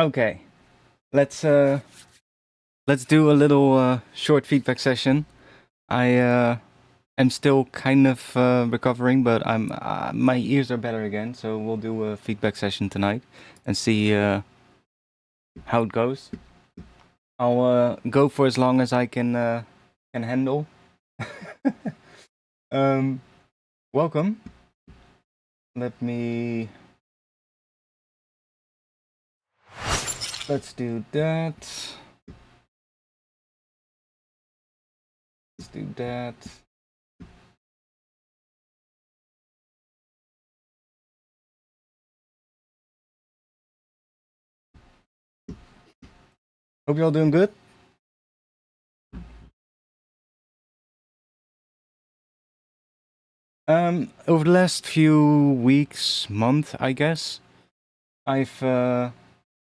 Okay, let's uh let's do a little short feedback session. I am still kind of recovering, but I'm my ears are better again, so we'll do a feedback session tonight and see how it goes. I'll go for as long as I can handle. um, welcome. Let me. Let's do that. Let's do that. Hope you're all doing good. Over the last few weeks, month, I guess, I've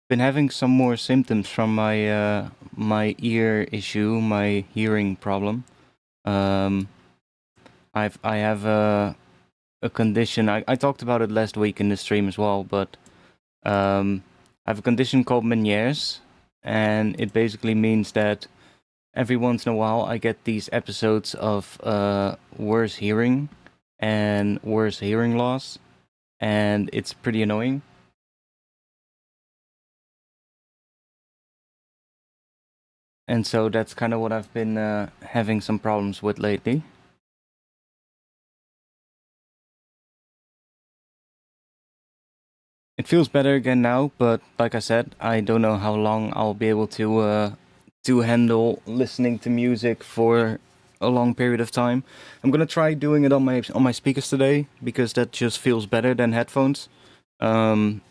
been having some more symptoms from my ear issue, my hearing problem. Um, I have a condition. I talked about it last week in the stream as well, but I have a condition called Meniere's, and it basically means that every once in a while I get these episodes of worse hearing and worse hearing loss, and it's pretty annoying. And so that's kind of what I've been having some problems with lately. It feels better again now, but like I said, I don't know how long I'll be able to handle listening to music for a long period of time. I'm gonna try doing it on my speakers today because that just feels better than headphones. Um,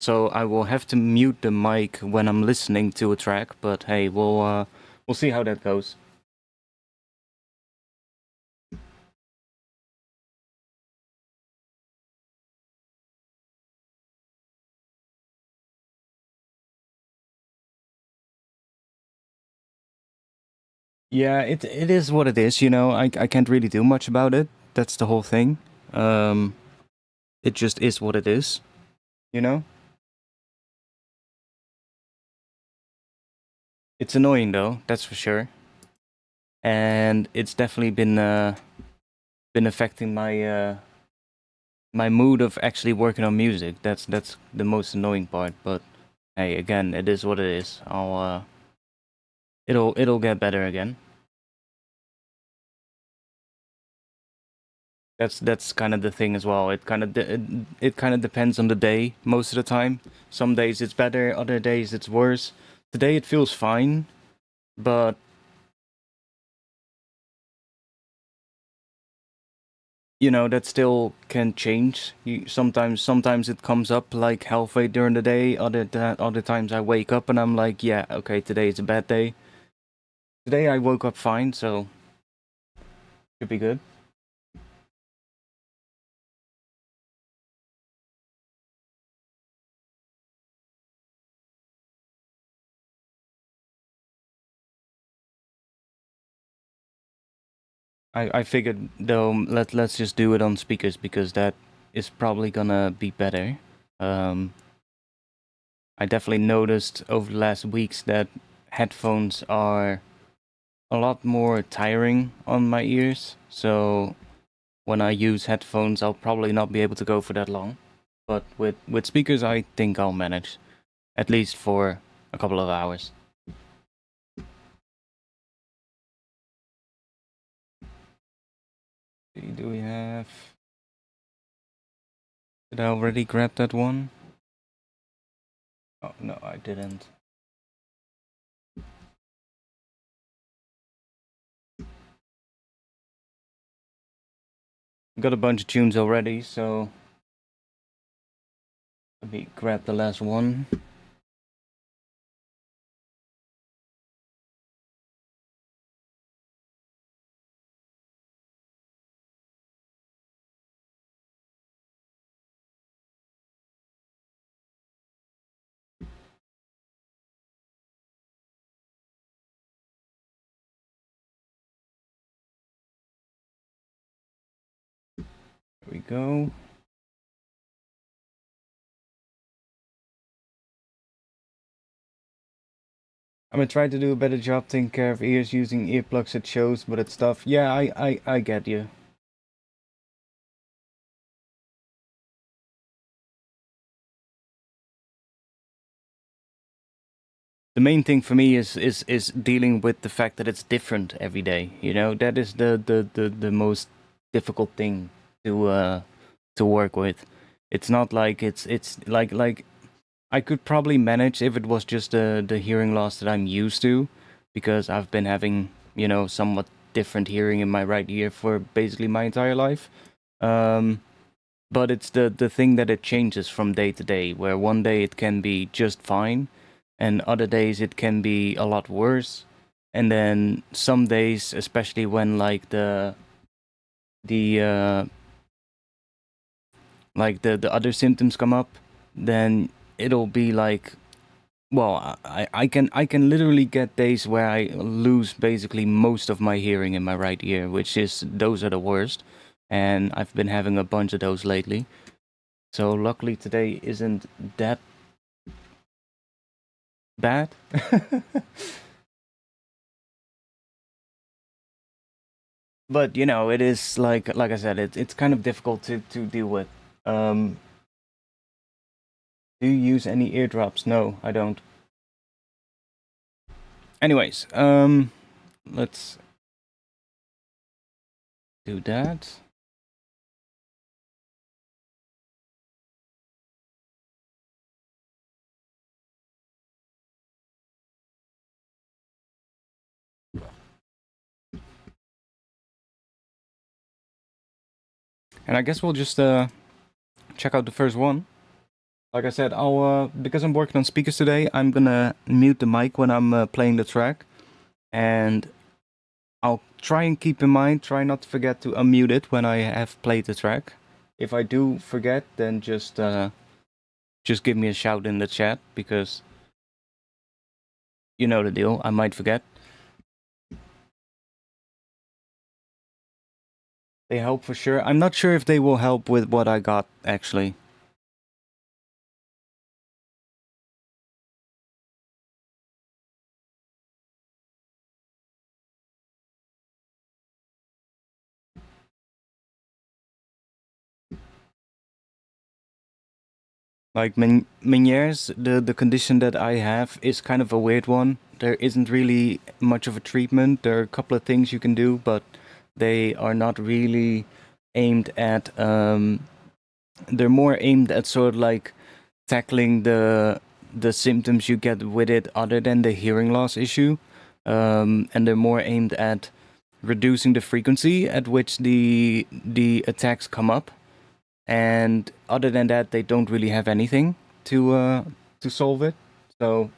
so I will have to mute the mic when I'm listening to a track, but hey, we'll see how that goes. Yeah, it is what it is. You know, I can't really do much about it. That's the whole thing. Um, it just is what it is. You know, it's annoying though. That's for sure, and it's definitely been affecting my mood of actually working on music. That's the most annoying part. But hey, again, it is what it is. It'll get better again. That's kind of the thing as well. It kind of depends on the day most of the time. Some days it's better, other days it's worse. Today it feels fine, but you know that still can change. Sometimes it comes up like halfway during the day. Other times I wake up and I'm like, yeah, okay, today is a bad day. Today I woke up fine, so should be good. I figured though let's just do it on speakers because that is probably gonna be better. Um, I definitely noticed over the last weeks that headphones are a lot more tiring on my ears. So when I use headphones, I'll probably not be able to go for that long. But with speakers, I think I'll manage, at least for a couple of hours. Do we have? Did I already grab that one? Oh no, I didn't. Got a bunch of tunes already, so let me grab the last one. There we go. I'm gonna try to do a better job taking care of ears using earplugs at shows, but it's tough. Yeah, I get you. The main thing for me is dealing with the fact that it's different every day. You know, that is the most difficult thing to work with. It's not like it's like I could probably manage if it was just the hearing loss that I'm used to, because I've been having, you know, somewhat different hearing in my right ear for basically my entire life. Um, but it's the thing that it changes from day to day, where one day it can be just fine, and other days it can be a lot worse. And then some days, especially when the the other symptoms come up, then it'll be like, well, I can literally get days where I lose basically most of my hearing in my right ear, which is, those are the worst, and I've been having a bunch of those lately. So luckily today isn't that bad. But you know, it is like I said, it's kind of difficult to deal with. Um, do you use any eardrops? No, I don't. Anyways, let's do that. And I guess we'll just check out the first one. Like I said, I'll because I'm working on speakers today, I'm gonna mute the mic when I'm playing the track, and I'll try and keep in mind, try not to forget to unmute it when I have played the track. If I do forget, then just give me a shout in the chat, because you know the deal. I might forget. They help for sure. I'm not sure if they will help with what I got actually. Like Meniere's, the condition that I have is kind of a weird one. There isn't really much of a treatment. There are a couple of things you can do, but they are not really aimed at. They're more aimed at sort of like tackling the symptoms you get with it, other than the hearing loss issue, and they're more aimed at reducing the frequency at which the attacks come up. And other than that, they don't really have anything to solve it. So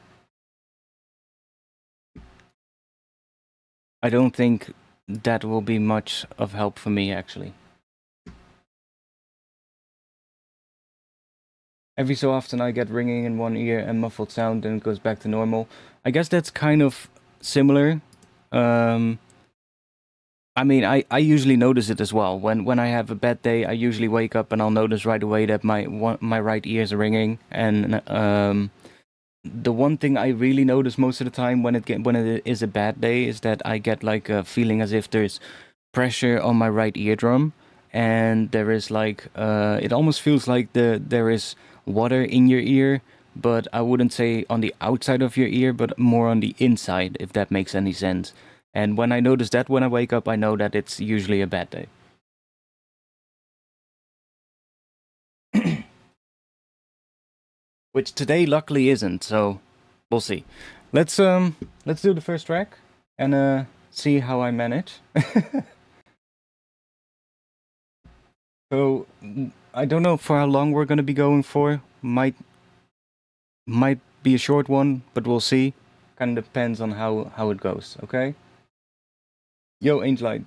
I don't think that will be much of help for me actually. Every so often I get ringing in one ear and muffled sound, and it goes back to normal. I guess that's kind of similar. Um, I mean, I usually notice it as well. When I have a bad day, I usually wake up and I'll notice right away that my right ear is ringing. And the one thing I really notice most of the time when it is a bad day is that I get like a feeling as if there's pressure on my right eardrum, and there is like it almost feels like there is water in your ear, but I wouldn't say on the outside of your ear, but more on the inside, if that makes any sense. And when I notice that when I wake up, I know that it's usually a bad day. Which today luckily isn't, so we'll see. Let's do the first track and see how I manage. So I don't know for how long we're gonna be going for. Might be a short one, but we'll see. Kind of depends on how it goes. Okay. Yo, Angelite.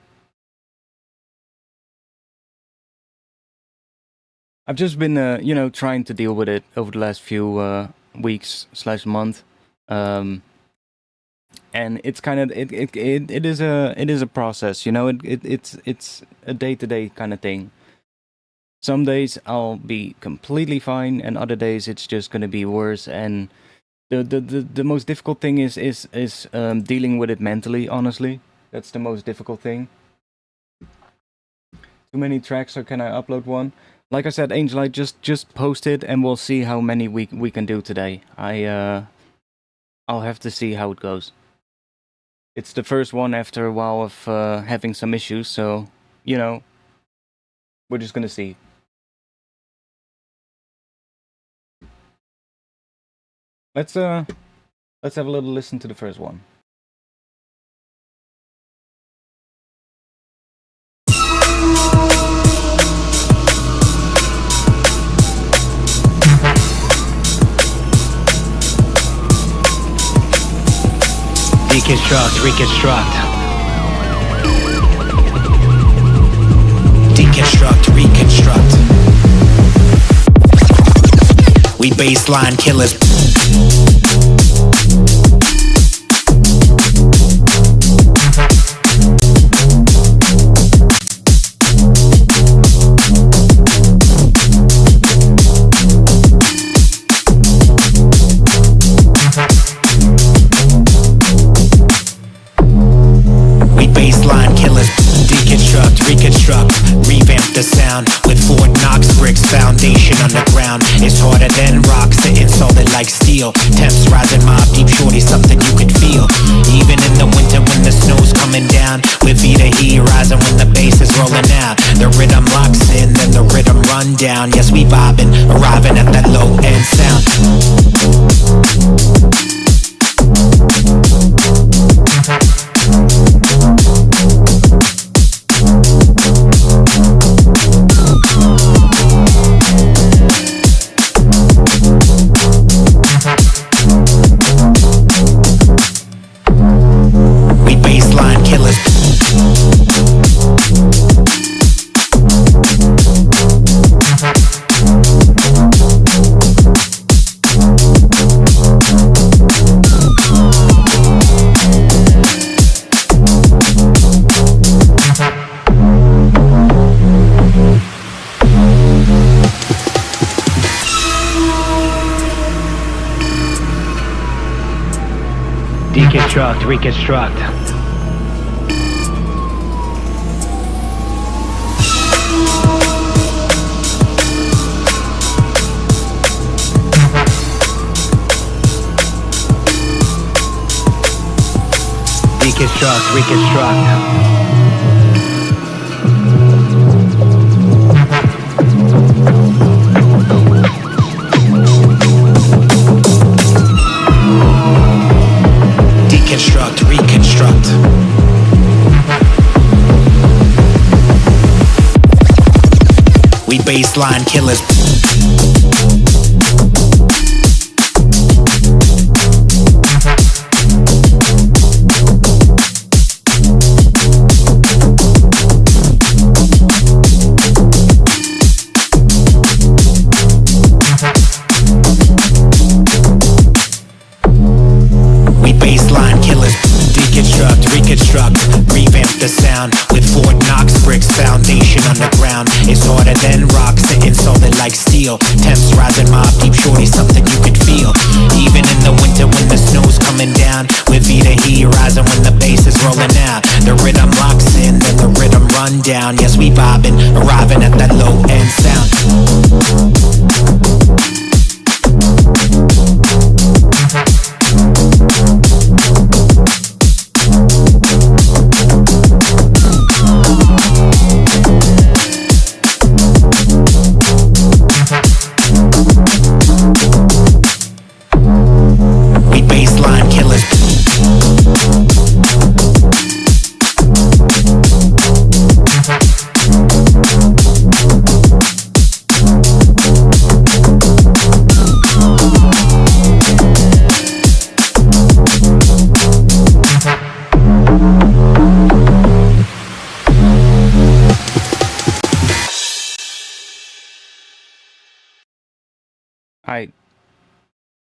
I've just been you know, trying to deal with it over the last few weeks slash month. And it's kind of it is a process, you know. It's a day-to-day kind of thing. Some days I'll be completely fine, and other days it's just going to be worse. And The most difficult thing is dealing with it mentally. Honestly, that's the most difficult thing. Too many tracks, or can I upload one? Like I said, Angel, I just post it, and we'll see how many we can do today. I'll have to see how it goes. It's the first one after a while of having some issues, so you know, we're just gonna see. Let's have a little listen to the first one. Deconstruct, reconstruct. Deconstruct, reconstruct. We baseline killers. Reconstruct, revamp the sound with Fort Knox bricks, foundation underground. It's harder than rocks, sitting solid like steel. Temps rising, mob deep, shorty, something you could feel. Even in the winter when the snow's coming down, with Vita heat rising when the bass is rolling out. The rhythm locks in, then the rhythm run down. Yes, we vibing, arriving at that low end sound. Deconstruct, reconstruct. Deconstruct, reconstruct. Deconstruct, reconstruct. We baseline killers. Reconstruct, revamp the sound with Fort Knox bricks, foundation underground. It's harder than rocks, sitting solid like steel. Temps rising, mob deep, shorty, something you could feel. Even in the winter when the snow's coming down, with Vita heat rising when the bass is rolling out. The rhythm locks in, then the rhythm run down. Yes, we vibing, arriving at that low end sound.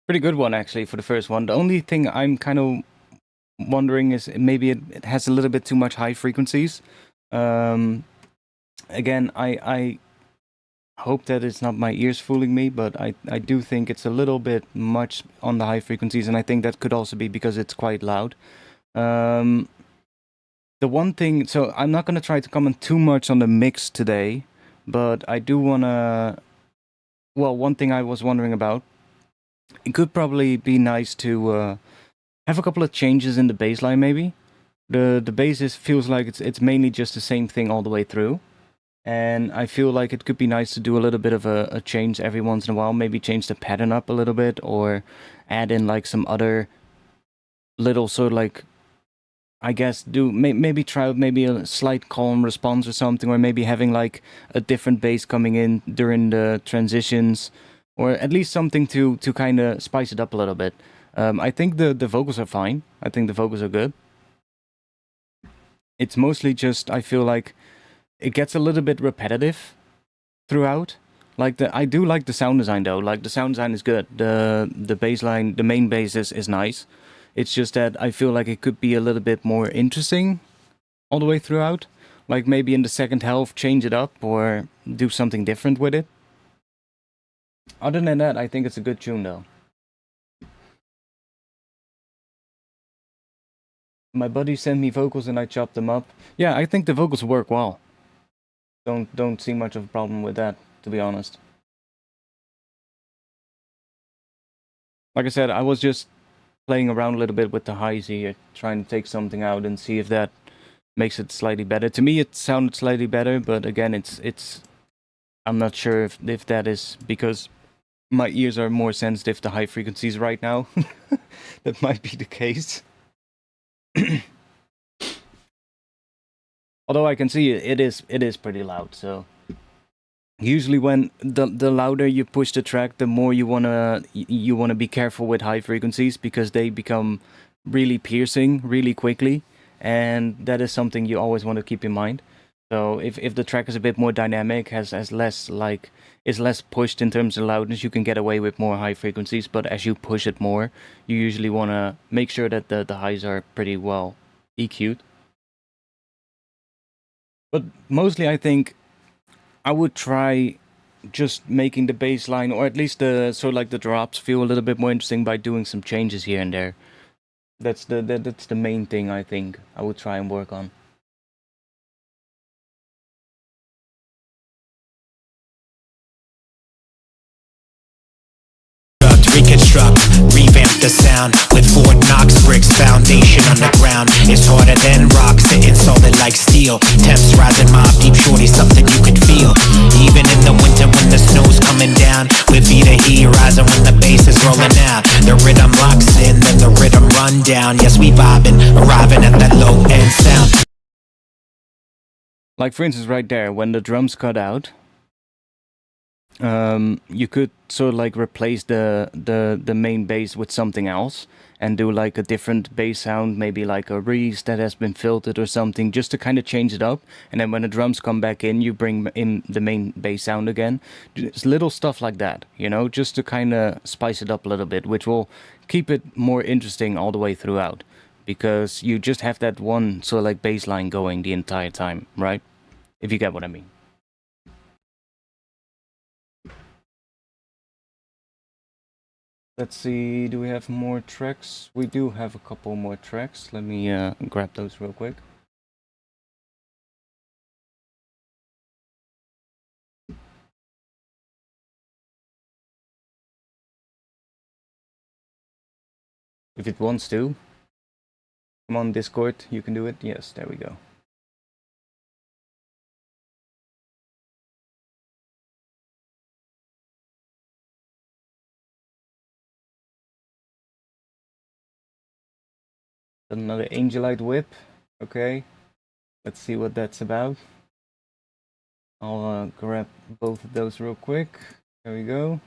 Pretty good one actually for the first one. The only thing I'm kind of wondering is maybe it has a little bit too much high frequencies. Again, I hope that it's not my ears fooling me, but I do think it's a little bit much on the high frequencies, and I think that could also be because it's quite loud. Um, the one thing, so I'm not going to try to comment too much on the mix today, but I do want to. Well, one thing I was wondering about, it could probably be nice to have a couple of changes in the bass line, maybe. The bass feels like it's mainly just the same thing all the way through. And I feel like it could be nice to do a little bit of a change every once in a while. Maybe change the pattern up a little bit, or add in like some other little sort of like, I guess, maybe try out maybe a slight column response or something, or maybe having like a different bass coming in during the transitions, or at least something to kind of spice it up a little bit. I think the vocals are fine. I think the vocals are good. It's mostly just I feel like it gets a little bit repetitive throughout. Like I do like the sound design though. Like the sound design is good. The bass line, the main bass is nice. It's just that I feel like it could be a little bit more interesting all the way throughout. Like maybe in the second half change it up or do something different with it. Other than that, I think it's a good tune though. My buddy sent me vocals and I chopped them up. Yeah, I think the vocals work well. Don't see much of a problem with that, to be honest. Like I said, I was just playing around a little bit with the highs here, trying to take something out and see if that makes it slightly better. To me, it sounded slightly better, but again, it's. I'm not sure if that is because my ears are more sensitive to high frequencies right now. That might be the case. Although I can see it is pretty loud. So usually when the louder you push the track, the more you wanna be careful with high frequencies because they become really piercing really quickly, and that is something you always want to keep in mind. So if the track is a bit more dynamic, has less like is less pushed in terms of loudness, you can get away with more high frequencies. But as you push it more, you usually want to make sure that the highs are pretty well EQ'd. But mostly, I think I would try just making the bass line, or at least the sort of like the drops, feel a little bit more interesting by doing some changes here and there. That's the main thing I think I would try and work on. Reconstruct, revamp the sound with Fort Knox bricks, foundation underground. It's harder than rock, sitting solid like steel. Temps rising, mob deep, shorty, something you could feel. Even in the winter when the snow's coming down, with Vita heat rising when the bass is rolling out. The rhythm locks in, then the rhythm run down. Yes, we vibing, arriving at that low end sound. Like for instance, right there when the drums cut out, you could sort of like replace the main bass with something else and do like a different bass sound, maybe like a Reese that has been filtered or something, just to kind of change it up. And then when the drums come back in, you bring in the main bass sound again. Just little stuff like that, just to kind of spice it up a little bit, which will keep it more interesting all the way throughout. Because you just have that one sort of like bass line going the entire time, right? If you get what I mean. Let's see, do we have more tracks? We do have a couple more tracks. Let me grab those real quick. If it wants to. Come on, Discord, you can do it. Yes, there we go. Another Angelite Whip. Okay, let's see what that's about. I'll grab both of those real quick. There we go.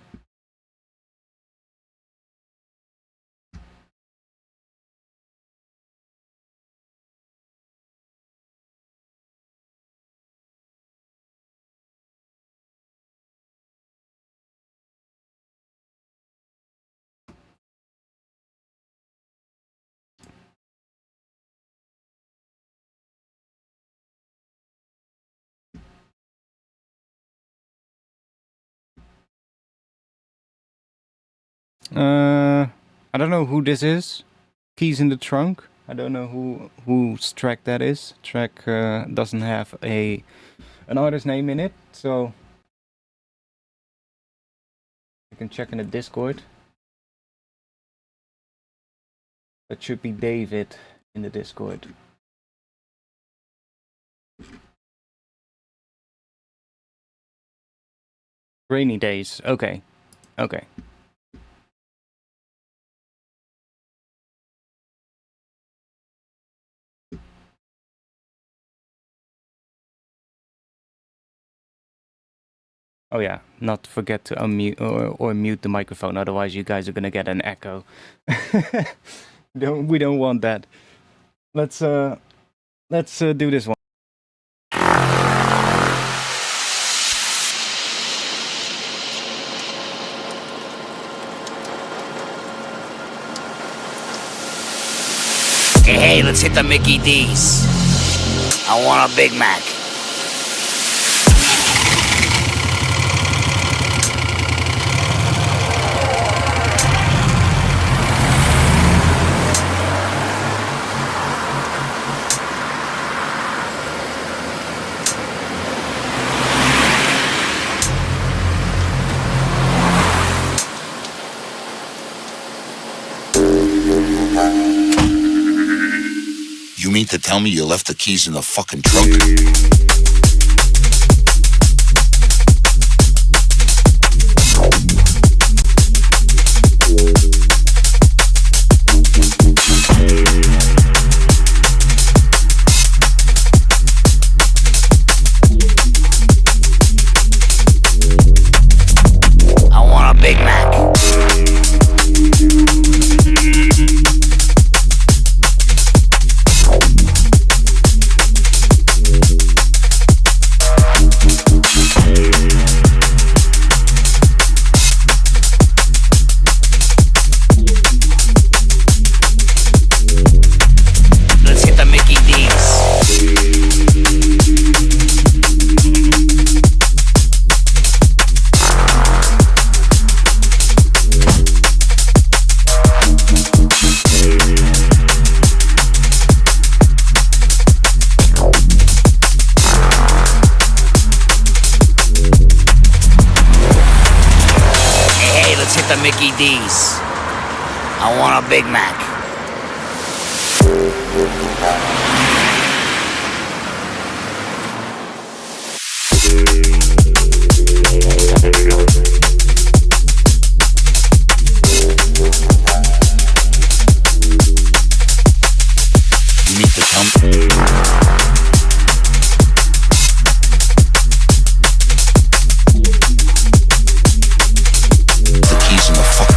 I don't know who this is. Keys in the trunk. I don't know whose track that is. Track doesn't have an artist name in it, so you can check in the Discord. That should be David in the Discord. Rainy days. Okay. Okay. Oh yeah, not forget to unmute or mute the microphone, otherwise you guys are gonna get an echo. We don't want that. Let's do this one. Hey, let's hit the Mickey D's. I want a Big Mac. You mean to tell me you left the keys in the fucking trunk? I want a Big Mac. Let's hit the Mickey D's. Hey, let's hit the Mickey D's. I want a Big Mac. You mean to tell me? The keys in the fuck.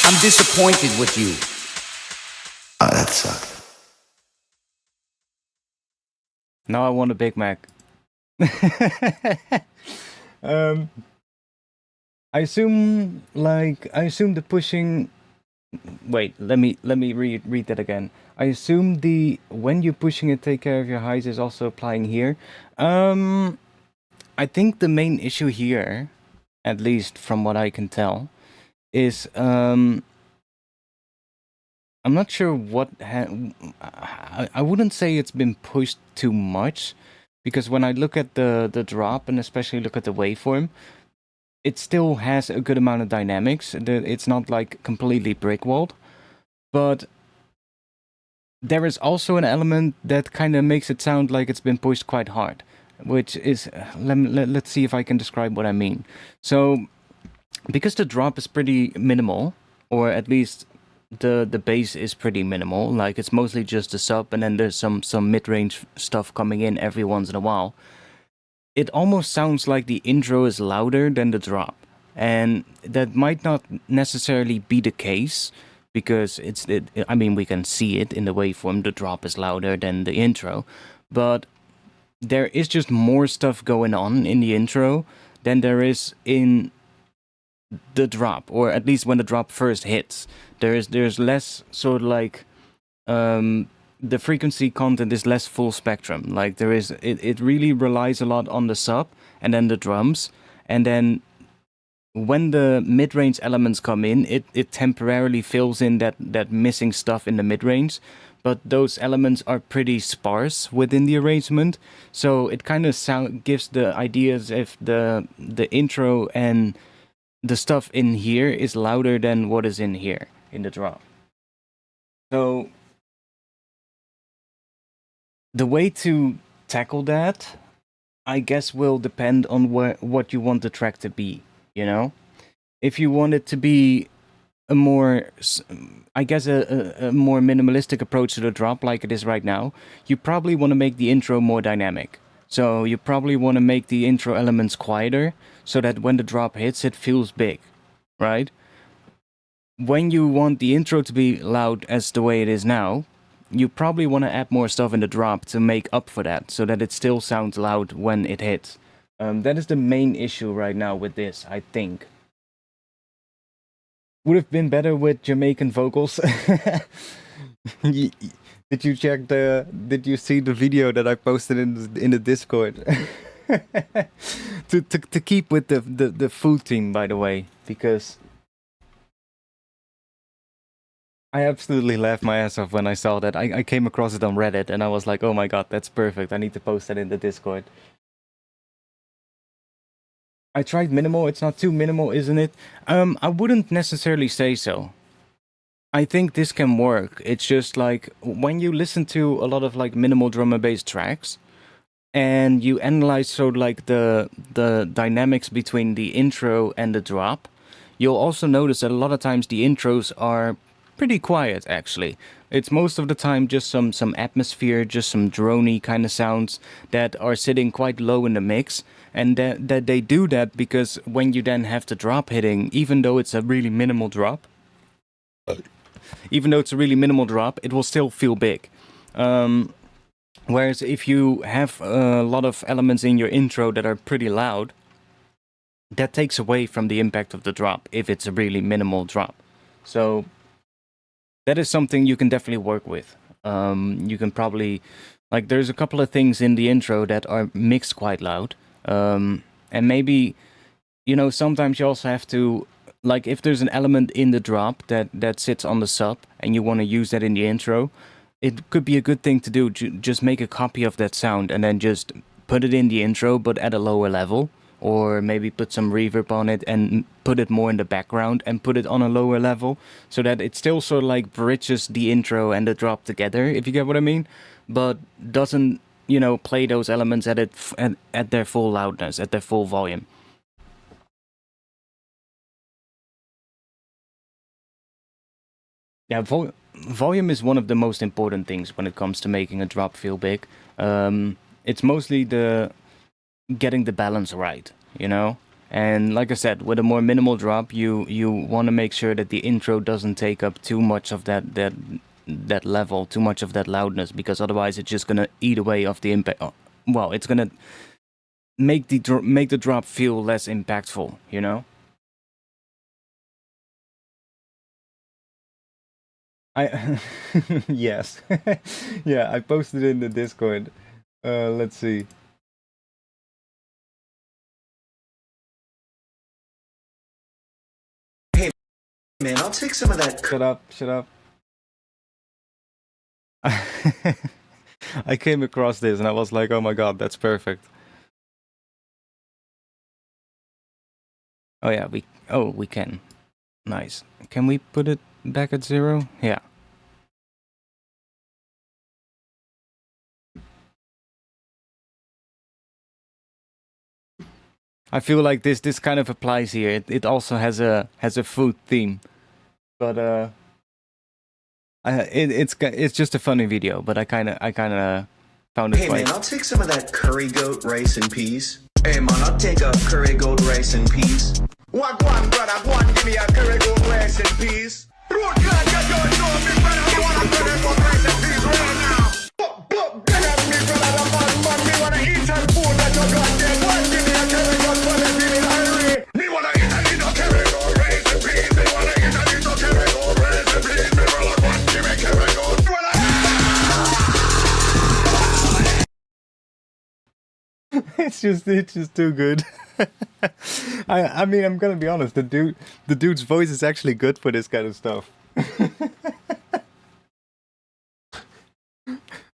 I'm disappointed with you. Oh, that sucked. Now I want a Big Mac. I assume the pushing. Wait, let me read that again. I assume the when you're pushing it, take care of your highs is also applying here. I think the main issue here, at least from what I can tell, is I'm not sure what I wouldn't say it's been pushed too much, because when I look at the drop and especially look at the waveform, it still has a good amount of dynamics. It's not like completely brick-walled, but there is also an element that kind of makes it sound like it's been pushed quite hard, which is let's see if I can describe what I mean. So because the drop is pretty minimal, or at least the bass is pretty minimal. Like it's mostly just the sub, and then there's some mid-range stuff coming in every once in a while. It almost sounds like the intro is louder than the drop, and that might not necessarily be the case because I mean, we can see it in the waveform. The drop is louder than the intro, but there is just more stuff going on in the intro than there is in the drop, or at least when the drop first hits. There's less sort of like the frequency content is less full spectrum. Like there is it really relies a lot on the sub and then the drums, and then when the mid-range elements come in, it temporarily fills in that missing stuff in the mid-range, but those elements are pretty sparse within the arrangement, so it kind of gives the ideas if the intro and the stuff in here is louder than what is in here in the drop. So the way to tackle that, I guess, will depend on what you want the track to be, you know? If you want it to be a more, I guess, a more minimalistic approach to the drop like it is right now, you probably want to make the intro more dynamic. So you probably want to make the intro elements quieter so that when the drop hits, it feels big, right? When you want the intro to be loud as the way it is now, you probably want to add more stuff in the drop to make up for that, so that it still sounds loud when it hits. That is the main issue right now with this, I think. Would have been better with Jamaican vocals. Did you check Did you see the video that I posted in the Discord? to keep with the food theme, by the way, because I absolutely laughed my ass off when I saw that. I came across it on Reddit and I was like, oh my god, that's perfect. I need to post that in the Discord. I tried minimal. It's not too minimal, isn't it? I wouldn't necessarily say so. I think this can work. It's just like when you listen to a lot of like minimal drum and bass tracks, and you analyze sort of like the dynamics between the intro and the drop, you'll also notice that a lot of times the intros are pretty quiet, actually. It's most of the time just some atmosphere, just some droney kind of sounds that are sitting quite low in the mix, and that they do that because when you then have the drop hitting, even though it's a really minimal drop, it will still feel big. Whereas if you have a lot of elements in your intro that are pretty loud, that takes away from the impact of the drop if it's a really minimal drop. So that is something you can definitely work with. You can probably, like, there's a couple of things in the intro that are mixed quite loud. And maybe, you know, sometimes you also have to, like, if there's an element in the drop that sits on the sub and you want to use that in the intro, it could be a good thing to do. Just make a copy of that sound and then just put it in the intro, but at a lower level. Or maybe put some reverb on it and put it more in the background and put it on a lower level, so that it still sort of like bridges the intro and the drop together, if you get what I mean, but doesn't, you know, play those elements at their full loudness, at their full volume. Yeah, volume is one of the most important things when it comes to making a drop feel big. It's mostly getting the balance right, you know? And like I said, with a more minimal drop, you want to make sure that the intro doesn't take up too much of that level, too much of that loudness, because otherwise it's just gonna eat away off the impact. Well, it's gonna make the drop feel less impactful, you know? I yes. Yeah, I posted it in the Discord. Let's see. Man, I'll take some of that. Shut up. I came across this and I was like, oh my god, that's perfect. Oh yeah, we can. Nice. Can we put it back at 0? Yeah. I feel like this kind of applies here. It also has a food theme. But it's just a funny video. But I kind of found it Hey quite. man, I'll take some of that curry goat rice and peas. Hey man, I'll take a curry goat rice and peas. What one, brother? One, give me a curry goat rice and peas. Road God, you don't know me, brother. You want a curry goat rice and peas right now? Get at me, brother. The man, me wanna eat some food that you got there. One, give me a curry goat rice and peas. Me wanna eat a little curry goat rice and peas. Me wanna eat a little curry goat rice and peas. Me brother, one, give me curry goat. It's just too good. I mean, I'm gonna be honest. The dude's voice is actually good for this kind of stuff.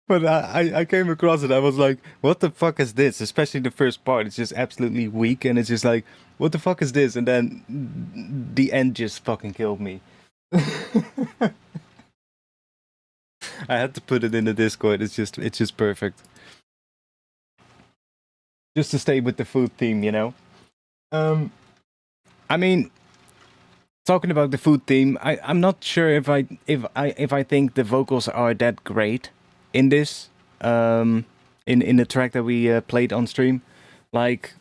But I came across it. I was like, what the fuck is this? Especially the first part. It's just absolutely weak, and it's just like, what the fuck is this? And then the end just fucking killed me. I had to put it in the Discord. It's just perfect. Just to stay with the food theme, you know. I mean, talking about the food theme, I'm not sure if I think the vocals are that great in this. In the track that we played on stream, like,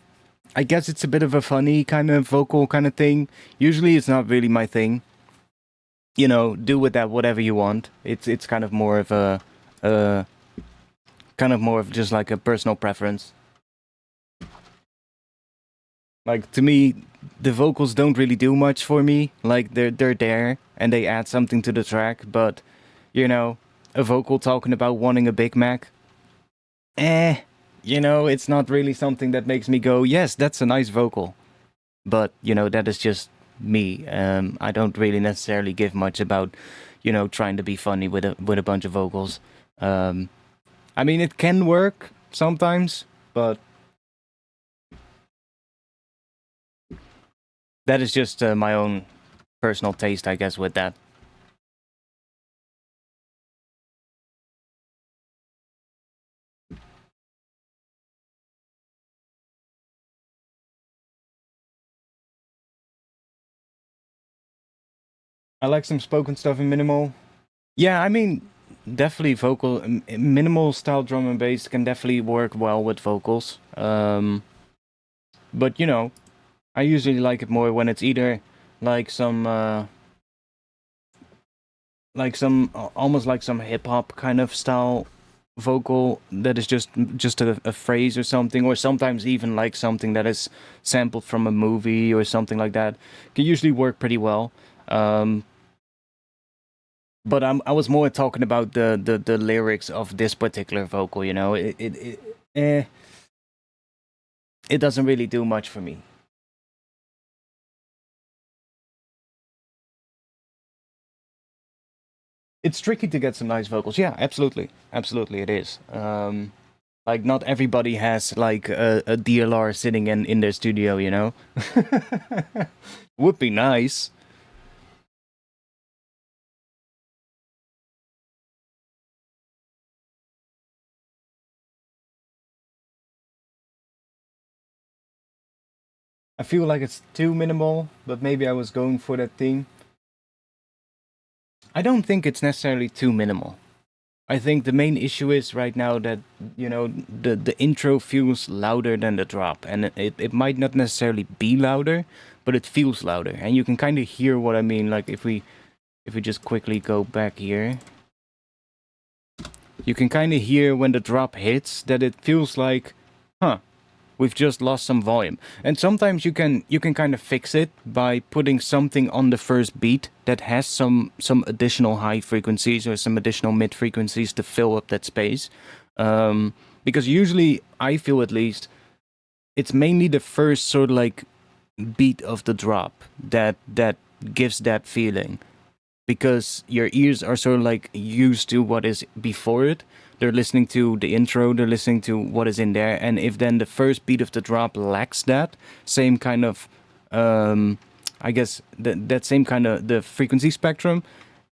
I guess it's a bit of a funny kind of vocal kind of thing. Usually, it's not really my thing. You know, do with that whatever you want. It's kind of more of a kind of more of just like a personal preference. Like, to me, the vocals don't really do much for me. Like, they're there, and they add something to the track, but, you know, a vocal talking about wanting a Big Mac, you know, it's not really something that makes me go, yes, that's a nice vocal. But, you know, that is just me. I don't really necessarily give much about, you know, trying to be funny with a bunch of vocals. I mean, it can work sometimes, but that is just my own personal taste, I guess, with that. I like some spoken stuff in minimal. Yeah, I mean, definitely minimal style drum and bass can definitely work well with vocals. But, you know, I usually like it more when it's either like some almost like some hip hop kind of style vocal that is just a phrase or something, or sometimes even like something that is sampled from a movie or something like that. Can usually work pretty well. But I was more talking about the lyrics of this particular vocal. You know, it doesn't really do much for me. It's tricky to get some nice vocals. Yeah, absolutely, it is. Like, not everybody has like a DLR sitting in their studio, you know. Would be nice. I feel like it's too minimal, but maybe I was going for that theme. I don't think it's necessarily too minimal. I think the main issue is right now that, you know, the intro feels louder than the drop, and it might not necessarily be louder, but it feels louder, and you can kind of hear what I mean. Like, if we just quickly go back here, you can kind of hear when the drop hits that it feels like, huh, we've just lost some volume. And sometimes you can kind of fix it by putting something on the first beat that has some additional high frequencies or some additional mid frequencies to fill up that space. Because usually, I feel at least, it's mainly the first sort of like beat of the drop that gives that feeling. Because your ears are sort of like used to what is before it. They're listening to the intro, they're listening to what is in there, and if then the first beat of the drop lacks that same kind of, I guess, that same kind of the frequency spectrum,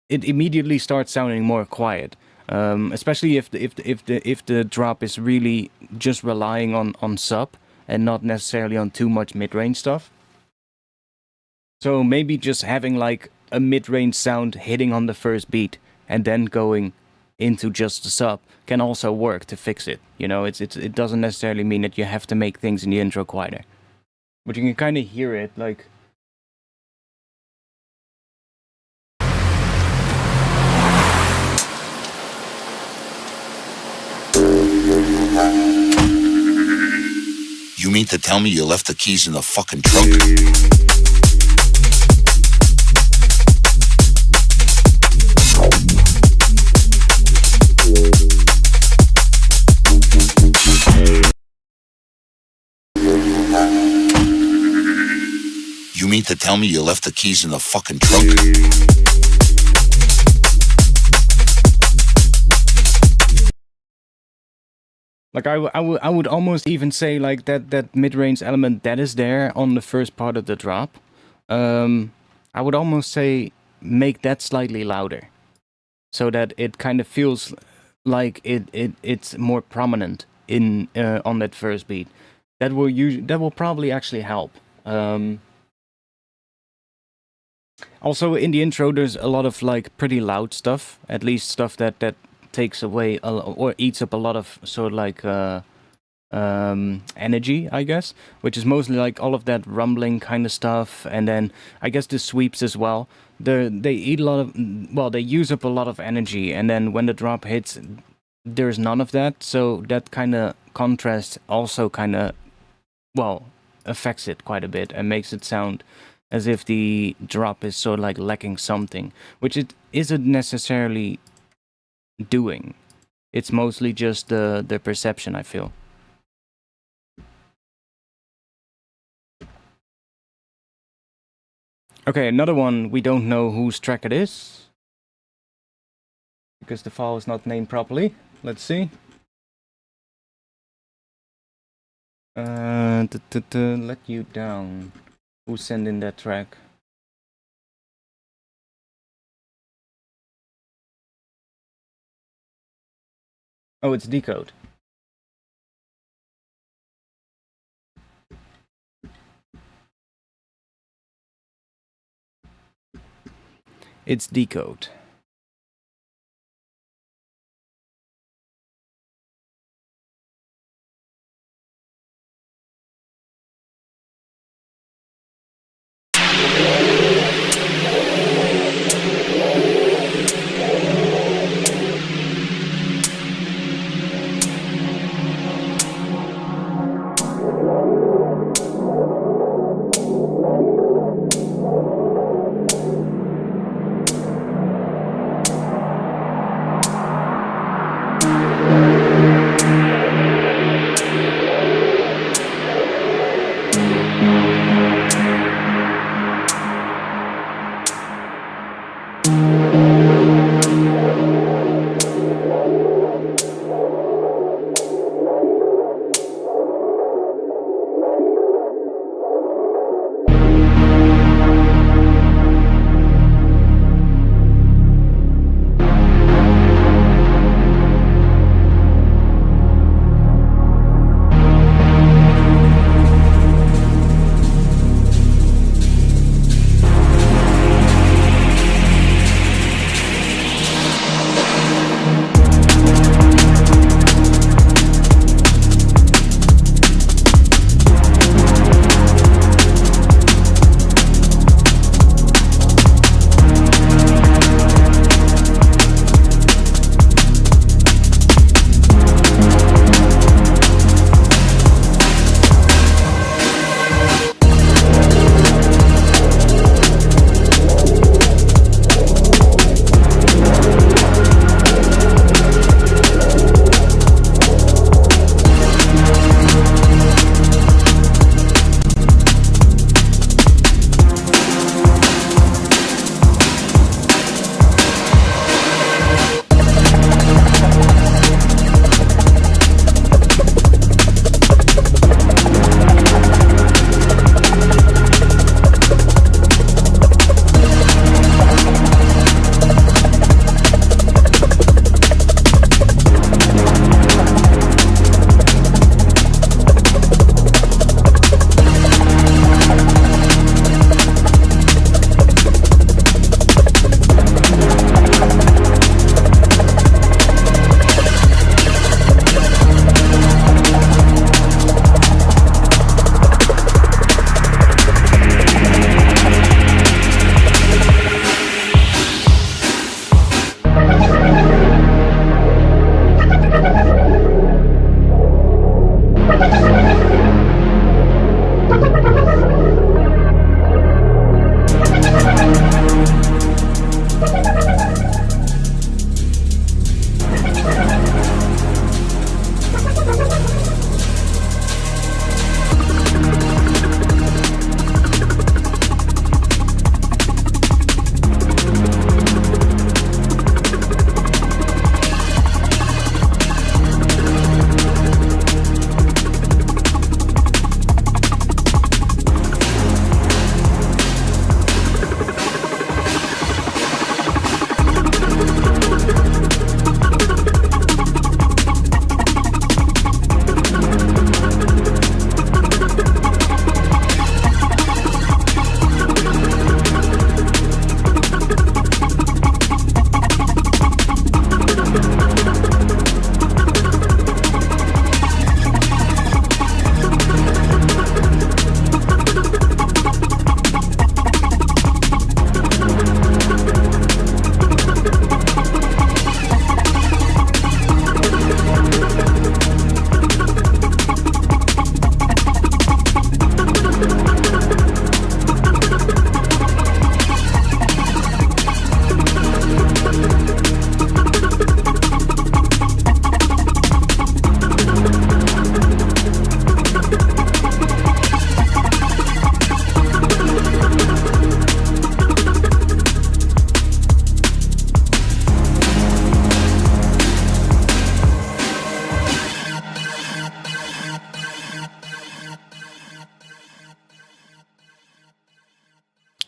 it immediately starts sounding more quiet. Especially if the drop is really just relying on sub and not necessarily on too much mid-range stuff. So maybe just having like a mid-range sound hitting on the first beat and then going into just the sub can also work to fix it. You know, it doesn't necessarily mean that you have to make things in the intro quieter, but you can kind of hear it like. You mean to tell me you left the keys in the fucking trunk? You mean to tell me you left the keys in the fucking trunk? Like I would almost even say like that mid-range element that is there on the first part of the drop. I would almost say make that slightly louder, so that it kind of feels like it's more prominent in on that first beat. That will probably actually help. Also in the intro, there's a lot of like pretty loud stuff, at least stuff that takes away or eats up a lot of sort of like energy, I guess, which is mostly like all of that rumbling kind of stuff, and then I guess the sweeps as well. They eat a lot of, well, they use up a lot of energy, and then when the drop hits, there's none of that. So that kind of contrast also kind of, well, affects it quite a bit and makes it sound as if the drop is sort of like lacking something, which it isn't necessarily doing. It's mostly just the perception, I feel. Okay, another one, we don't know whose track it is, because the file is not named properly. Let's see. Let you down. Who sent in that track? Oh, it's Decode. It's Decode.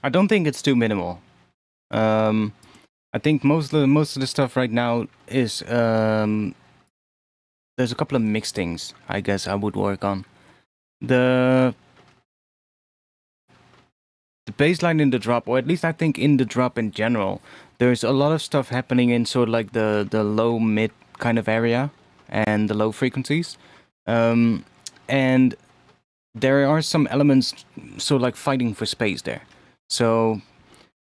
I don't think it's too minimal. I think most of the stuff right now is there's a couple of mixed things I guess I would work on. The bass line in the drop, or at least I think in the drop in general, there's a lot of stuff happening in sort of like the low mid kind of area and the low frequencies. And there are some elements sort of like fighting for space there. So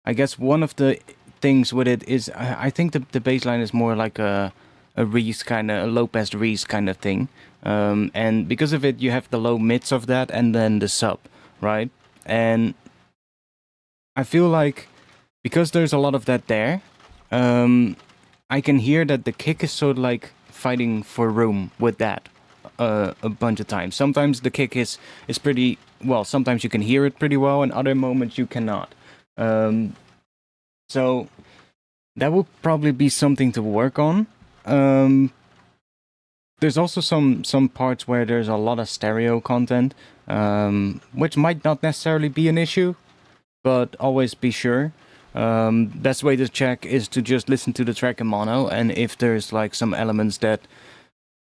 I guess one of the things with it is I think the bass line is more like a Reese kind of, a low pass Reese kind of thing. And because of it, you have the low mids of that and then the sub, right? And I feel like because there's a lot of that there, I can hear that the kick is sort of like fighting for room with that a bunch of times. Sometimes the kick is pretty well. Sometimes you can hear it pretty well, and other moments you cannot. So that will probably be something to work on. There's also some parts where there's a lot of stereo content, which might not necessarily be an issue, but always be sure. Best way to check is to just listen to the track in mono, and if there's like some elements that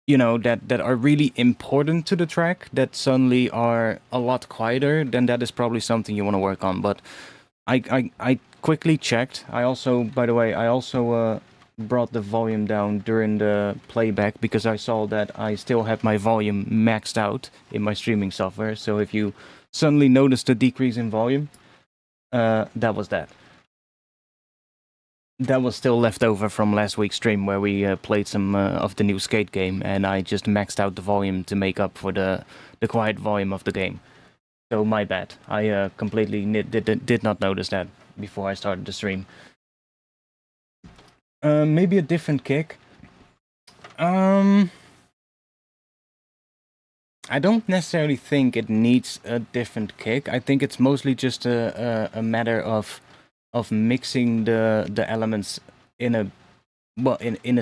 that are really important to the track that suddenly are a lot quieter, then that is probably something you want to work on. But I quickly checked. I also, by the way, brought the volume down during the playback because I saw that I still have my volume maxed out in my streaming software. So if you suddenly notice a decrease in volume, that was that. That was still left over from last week's stream where we played some of the new Skate game, and I just maxed out the volume to make up for the quiet volume of the game. So my bad. I completely did not notice that before I started the stream. Maybe a different kick. I don't necessarily think it needs a different kick. I think it's mostly just a matter of mixing the elements in a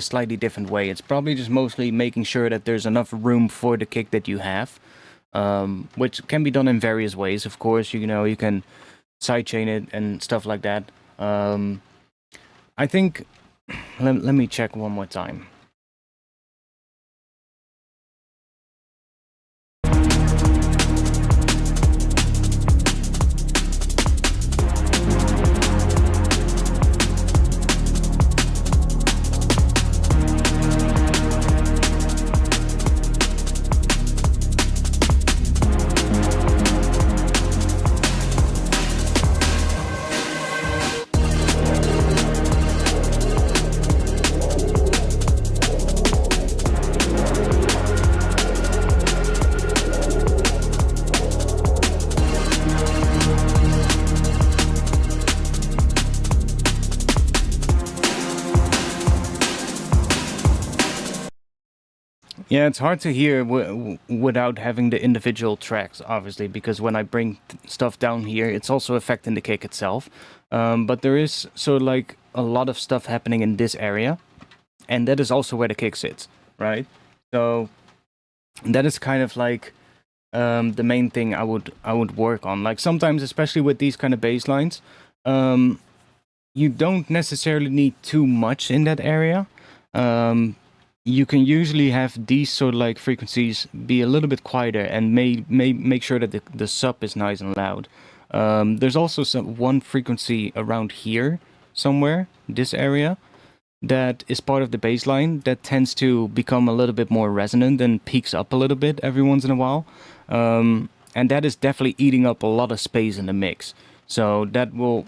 slightly different way. It's probably just mostly making sure that there's enough room for the kick that you have, which can be done in various ways. Of course, you can sidechain it and stuff like that. I think let me check one more time. Yeah, it's hard to hear without having the individual tracks, obviously, because when I bring stuff down here, it's also affecting the kick itself. But there is sort of like a lot of stuff happening in this area, and that is also where the kick sits, right? So that is kind of like the main thing I would work on. Like sometimes, especially with these kind of bass lines, you don't necessarily need too much in that area. You can usually have these sort of like frequencies be a little bit quieter and may make sure that the sub is nice and loud. There's also one frequency around here somewhere, this area, that is part of the bass line that tends to become a little bit more resonant and peaks up a little bit every once in a while. And that is definitely eating up a lot of space in the mix. So that will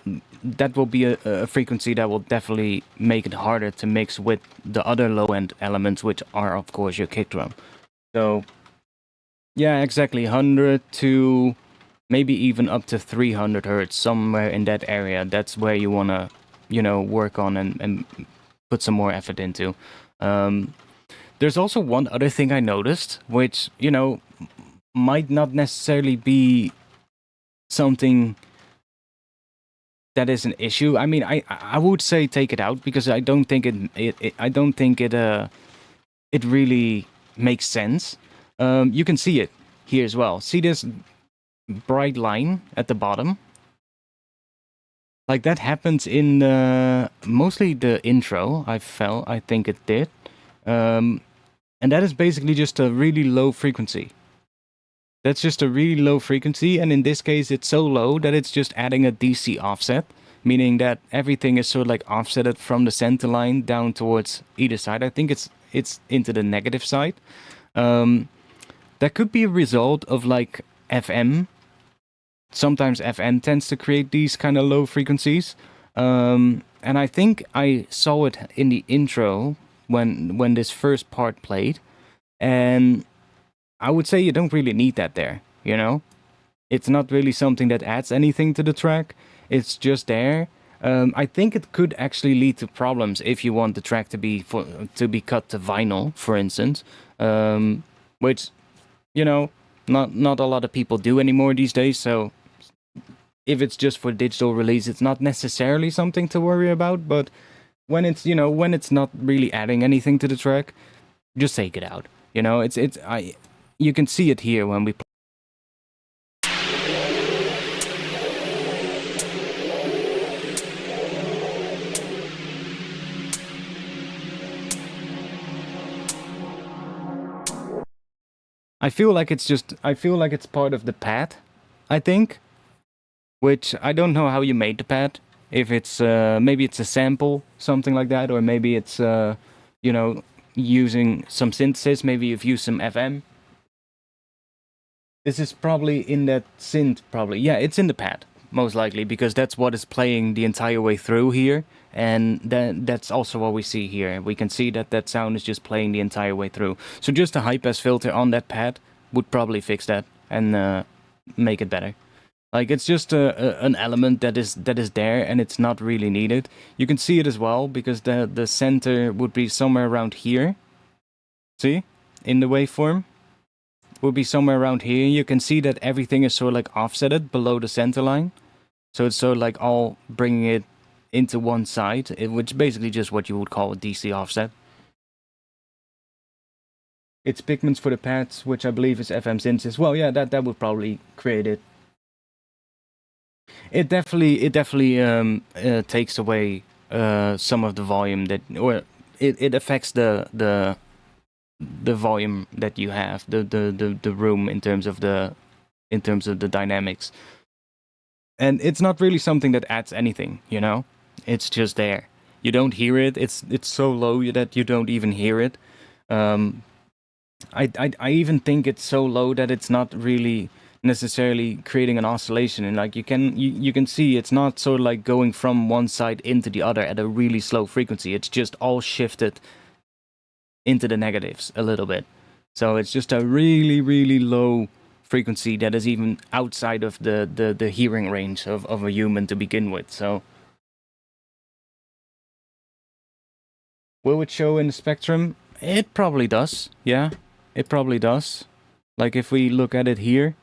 be a frequency that will definitely make it harder to mix with the other low-end elements, which are, of course, your kick drum. So, yeah, exactly, 100 to maybe even up to 300 hertz, somewhere in that area. That's where you want to, work on and put some more effort into. There's also one other thing I noticed, which, might not necessarily be something that is an issue. I mean, I would say take it out because I don't think it really makes sense. You can see it here as well. See this bright line at the bottom? Like that happens in mostly the intro. I think it did, and that is basically just a really low frequency. That's just a really low frequency, and in this case, it's so low that it's just adding a DC offset, meaning that everything is sort of like offsetted from the center line down towards either side. I think it's into the negative side. That could be a result of like FM. Sometimes FM tends to create these kind of low frequencies, and I think I saw it in the intro when this first part played, and I would say you don't really need that there, you know? It's not really something that adds anything to the track. It's just there. I think it could actually lead to problems if you want the track to be cut to vinyl, for instance, which, you know, not a lot of people do anymore these days. So if it's just for digital release, it's not necessarily something to worry about. But when it's not really adding anything to the track, just take it out. You know, you can see it here when we play. I feel like it's part of the pad, I think, which I don't know how you made the pad. If it's maybe it's a sample, something like that, or maybe it's using some synthesis. Maybe you've used some FM. This is probably in that synth, probably. Yeah, it's in the pad, most likely, because that's what is playing the entire way through here. And that's also what we see here. We can see that sound is just playing the entire way through. So just a high-pass filter on that pad would probably fix that and make it better. Like, it's just an element that is there, and it's not really needed. You can see it as well, because the center would be somewhere around here. See? In the waveform. Would be somewhere around here. You can see that everything is sort of like offsetted below the center line. So it's sort of like all bringing it into one side, which is basically just what you would call a DC offset. It's pigments for the pads, which I believe is FM synthesis. Well, yeah, that would probably create it. It definitely takes away some of the volume or it affects the volume that you have, the room in terms of the dynamics. And it's not really something that adds anything, you know? It's just there. You don't hear it. It's so low that you don't even hear it. I even think it's so low that it's not really necessarily creating an oscillation. And like you can see, it's not sort of like going from one side into the other at a really slow frequency. It's just all shifted into the negatives a little bit. So it's just a really, really low frequency that is even outside of the hearing range of a human to begin with. So will it show in the spectrum? It probably does. Yeah, it probably does. Like if we look at it here,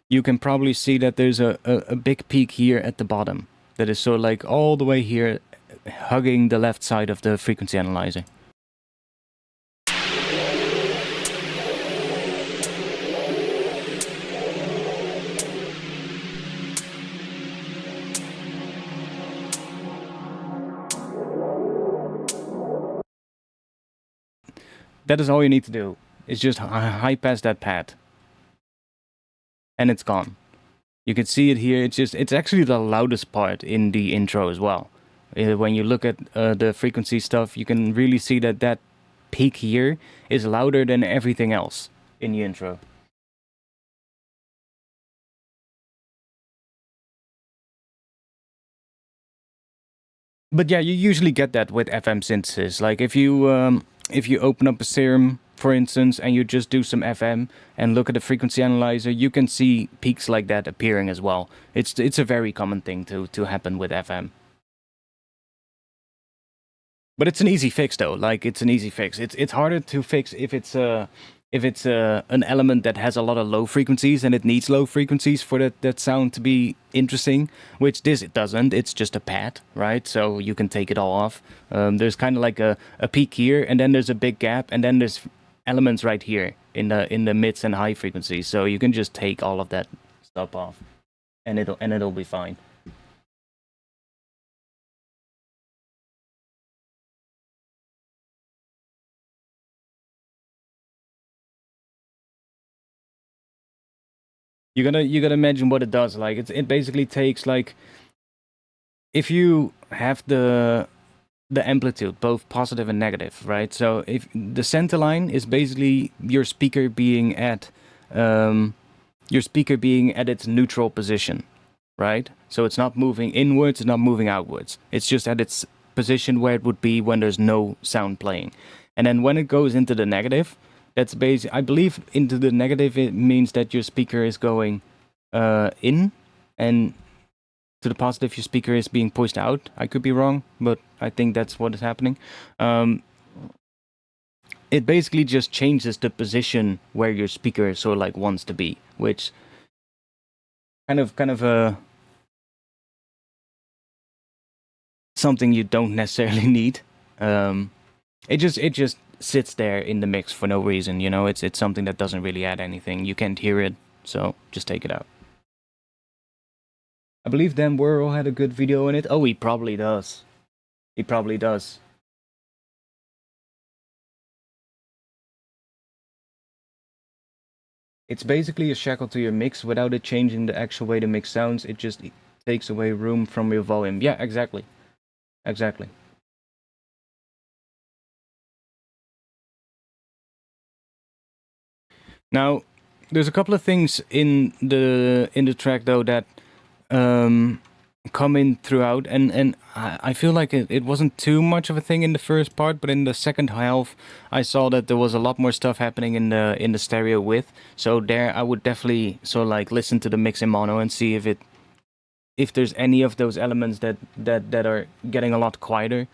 you can probably see that there's a big peak here at the bottom that is sort of like all the way here, hugging the left side of the frequency analyzer. That is all you need to do. It's just high pass that pad. And it's gone. You can see it here. It's actually the loudest part in the intro as well. When you look at the frequency stuff, you can really see that peak here is louder than everything else in the intro. But yeah, you usually get that with FM synthesis. Like if you open up a serum, for instance, and you just do some FM and look at the frequency analyzer, you can see peaks like that appearing as well. It's a very common thing to happen with FM. But it's an easy fix though. Like it's an easy fix. It's harder to fix if it's an element that has a lot of low frequencies and it needs low frequencies for that sound to be interesting, which it doesn't. It's just a pad, right? So you can take it all off. There's kind of like a peak here, and then there's a big gap, and then there's elements right here in the mids and high frequencies. So you can just take all of that stuff off, and it'll be fine. You gotta imagine what it does. Like it basically takes like, if you have the amplitude, both positive and negative, right? So if the center line is basically your speaker being at its neutral position, right? So it's not moving inwards, it's not moving outwards. It's just at its position where it would be when there's no sound playing. And then when it goes into the negative, that's I believe into the negative, it means that your speaker is going in, and to the positive, your speaker is being pushed out. I could be wrong, but I think that's what is happening. It basically just changes the position where your speaker sort of like wants to be, which kind of something you don't necessarily need. It just sits there in the mix for no reason, you know. It's something that doesn't really add anything. You can't hear it, so just take it out. I believe Dan Worrell had a good video in it. Oh, he probably does. He probably does. It's basically a shackle to your mix without it changing the actual way the mix sounds. It just takes away room from your volume. Yeah, exactly. Exactly. Now, there's a couple of things in the track though that come in throughout, and I feel like it wasn't too much of a thing in the first part, but in the second half, I saw that there was a lot more stuff happening in the stereo width. So there, I would definitely sort of like listen to the mix in mono and see if there's any of those elements that are getting a lot quieter.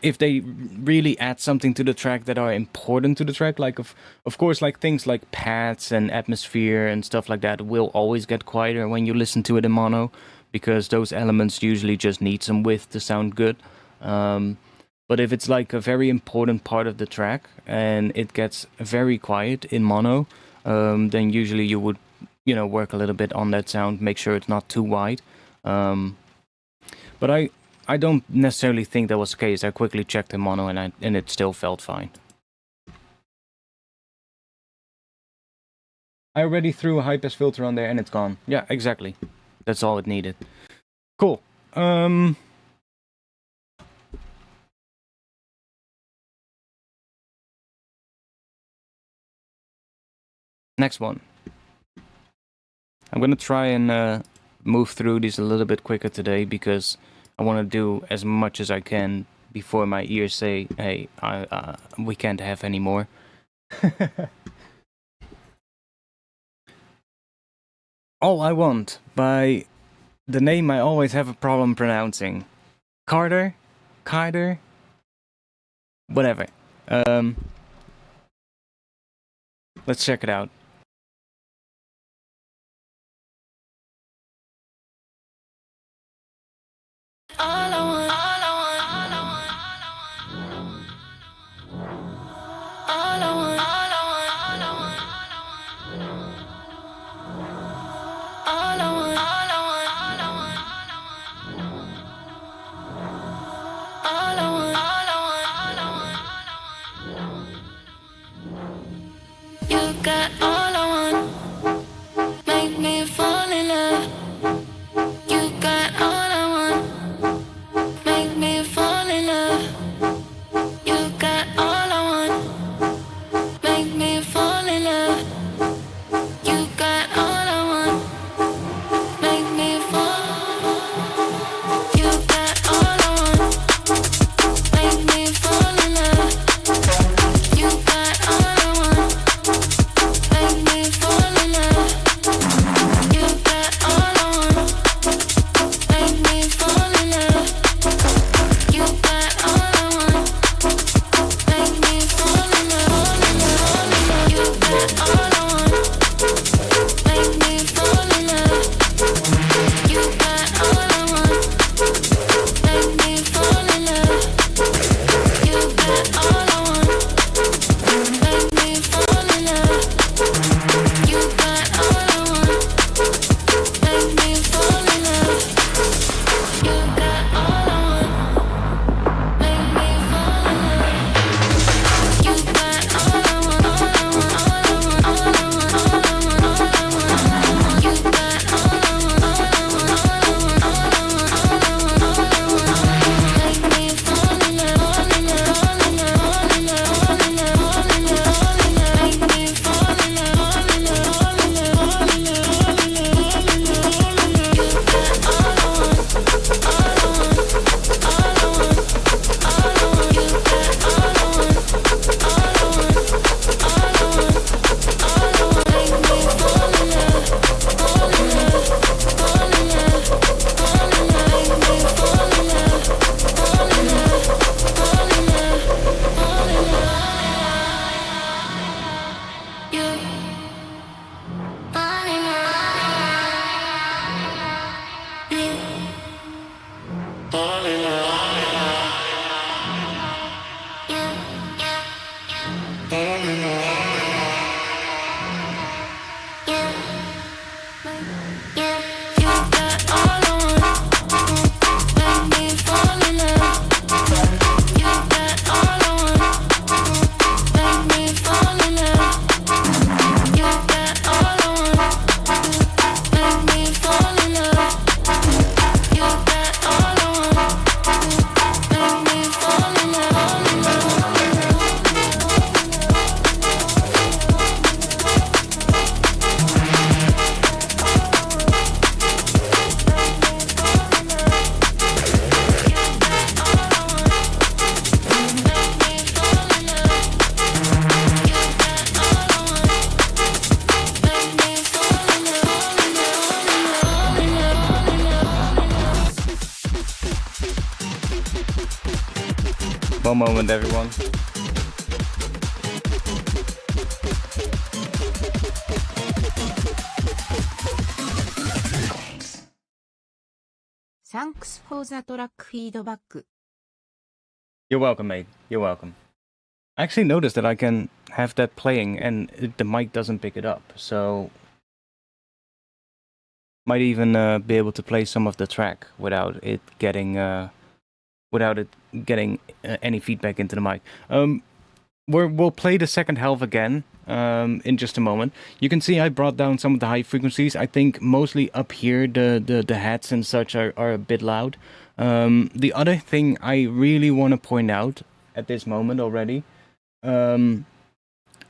If they really add something to the track that are important to the track, like of course, like things like pads and atmosphere and stuff like that will always get quieter when you listen to it in mono, because those elements usually just need some width to sound good. But if it's like a very important part of the track and it gets very quiet in mono, then usually you would, you know, work a little bit on that sound, make sure it's not too wide. But I don't necessarily think that was the case. I quickly checked in mono and it still felt fine. I already threw a high-pass filter on there and it's gone. Yeah, exactly. That's all it needed. Cool. Next one. I'm gonna try and move through these a little bit quicker today, because I want to do as much as I can before my ears say, hey, we can't have any more. All I Want, by the name I always have a problem pronouncing. Carter? Whatever. Let's check it out. Make One moment, everyone. Thanks for the track feedback. You're welcome, mate. You're welcome. I actually noticed that I can have that playing and the mic doesn't pick it up, so might even be able to play some of the track without it getting any feedback into the mic. We'll play the second half again in just a moment. You can see I brought down some of the high frequencies. I think mostly up here the hats and such are a bit loud. The other thing I really want to point out at this moment already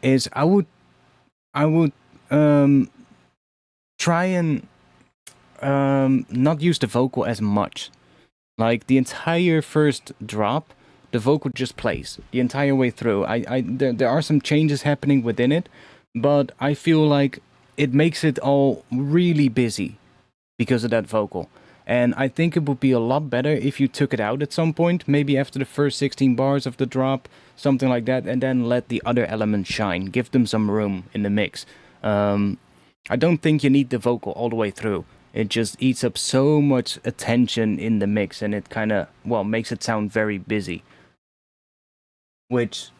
is I would try and not use the vocal as much. Like the entire first drop, the vocal just plays the entire way through. There are some changes happening within it, but I feel like it makes it all really busy because of that vocal. And I think it would be a lot better if you took it out at some point, maybe after the first 16 bars of the drop, something like that, and then let the other elements shine. Give them some room in the mix. I don't think you need the vocal all the way through. It just eats up so much attention in the mix, and it kind of, makes it sound very busy. Which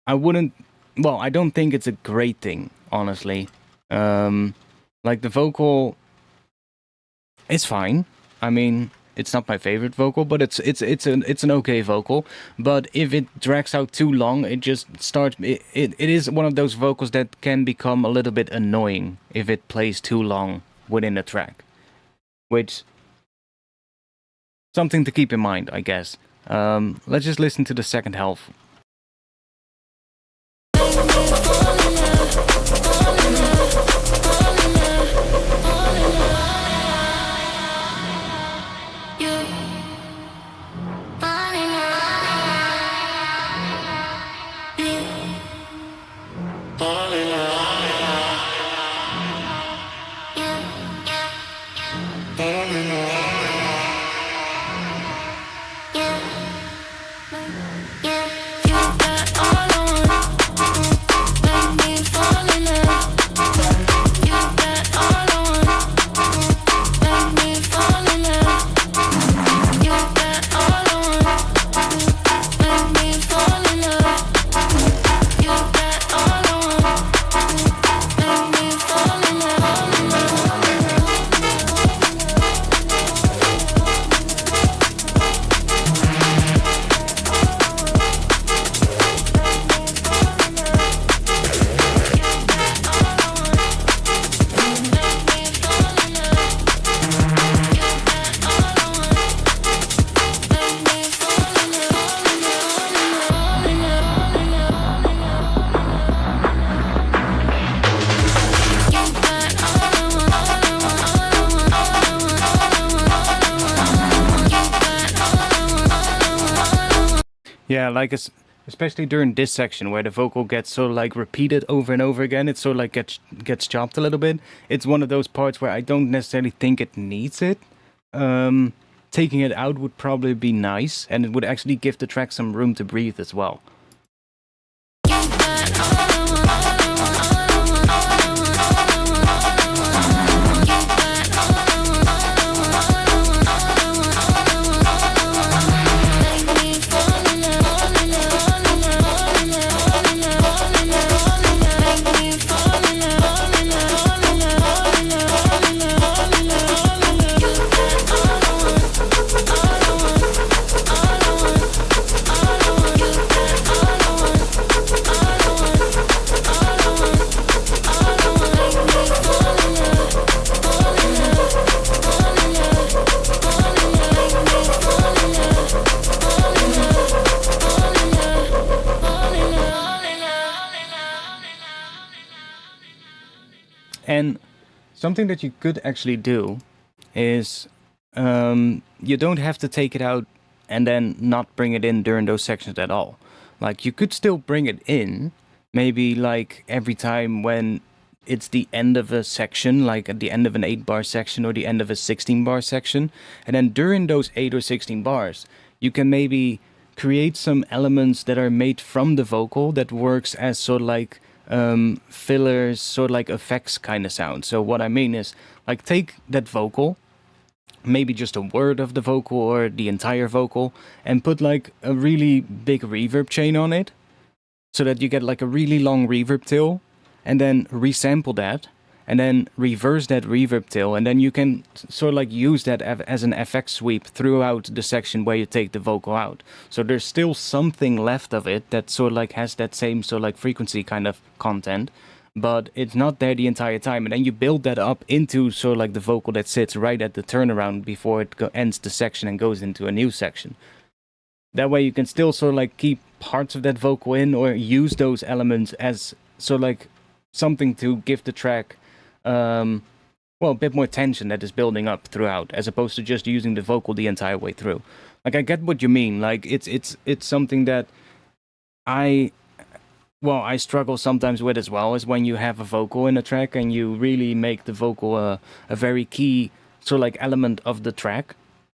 I don't think it's a great thing, honestly. Like the vocal is fine. I mean, it's not my favorite vocal, but it's an okay vocal. But if it drags out too long, it just starts. It is one of those vocals that can become a little bit annoying if it plays too long within a track. Which something to keep in mind, I guess. Let's just listen to the second half. Yeah, like especially during this section where the vocal gets so like repeated over and over again, it sort of like gets chopped a little bit. It's one of those parts where I don't necessarily think it needs it. Taking it out would probably be nice, and it would actually give the track some room to breathe as well. And something that you could actually do is you don't have to take it out and then not bring it in during those sections at all. Like you could still bring it in, maybe like every time when it's the end of a section, like at the end of an 8-bar section or the end of a 16-bar section. And then during those 8 or 16 bars, you can maybe create some elements that are made from the vocal that works as sort of like fillers, sort of like effects kind of sound. So what I mean is, like, take that vocal, maybe just a word of the vocal or the entire vocal, and put like a really big reverb chain on it, so that you get like a really long reverb tail, and then resample that, and then reverse that reverb tail, and then you can sort of like use that as an FX sweep throughout the section where you take the vocal out. So there's still something left of it that sort of like has that same sort of like frequency kind of content, but it's not there the entire time. And then you build that up into sort of like the vocal that sits right at the turnaround before it ends the section and goes into a new section. That way you can still sort of like keep parts of that vocal in, or use those elements as sort of like something to give the track well, a bit more tension that is building up throughout, as opposed to just using the vocal the entire way through. Like, I get what you mean. Like, it's something that I struggle sometimes with as well, is when you have a vocal in a track and you really make the vocal a very key sort of like element of the track,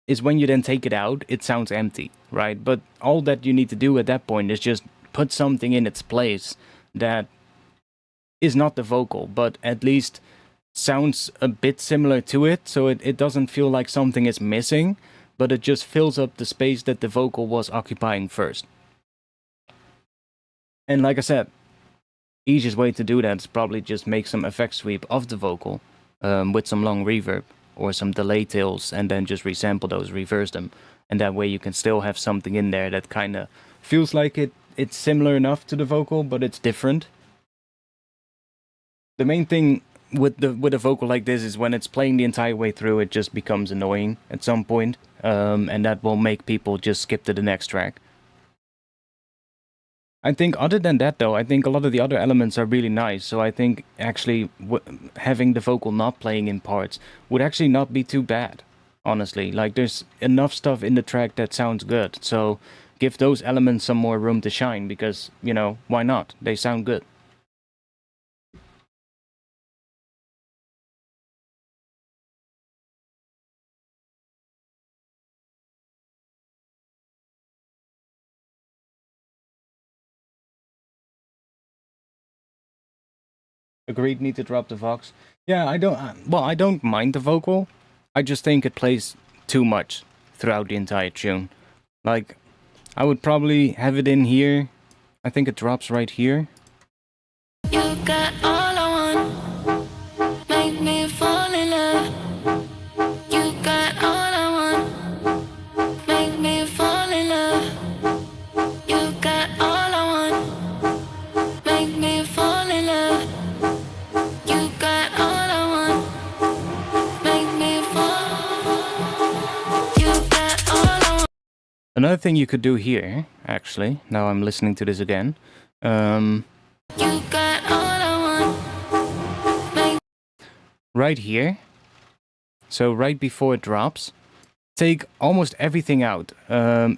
is when you then take it out, it sounds empty, right? But all that you need to do at that point is just put something in its place that is not the vocal, but at least sounds a bit similar to it, so it doesn't feel like something is missing, but it just fills up the space that the vocal was occupying first. And like I said, easiest way to do that is probably just make some effect sweep of the vocal with some long reverb or some delay tails, and then just resample those, reverse them, and that way you can still have something in there that kind of feels like it's similar enough to the vocal, but it's different. The main thing with a vocal like this is when it's playing the entire way through, it just becomes annoying at some point, and that will make people just skip to the next track. I think other than that though, I think a lot of the other elements are really nice, so I think actually having the vocal not playing in parts would actually not be too bad, honestly. Like, there's enough stuff in the track that sounds good, so give those elements some more room to shine, because, you know, why not? They sound good. Agreed, need to drop the Vox. Yeah, I don't mind the vocal. I just think it plays too much throughout the entire tune. Like, I would probably have it in here. I think it drops right here. You got all I want, make me fall in love. You got all I want, make me fall in love. You got all I want, make me fall in love. You got all I want, make me fall. You got all I want. Another thing you could do here, actually, now I'm listening to this again, You got all I want, make right here, so right before it drops, take almost everything out,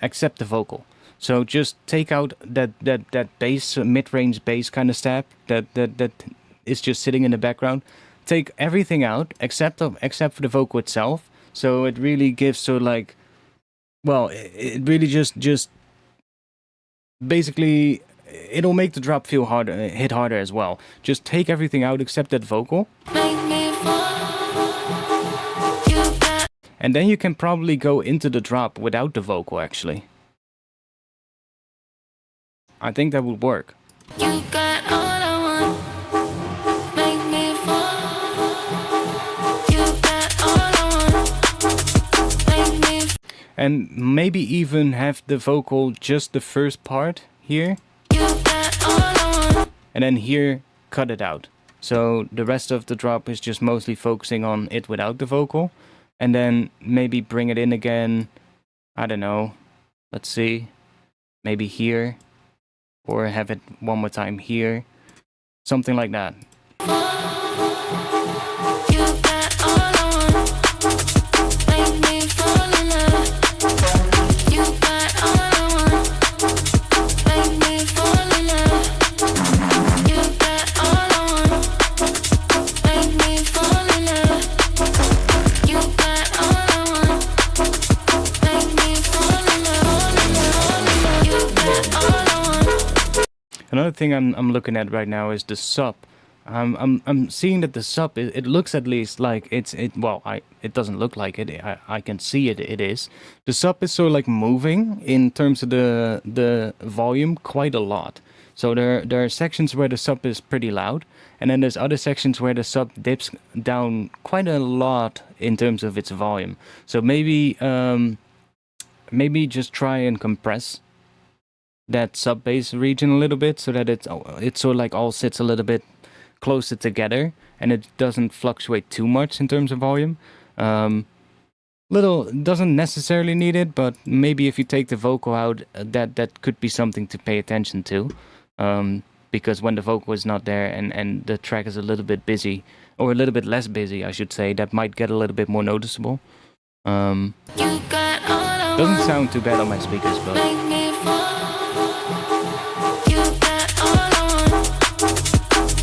except the vocal. So just take out that bass, mid-range bass kind of stab that is just sitting in the background. Take everything out except for the vocal itself. So it really gives sort of like, well, it really just basically, it'll make the drop feel harder, hit harder as well. Just take everything out except that vocal, me fall. You got and then you can probably go into the drop without the vocal, actually. I think that would work. You got all I want, make me fall. You got all I want, make me fall. And maybe even have the vocal just the first part here, You got all I want, and then here cut it out. So the rest of the drop is just mostly focusing on it without the vocal, and then maybe bring it in again, I don't know, let's see, maybe here, or have it one more time here, something like that. you got all I want, make me fall in love. You got all I want, make me fall in love. You got all I want, make me fall in love. You got all I want, make me fall in love. another thing I'm looking at right now is the sub. I'm seeing that the sub, it looks at least like it doesn't look like it. I can see it is. The sub is sort of like moving in terms of the volume quite a lot. So there are sections where the sub is pretty loud, and then there's other sections where the sub dips down quite a lot in terms of its volume. So maybe just try and compress that sub bass region a little bit so that it's sort of like all sits a little bit closer together and it doesn't fluctuate too much in terms of volume. Little doesn't necessarily need it, but maybe if you take the vocal out, that could be something to pay attention to. Because when the vocal is not there and the track is a little bit busy, or a little bit less busy, I should say, that might get a little bit more noticeable. You got all I Doesn't want. sound too bad on my speakers, but Make me fall. You got all I want.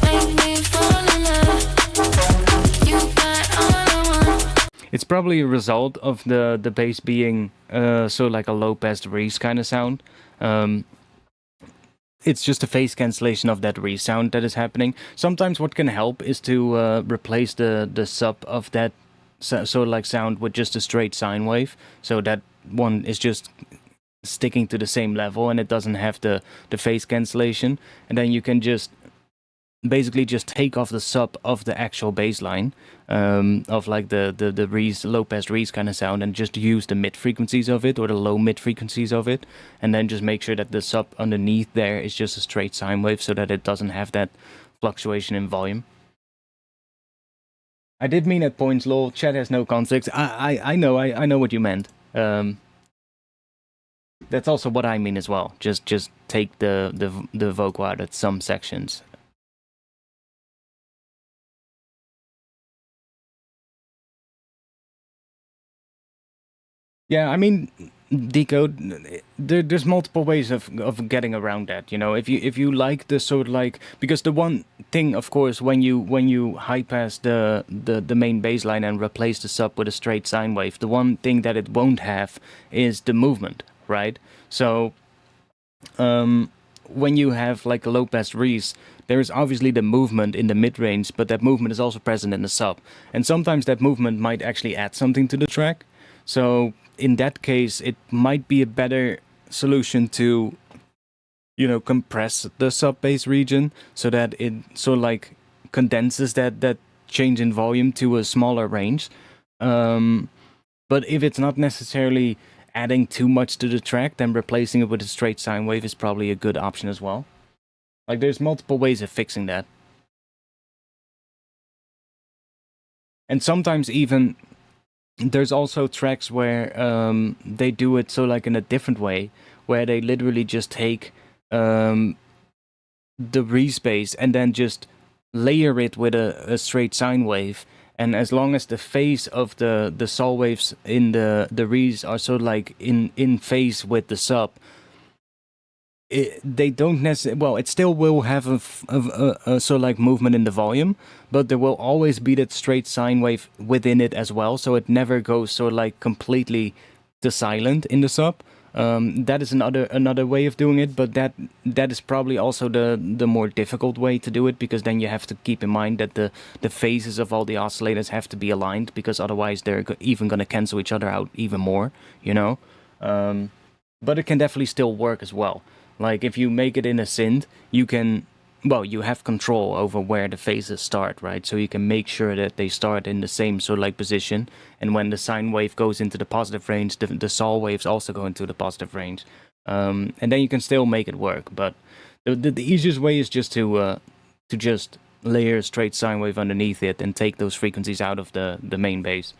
Make me fall in love. You got all I want. it's probably a result of the bass being so like a low pass Reese kind of sound. It's just a phase cancellation of that resound that is happening. Sometimes what can help is to replace the sub of that like sound with just a straight sine wave, so that one is just sticking to the same level and it doesn't have the phase cancellation. And then you can just basically just take off the sub of the actual bass line of like the Reese, low pass Reese kind of sound, and just use the mid frequencies of it or the low mid frequencies of it, and then just make sure that the sub underneath there is just a straight sine wave so that it doesn't have that fluctuation in volume. I did mean at points, lol. Chat has no context. I know what you meant. That's also what I mean as well. Just take the vocal out at some sections. Yeah, I mean, decode. There's multiple ways of getting around that. You know, if you like the sort of like, because the one thing, of course, when you high pass the main bass line and replace the sub with a straight sine wave, the one thing that it won't have is the movement, right? So, when you have like a low pass Reese, there is obviously the movement in the mid range, but that movement is also present in the sub, and sometimes that movement might actually add something to the track. So in that case, it might be a better solution to, you know, compress the sub bass region so that it sort of like condenses that change in volume to a smaller range. But if it's not necessarily adding too much to the track, then replacing it with a straight sine wave is probably a good option as well. Like, there's multiple ways of fixing that. And sometimes even there's also tracks where they do it so like in a different way, where they literally just take the Reese bass and then just layer it with a straight sine wave. And as long as the phase of the sol waves in the Reese are sort of like in phase with the sub, they don't necessarily, well, it still will have a sort of like movement in the volume, but there will always be that straight sine wave within it as well, so it never goes sort of like completely to silent in the sub. That is another way of doing it, but that is probably also the more difficult way to do it, because then you have to keep in mind that the phases of all the oscillators have to be aligned, because otherwise they're even going to cancel each other out even more, you know. But it can definitely still work as well. Like, if you make it in a synth, you can, well, you have control over where the phases start, right? So you can make sure that they start in the same sort of like position, and when the sine wave goes into the positive range, the sol waves also go into the positive range. And then you can still make it work, but the easiest way is just to just layer a straight sine wave underneath it and take those frequencies out of the main bass.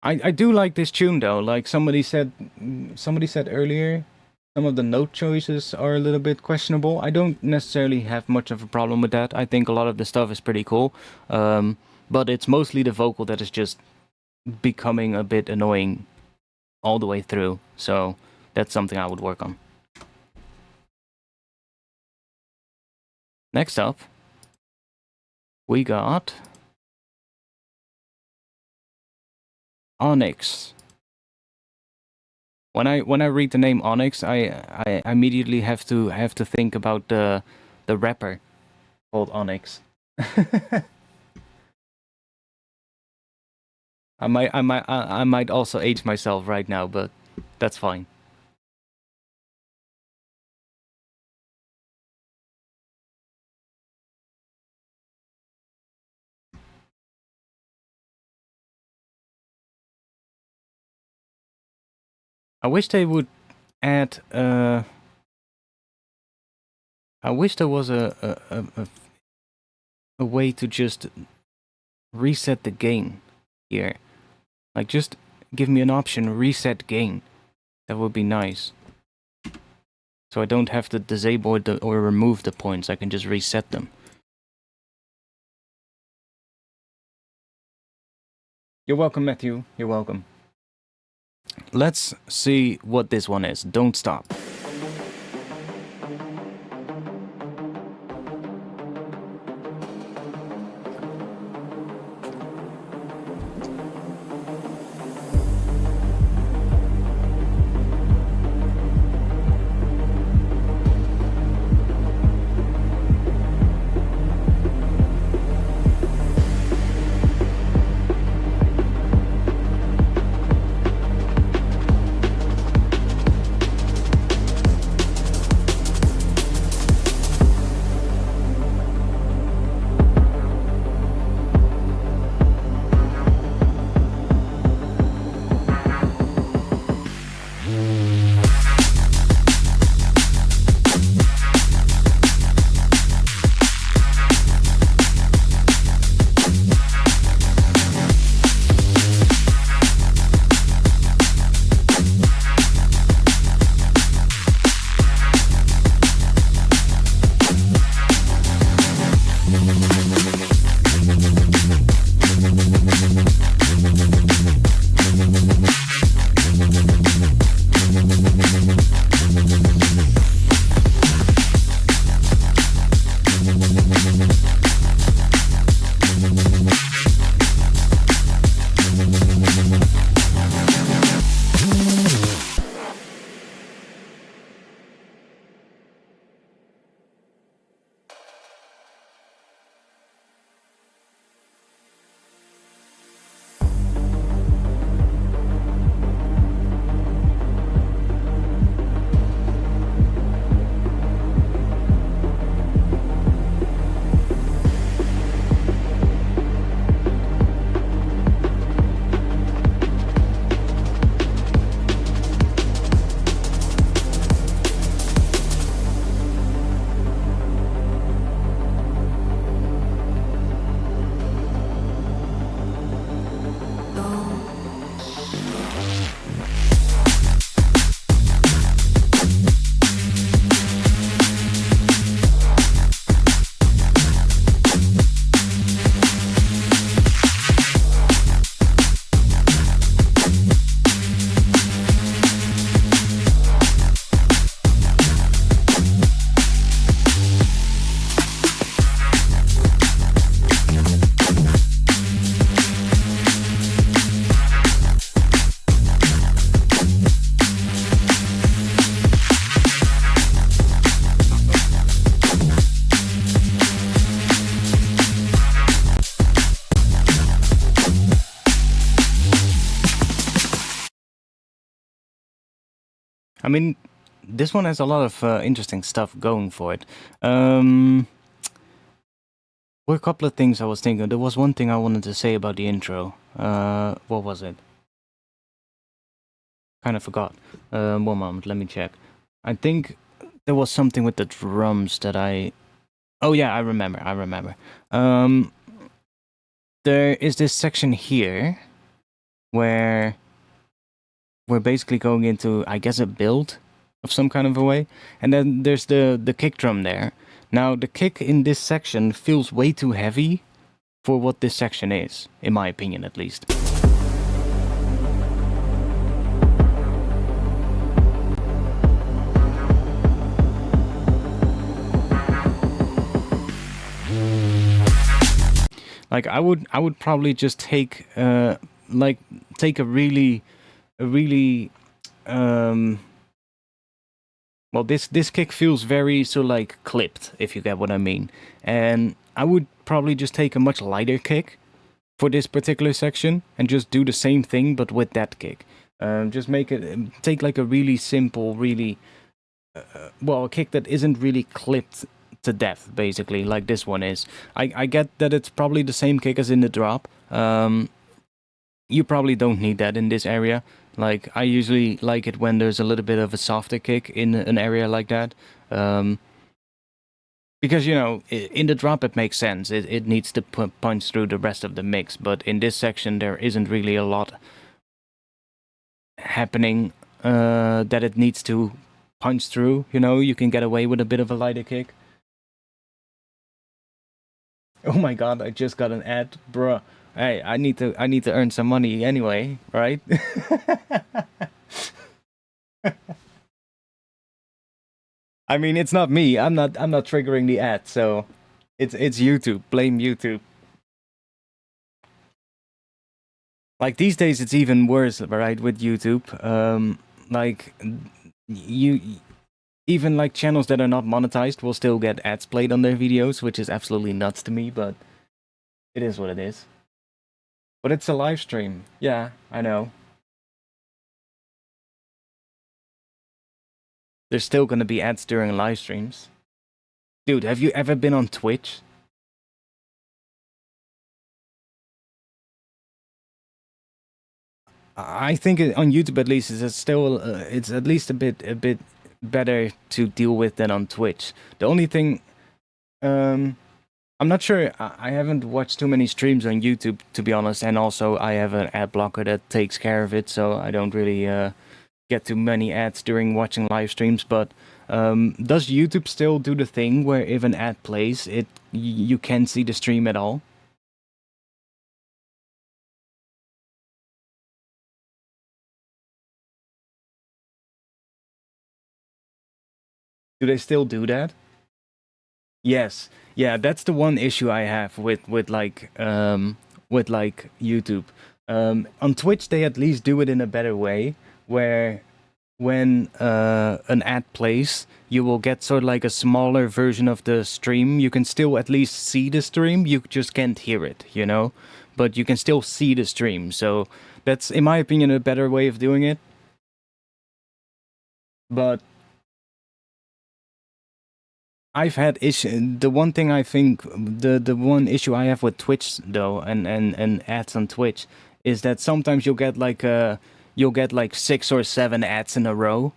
I do like this tune though. Like somebody said earlier, some of the note choices are a little bit questionable. I don't necessarily have much of a problem with that. I think a lot of the stuff is pretty cool. But it's mostly the vocal that is just becoming a bit annoying all the way through. So that's something I would work on. Next up, we got Onyx. When I read the name Onyx, I immediately have to think about the rapper called Onyx. I might also age myself right now, but that's fine. I wish they would add. I wish there was a way to just reset the gain here. Like, just give me an option, reset gain. That would be nice. So I don't have to disable or remove the points. I can just reset them. You're welcome, Matthew. You're welcome. Let's see what this one is. Don't stop. I mean, this one has a lot of interesting stuff going for it. Were a couple of things I was thinking. There was one thing I wanted to say about the intro. What was it? Kind of forgot. One moment, let me check. I think there was something with the drums that I... Oh yeah, I remember. There is this section here where we're basically going into, I guess, a build of some kind of a way. And then there's the kick drum there. Now, the kick in this section feels way too heavy for what this section is, in my opinion at least. Like I would probably just take take a really well, this kick feels very so like clipped, if you get what I mean. And I would probably just take a much lighter kick for this particular section and just do the same thing but with that kick. Just make it take like a really simple, really well, a kick that isn't really clipped to death, basically, like this one is. I get that it's probably the same kick as in the drop. You probably don't need that in this area. Like, I usually like it when there's a little bit of a softer kick in an area like that. Because, you know, in the drop it makes sense. It needs to punch through the rest of the mix. But in this section there isn't really a lot happening that it needs to punch through. You know, you can get away with a bit of a lighter kick. Oh my god, I just got an ad, bruh. Hey, I need to earn some money anyway, right? I mean, it's not me. I'm not triggering the ad, so it's YouTube. Blame YouTube. Like these days it's even worse, right, with YouTube. Like you even like channels that are not monetized will still get ads played on their videos, which is absolutely nuts to me, but it is what it is. But it's a live stream. Yeah, I know. There's still gonna be ads during live streams. Dude, have you ever been on Twitch? I think on YouTube at least it's still it's at least a bit better to deal with than on Twitch. The only thing, I'm not sure. I haven't watched too many streams on YouTube, to be honest, and also I have an ad blocker that takes care of it, so I don't really get too many ads during watching live streams. But does YouTube still do the thing where if an ad plays, you can see the stream at all? Do they still do that? Yes. Yeah, that's the one issue I have with YouTube. On Twitch they at least do it in a better way, where when an ad plays, you will get sort of like a smaller version of the stream. You can still at least see the stream, you just can't hear it, you know? But you can still see the stream, so that's, in my opinion, a better way of doing it. But I've had issue. The one thing I think, the one issue I have with Twitch though, and ads on Twitch, is that sometimes you'll get like 6 or 7 ads in a row,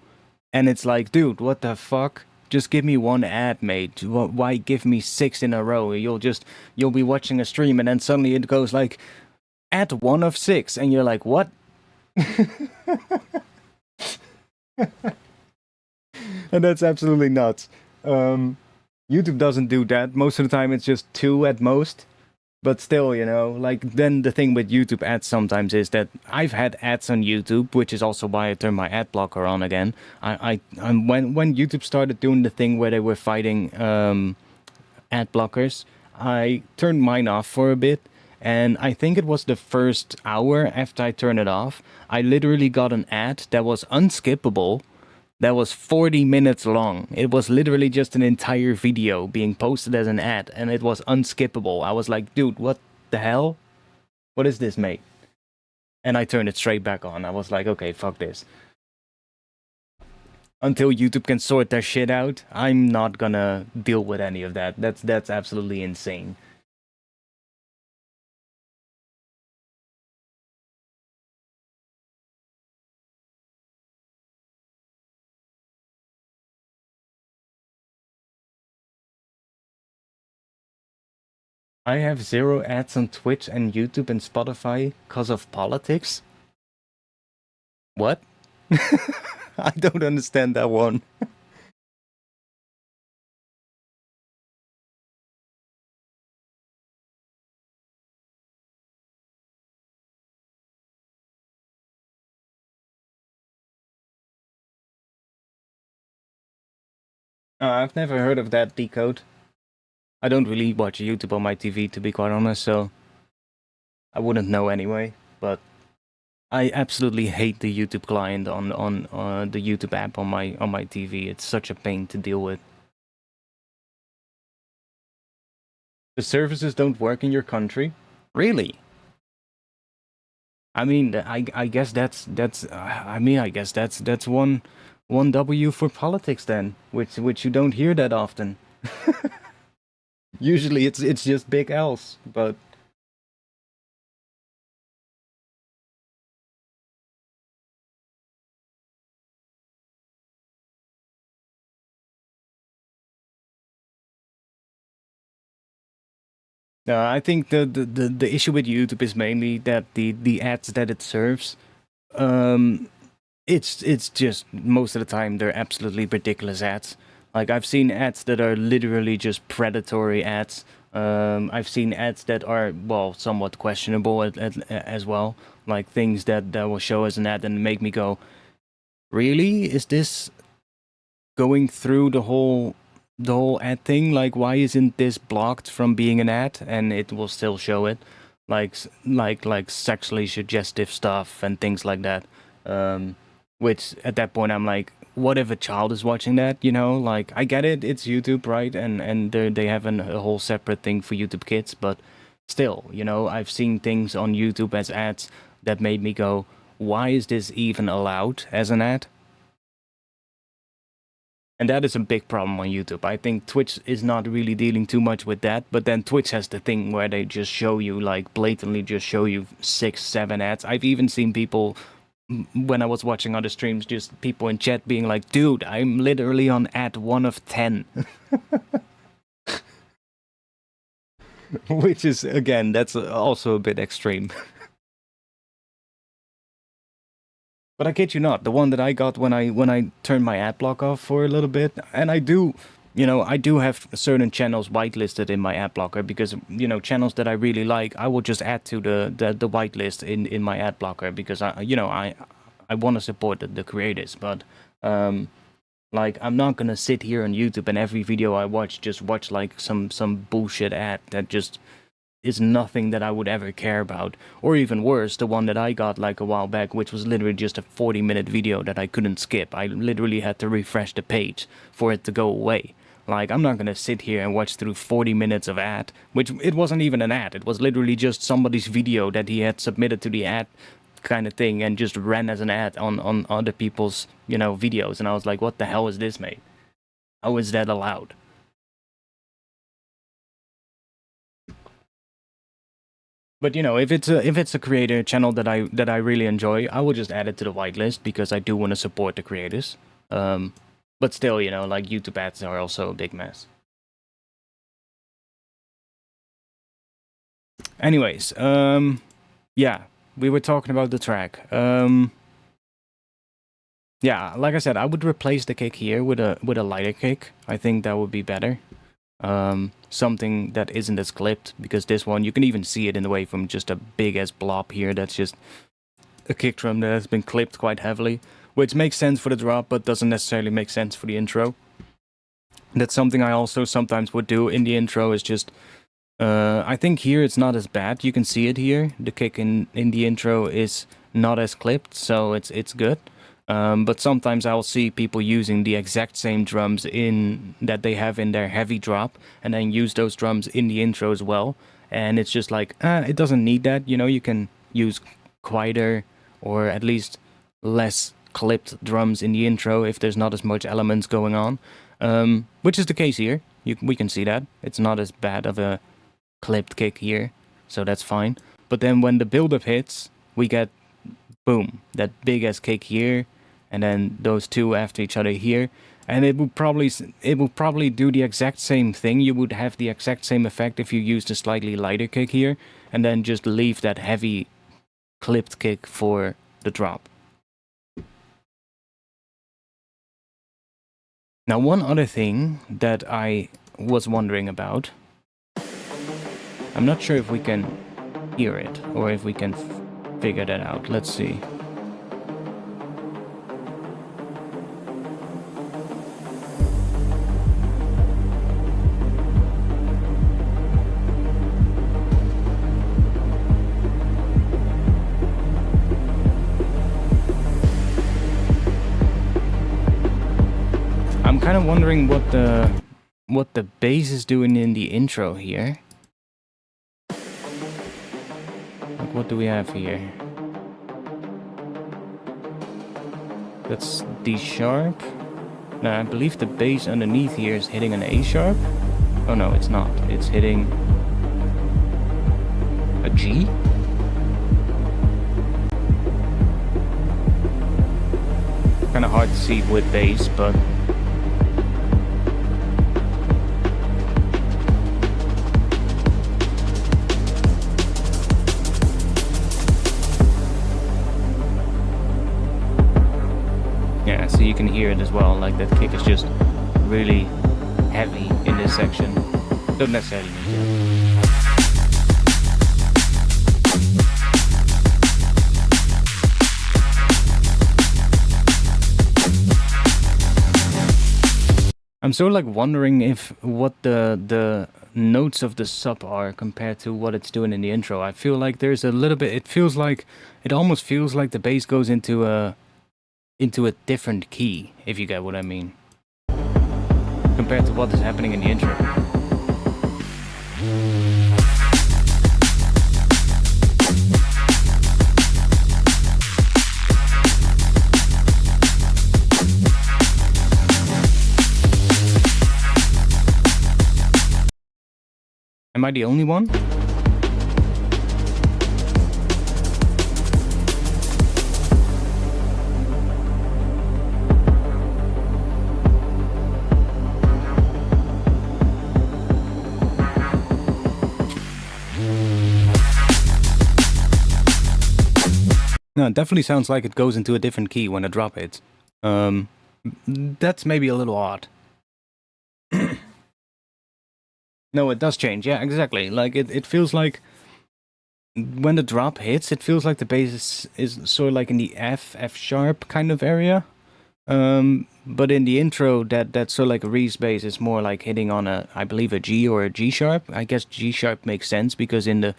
and it's like, dude, what the fuck? Just give me one ad, mate. Why give me 6 in a row? You'll be watching a stream, and then suddenly it goes like, ad 1 of 6, and you're like, what? And that's absolutely nuts. YouTube doesn't do that. Most of the time it's just 2 at most. But still, you know, like, then the thing with YouTube ads sometimes is that I've had ads on YouTube, which is also why I turned my ad blocker on again. When YouTube started doing the thing where they were fighting ad blockers, I turned mine off for a bit. And I think it was the first hour after I turned it off, I literally got an ad that was unskippable. That was 40 minutes long. It was literally just an entire video being posted as an ad, and it was unskippable. I was like, dude, what the hell? What is this, mate? And I turned it straight back on. I was like, okay, fuck this. Until YouTube can sort their shit out, I'm not gonna deal with any of that. That's absolutely insane. I have 0 ads on Twitch and YouTube and Spotify because of politics? What? I don't understand that one. I've never heard of that decode. I don't really watch YouTube on my TV, to be quite honest, so I wouldn't know anyway, but I absolutely hate the YouTube client on the YouTube app on my TV. It's such a pain to deal with. The services don't work in your country? Really? I mean, I guess that's I guess that's one W for politics then, which you don't hear that often. Usually it's just big L's, but I think the issue with YouTube is mainly that the ads that it serves, it's just most of the time they're absolutely ridiculous ads. Like I've seen ads that are literally just predatory ads. I've seen ads that are somewhat questionable as well, like things that will show as an ad and make me go, really? Is this going through the whole ad thing? Like, why isn't this blocked from being an ad and it will still show it? Like sexually suggestive stuff and things like that. Which at that point I'm like, what if a child is watching that? You know, like I get it, it's YouTube, right? And they have a whole separate thing for YouTube Kids, but still, you know, I've seen things on YouTube as ads that made me go, why is this even allowed as an ad? And that is a big problem on YouTube. I think Twitch is not really dealing too much with that, but then Twitch has the thing where they just show you, like, blatantly just show you 6, 7 ads. I've even seen people, when I was watching other streams, just people in chat being like, dude, I'm literally on ad 1 of 10. Which is, again, that's also a bit extreme. But I kid you not, the one that I got when I turned my ad block off for a little bit, and I do have certain channels whitelisted in my ad blocker because, you know, channels that I really like, I will just add to the whitelist in my ad blocker because I want to support the creators, but like I'm not gonna sit here on YouTube and every video I watch just watch like some bullshit ad that just is nothing that I would ever care about. Or even worse, the one that I got like a while back, which was literally just a 40-minute video that I couldn't skip. I literally had to refresh the page for it to go away. Like, I'm not gonna sit here and watch through 40 minutes of ad, which it wasn't even an ad. It was literally just somebody's video that he had submitted to the ad kind of thing and just ran as an ad on other people's, you know, videos. And I was like, what the hell is this, mate? How is that allowed? But you know, if it's a creator channel that I really enjoy, I will just add it to the whitelist because I do want to support the creators. But still, you know, like YouTube ads are also a big mess. Anyways, yeah, we were talking about the track. Yeah, like I said, I would replace the kick here with a lighter kick. I think that would be better. Something that isn't as clipped, because this one, you can even see it in the way from just a big ass blob here that's just a kick drum that has been clipped quite heavily, which makes sense for the drop but doesn't necessarily make sense for the intro. That's something I also sometimes would do in the intro, is just I think here it's not as bad. You can see it here, the kick in the intro is not as clipped, so it's good. But sometimes I'll see people using the exact same drums that they have in their heavy drop, and then use those drums in the intro as well. And it's just like, it doesn't need that. You know, you can use quieter or at least less clipped drums in the intro if there's not as much elements going on. Which is the case here. We can see that. It's not as bad of a clipped kick here, so that's fine. But then when the build-up hits, we get, boom, that big-ass kick here, and then those two after each other here, and it will probably do the exact same thing. You would have the exact same effect if you used a slightly lighter kick here, and then just leave that heavy clipped kick for the drop. Now, one other thing that I was wondering about, I'm not sure if we can hear it or if we can figure that out. Let's see. kind of wondering what the bass is doing in the intro here. Like, what do we have here? That's D sharp. Now I believe the bass underneath here is hitting an A sharp. Oh no, it's not. It's hitting a G. Kind of hard to see with bass, but yeah, so you can hear it as well. Like that kick is just really heavy in this section. Don't necessarily need to. I'm sort of like wondering if what the notes of the sub are compared to what it's doing in the intro. I feel like there's a little bit. It almost feels like the bass goes into a different key, if you get what I mean, compared to what is happening in the intro. Am I the only one? No, it definitely sounds like it goes into a different key when a drop hits. That's maybe a little odd. No, it does change. Yeah, exactly. Like it feels like when the drop hits, it feels like the bass is sort of like in the F sharp kind of area. But in the intro, that's sort of like a Reese bass is more like hitting on I believe a G or a G sharp. I guess G sharp makes sense because in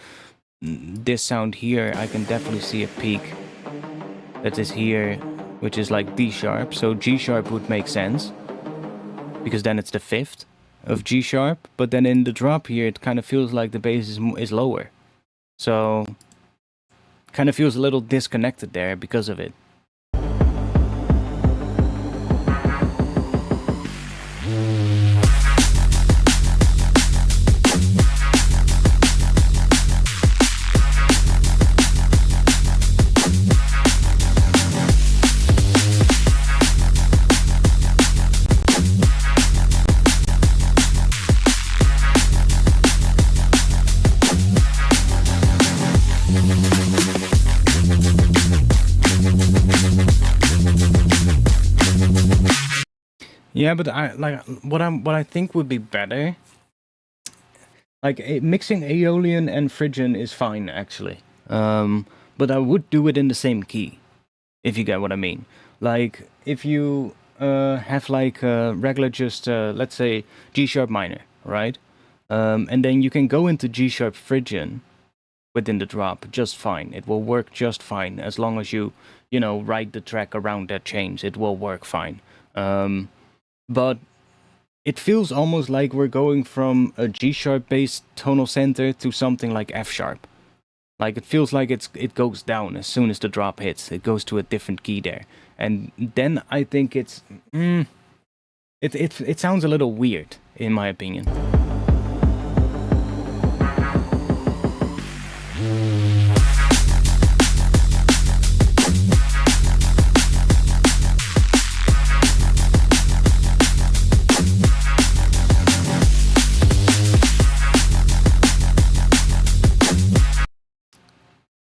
this sound here, I can definitely see a peak that is here, which is like D sharp. So G sharp would make sense because then it's the fifth of G sharp, but then in the drop here it kind of feels like the bass is lower, so kind of feels a little disconnected there because of it. Yeah, but I like what I think would be better. Like mixing Aeolian and Phrygian is fine actually, but I would do it in the same key, if you get what I mean. Like if you have like regular just let's say G sharp minor, right? And then you can go into G sharp Phrygian within the drop just fine. It will work just fine as long as you write the track around that change. It will work fine. But it feels almost like we're going from a G sharp based tonal center to something like F sharp. Like it feels like it goes down as soon as the drop hits. It goes to a different key there, and then I think it sounds a little weird in my opinion.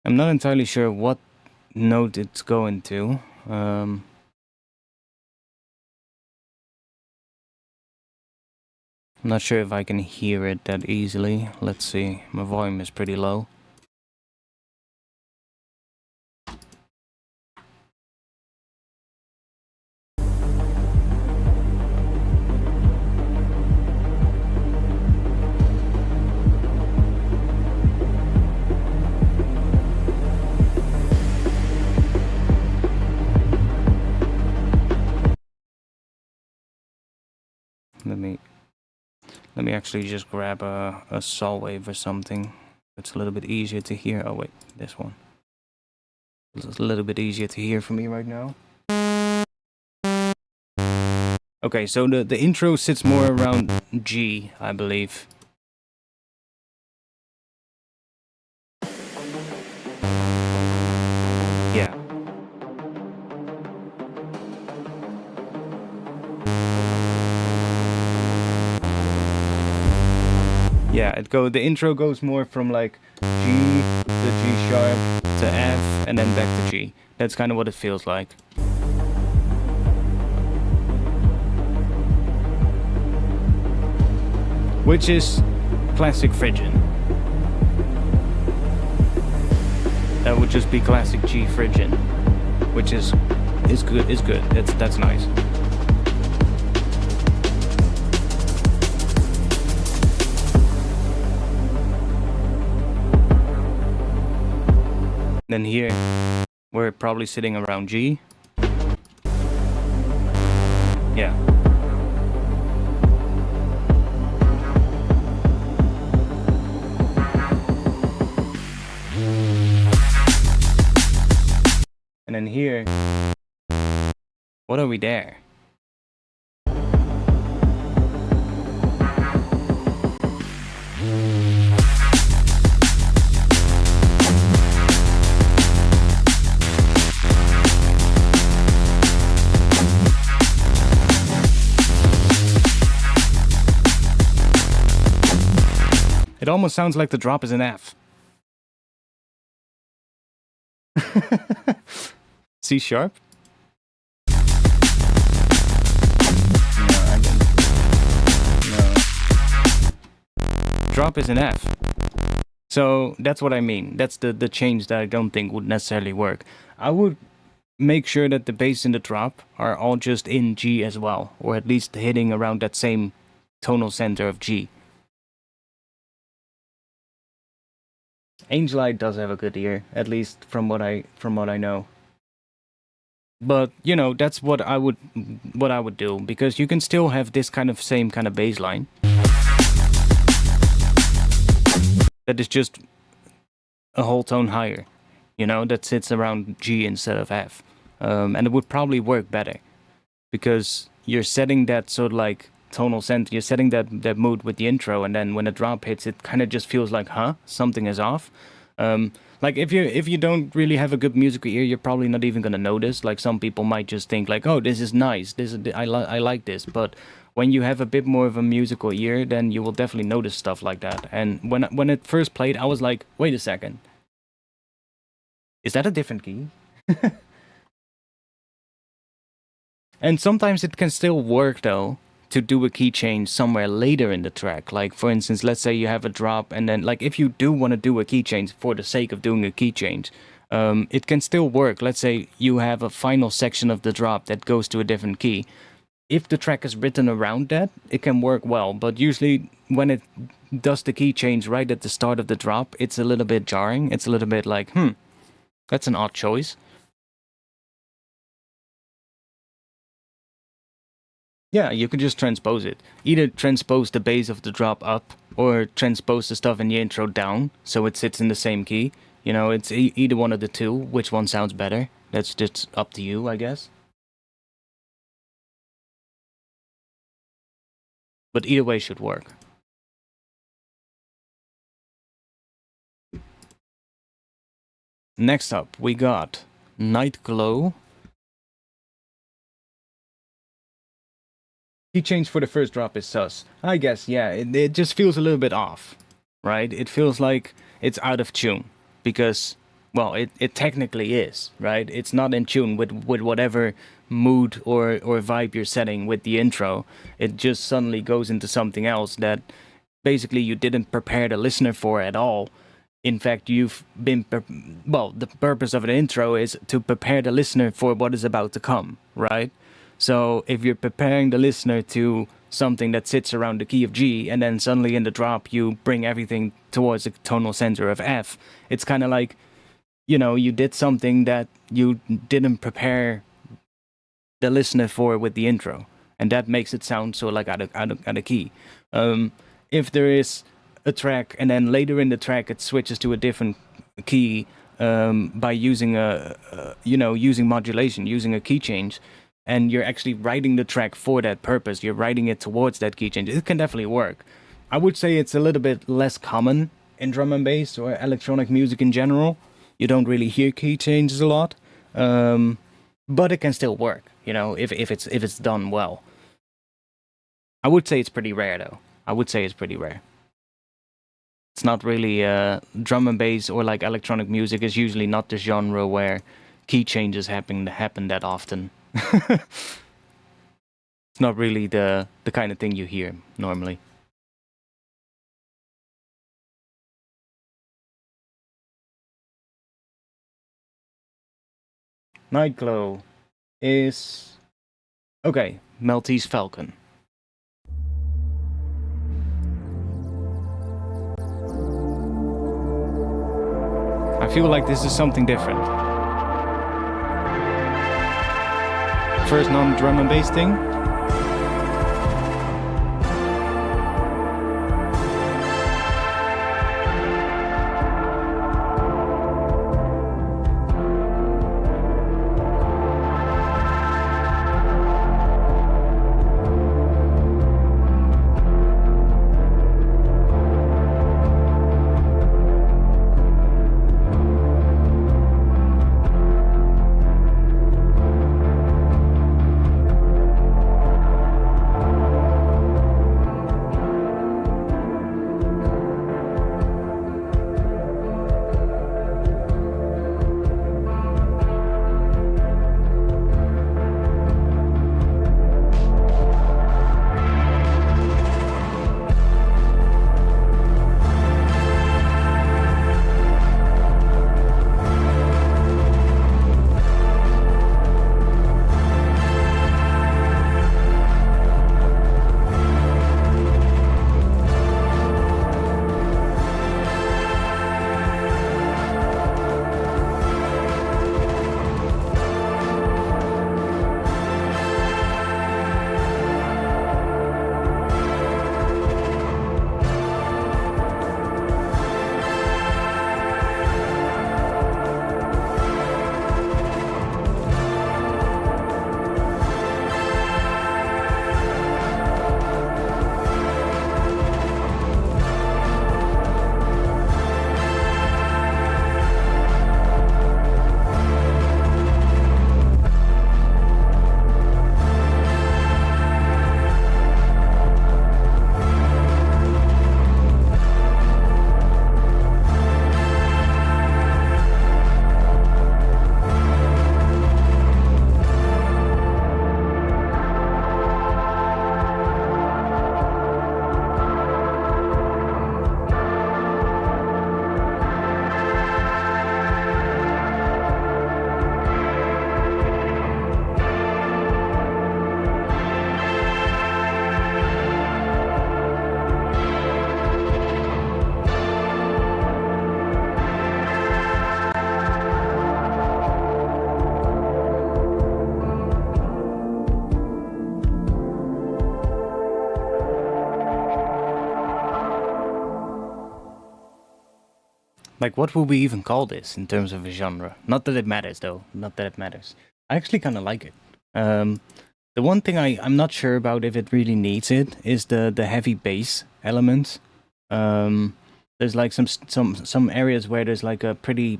I'm not entirely sure what note it's going to. I'm not sure if I can hear it that easily. Let's see. My volume is pretty low. let me actually just grab a saw wave or something. It's a little bit easier to hear. Oh wait, this one. It's a little bit easier to hear for me right now. Okay, so the intro sits more around G, I believe. Yeah. Yeah, the intro goes more from like G to G sharp to F and then back to G. That's kind of what it feels like. Which is classic Phrygian. That would just be classic G Phrygian, which is good. That's nice. Then here, we're probably sitting around G. Yeah. And then here, what are we there? It almost sounds like the drop is an F. C sharp? No, I didn't. No. Drop is an F. So that's what I mean. That's the change that I don't think would necessarily work. I would make sure that the bass and the drop are all just in G as well, or at least hitting around that same tonal center of G. Angel Eye does have a good ear, at least from what I know. But you know, that's what I would do, because you can still have this kind of same kind of bass line that is just a whole tone higher, you know, that sits around G instead of F, and it would probably work better because you're setting that sort of like tonal center, you're setting that mood with the intro, and then when the drop hits, it kind of just feels like, huh, something is off. Like if you don't really have a good musical ear, you're probably not even gonna notice. Like some people might just think like, oh, this is nice, I like this. But when you have a bit more of a musical ear, then you will definitely notice stuff like that. And when it first played, I was like, wait a second, is that a different key? And sometimes it can still work though, to do a key change somewhere later in the track. Like for instance, let's say you have a drop, and then like if you do want to do a key change for the sake of doing a key change, it can still work. Let's say you have a final section of the drop that goes to a different key. If the track is written around that, it can work well. But usually when it does the key change right at the start of the drop, it's a little bit jarring. It's a little bit like, that's an odd choice. Yeah, you could just transpose it. Either transpose the bass of the drop up, or transpose the stuff in the intro down, so it sits in the same key. You know, it's either one of the two. Which one sounds better? That's just up to you, I guess. But either way should work. Next up, we got Night Glow. Key change for the first drop is sus. I guess, yeah, it just feels a little bit off, right? It feels like it's out of tune, because, well, it technically is, right? It's not in tune with whatever mood or vibe you're setting with the intro. It just suddenly goes into something else that basically you didn't prepare the listener for at all. In fact, you've been, the purpose of an intro is to prepare the listener for what is about to come, right? So if you're preparing the listener to something that sits around the key of G, and then suddenly in the drop you bring everything towards the tonal center of F, it's kind of like, you know, you did something that you didn't prepare the listener for with the intro. and that makes it sound so like out of key. If there is a track and then later in the track it switches to a different key by using using modulation, using a key change, and you're actually writing the track for that purpose, you're writing it towards that key change, it can definitely work. I would say it's a little bit less common in drum and bass or electronic music in general. You don't really hear key changes a lot, but it can still work, if it's done well. I would say it's pretty rare, though. I would say it's pretty rare. It's not really drum and bass or like electronic music is usually not the genre where key changes happen that often. It's not really the kind of thing you hear normally. Nightglow is okay. Maltese Falcon. I feel like this is something different. First non-drum and bass thing. Like, what would we even call this in terms of a genre? Not that it matters, though. Not that it matters. I actually kind of like it. The one thing I'm not sure about if it really needs it is the heavy bass element. There's like some areas where there's like a pretty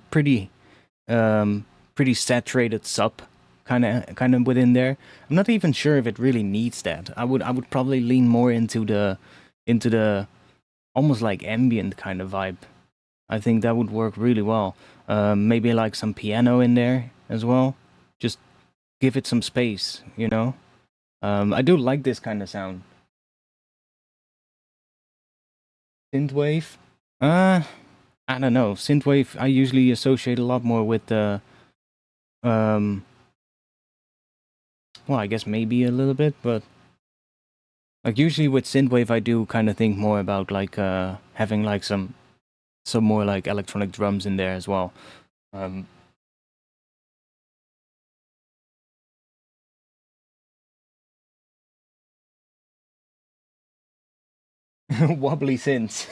saturated sub kind of within there. I'm not even sure if it really needs that. I would probably lean more into the almost like ambient kind of vibe. I think that would work really well. Maybe like some piano in there as well. Just give it some space, you know? I do like this kind of sound. Synthwave? I don't know. Synthwave I usually associate a lot more with the... well, I guess maybe a little bit, but... Like usually with synthwave I do kind of think more about like having like some more like electronic drums in there as well. Wobbly synths.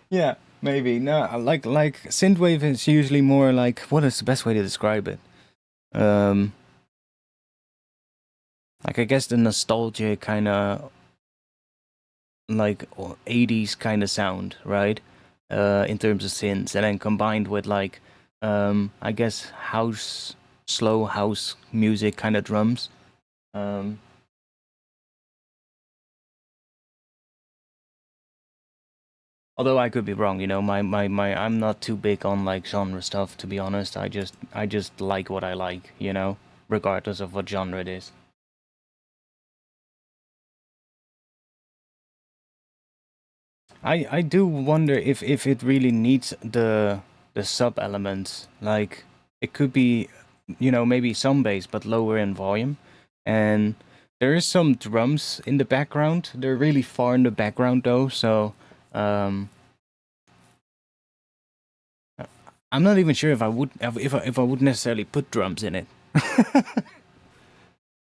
Yeah, maybe. No, like synthwave is usually more like, what is the best way to describe it? Like I guess the nostalgia kind of like 80s kind of sound, right? In terms of synths, and then combined with like I guess slow house music kind of drums. Although I could be wrong, you know, I'm not too big on like genre stuff, to be honest. I just like what I like, you know, regardless of what genre it is. I do wonder if it really needs the sub elements. Like it could be, you know, maybe some bass but lower in volume, and there is some drums in the background. They're really far in the background though, so I'm not even sure if I would necessarily put drums in it.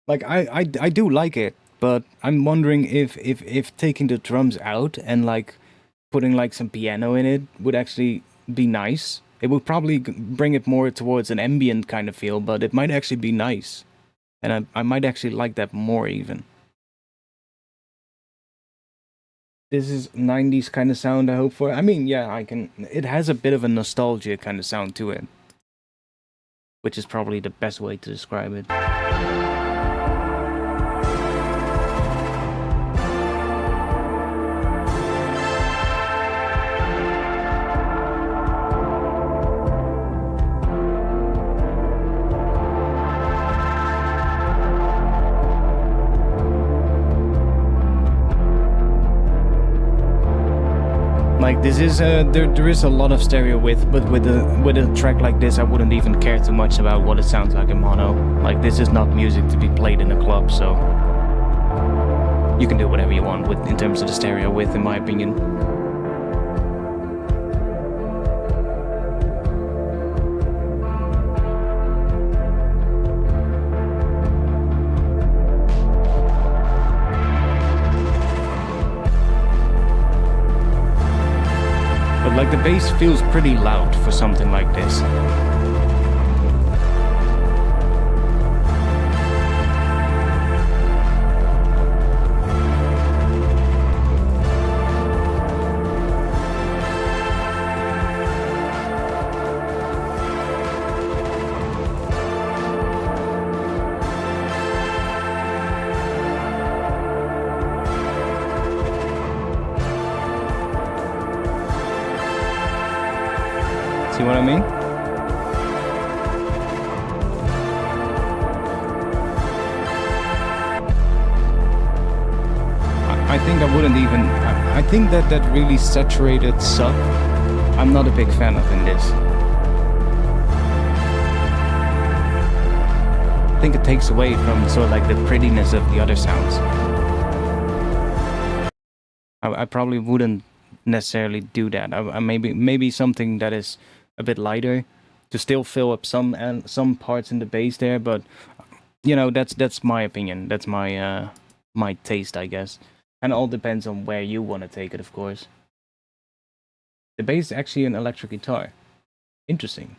Like I do like it, but I'm wondering if taking the drums out and like putting like some piano in it would actually be nice. It would probably bring it more towards an ambient kind of feel, but it might actually be nice, and I might actually like that more even. This is 90s kind of sound I hope for. I mean, yeah, I can. It has a bit of a nostalgia kind of sound to it, which is probably the best way to describe it. Like this is there is a lot of stereo width, but with a track like this, I wouldn't even care too much about what it sounds like in mono. Like this is not music to be played in a club, so you can do whatever you want with in terms of the stereo width, in my opinion. But like the bass feels pretty loud for something like this. See what I mean? I think I wouldn't even. I think that really saturated sub, I'm not a big fan of in this. I think it takes away from sort of like the prettiness of the other sounds. I probably wouldn't necessarily do that. Maybe something that is a bit lighter to still fill up some parts in the bass there, but you know, that's my opinion. That's my my taste, I guess. And it all depends on where you want to take it, of course. The bass is actually an electric guitar. Interesting.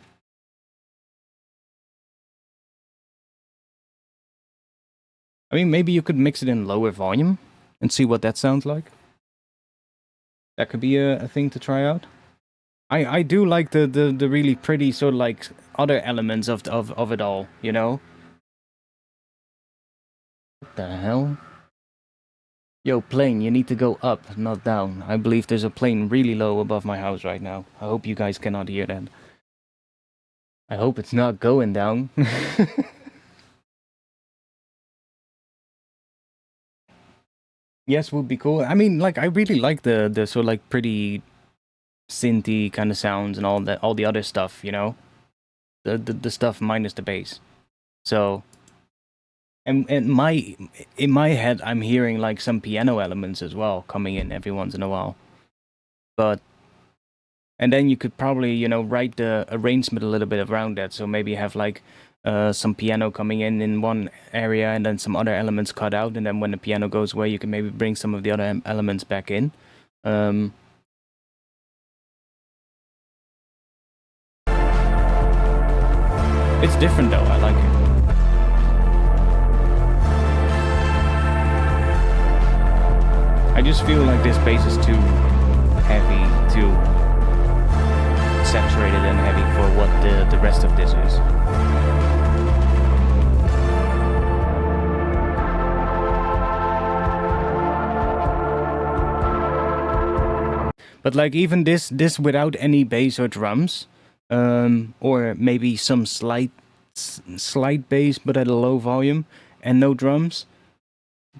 I mean, maybe you could mix it in lower volume and see what that sounds like. That could be a thing to try out. I do like the really pretty sort of like other elements of it all, you know? What the hell? Yo, plane, you need to go up, not down. I believe there's a plane really low above my house right now. I hope you guys cannot hear that. I hope it's not going down. Yes, would be cool. I mean, like, I really like the sort of like pretty synthy kind of sounds and all the other stuff, you know? The stuff minus the bass. So, and in my head, I'm hearing like some piano elements as well coming in every once in a while. But, and then you could probably, you know, write the arrangement a little bit around that. So maybe have like some piano coming in one area and then some other elements cut out, and then when the piano goes away you can maybe bring some of the other elements back in. It's different though, I like it. I just feel like this bass is too heavy, too saturated and heavy for what the rest of this is. But like even this without any bass or drums, or maybe some slight bass but at a low volume and no drums,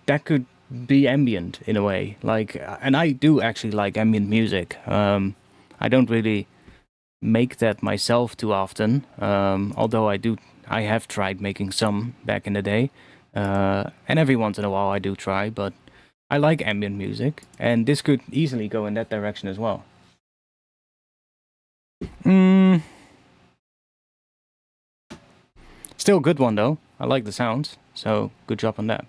that could be ambient in a way. Like, and I do actually like ambient music. I don't really make that myself too often, although I have tried making some back in the day, and every once in a while I do try, but I like ambient music, and this could easily go in that direction as well. Still a good one though. I like the sounds, so good job on that.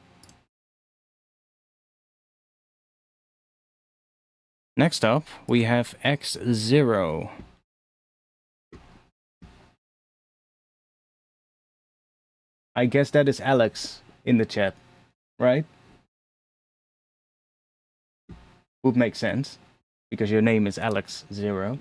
Next up, we have X0. I guess that is Alex in the chat, right? Would make sense, because your name is Alex0.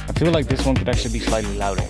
I feel like this one could actually be slightly louder.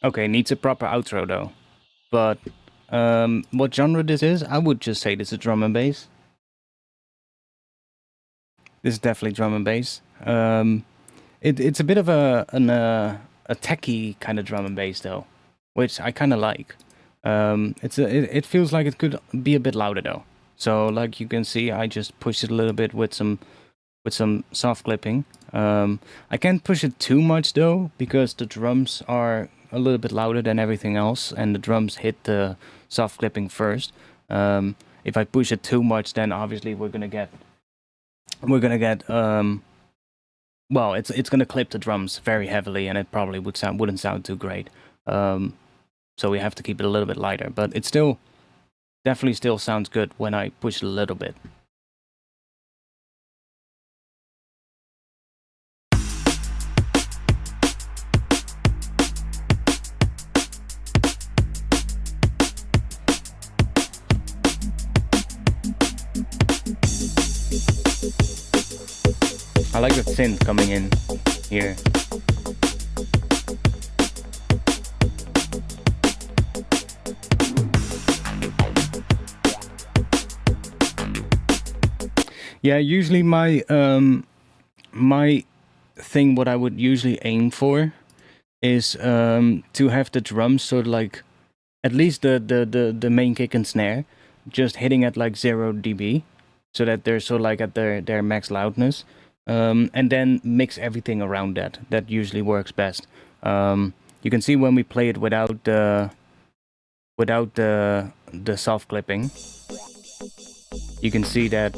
Okay, needs a proper outro though. But what genre this is, I would just say this is drum and bass. This is definitely drum and bass. It's a bit of a techie kind of drum and bass though, which I kind of like. It feels like it could be a bit louder though. So like you can see, I just push it a little bit with some soft clipping. I can't push it too much though, because the drums are a little bit louder than everything else, and the drums hit the soft clipping first. If I push it too much, then obviously we're gonna get well, it's gonna clip the drums very heavily, and it probably wouldn't sound too great. So we have to keep it a little bit lighter, but it definitely still sounds good when I push it a little bit. I like the synth coming in here. Yeah, usually my thing, what I would usually aim for is to have the drums sort of like, at least the main kick and snare, just hitting at like 0 dB, so that they're sort of like at their max loudness. And then mix everything around that. That usually works best. You can see when we play it without the soft clipping, you can see that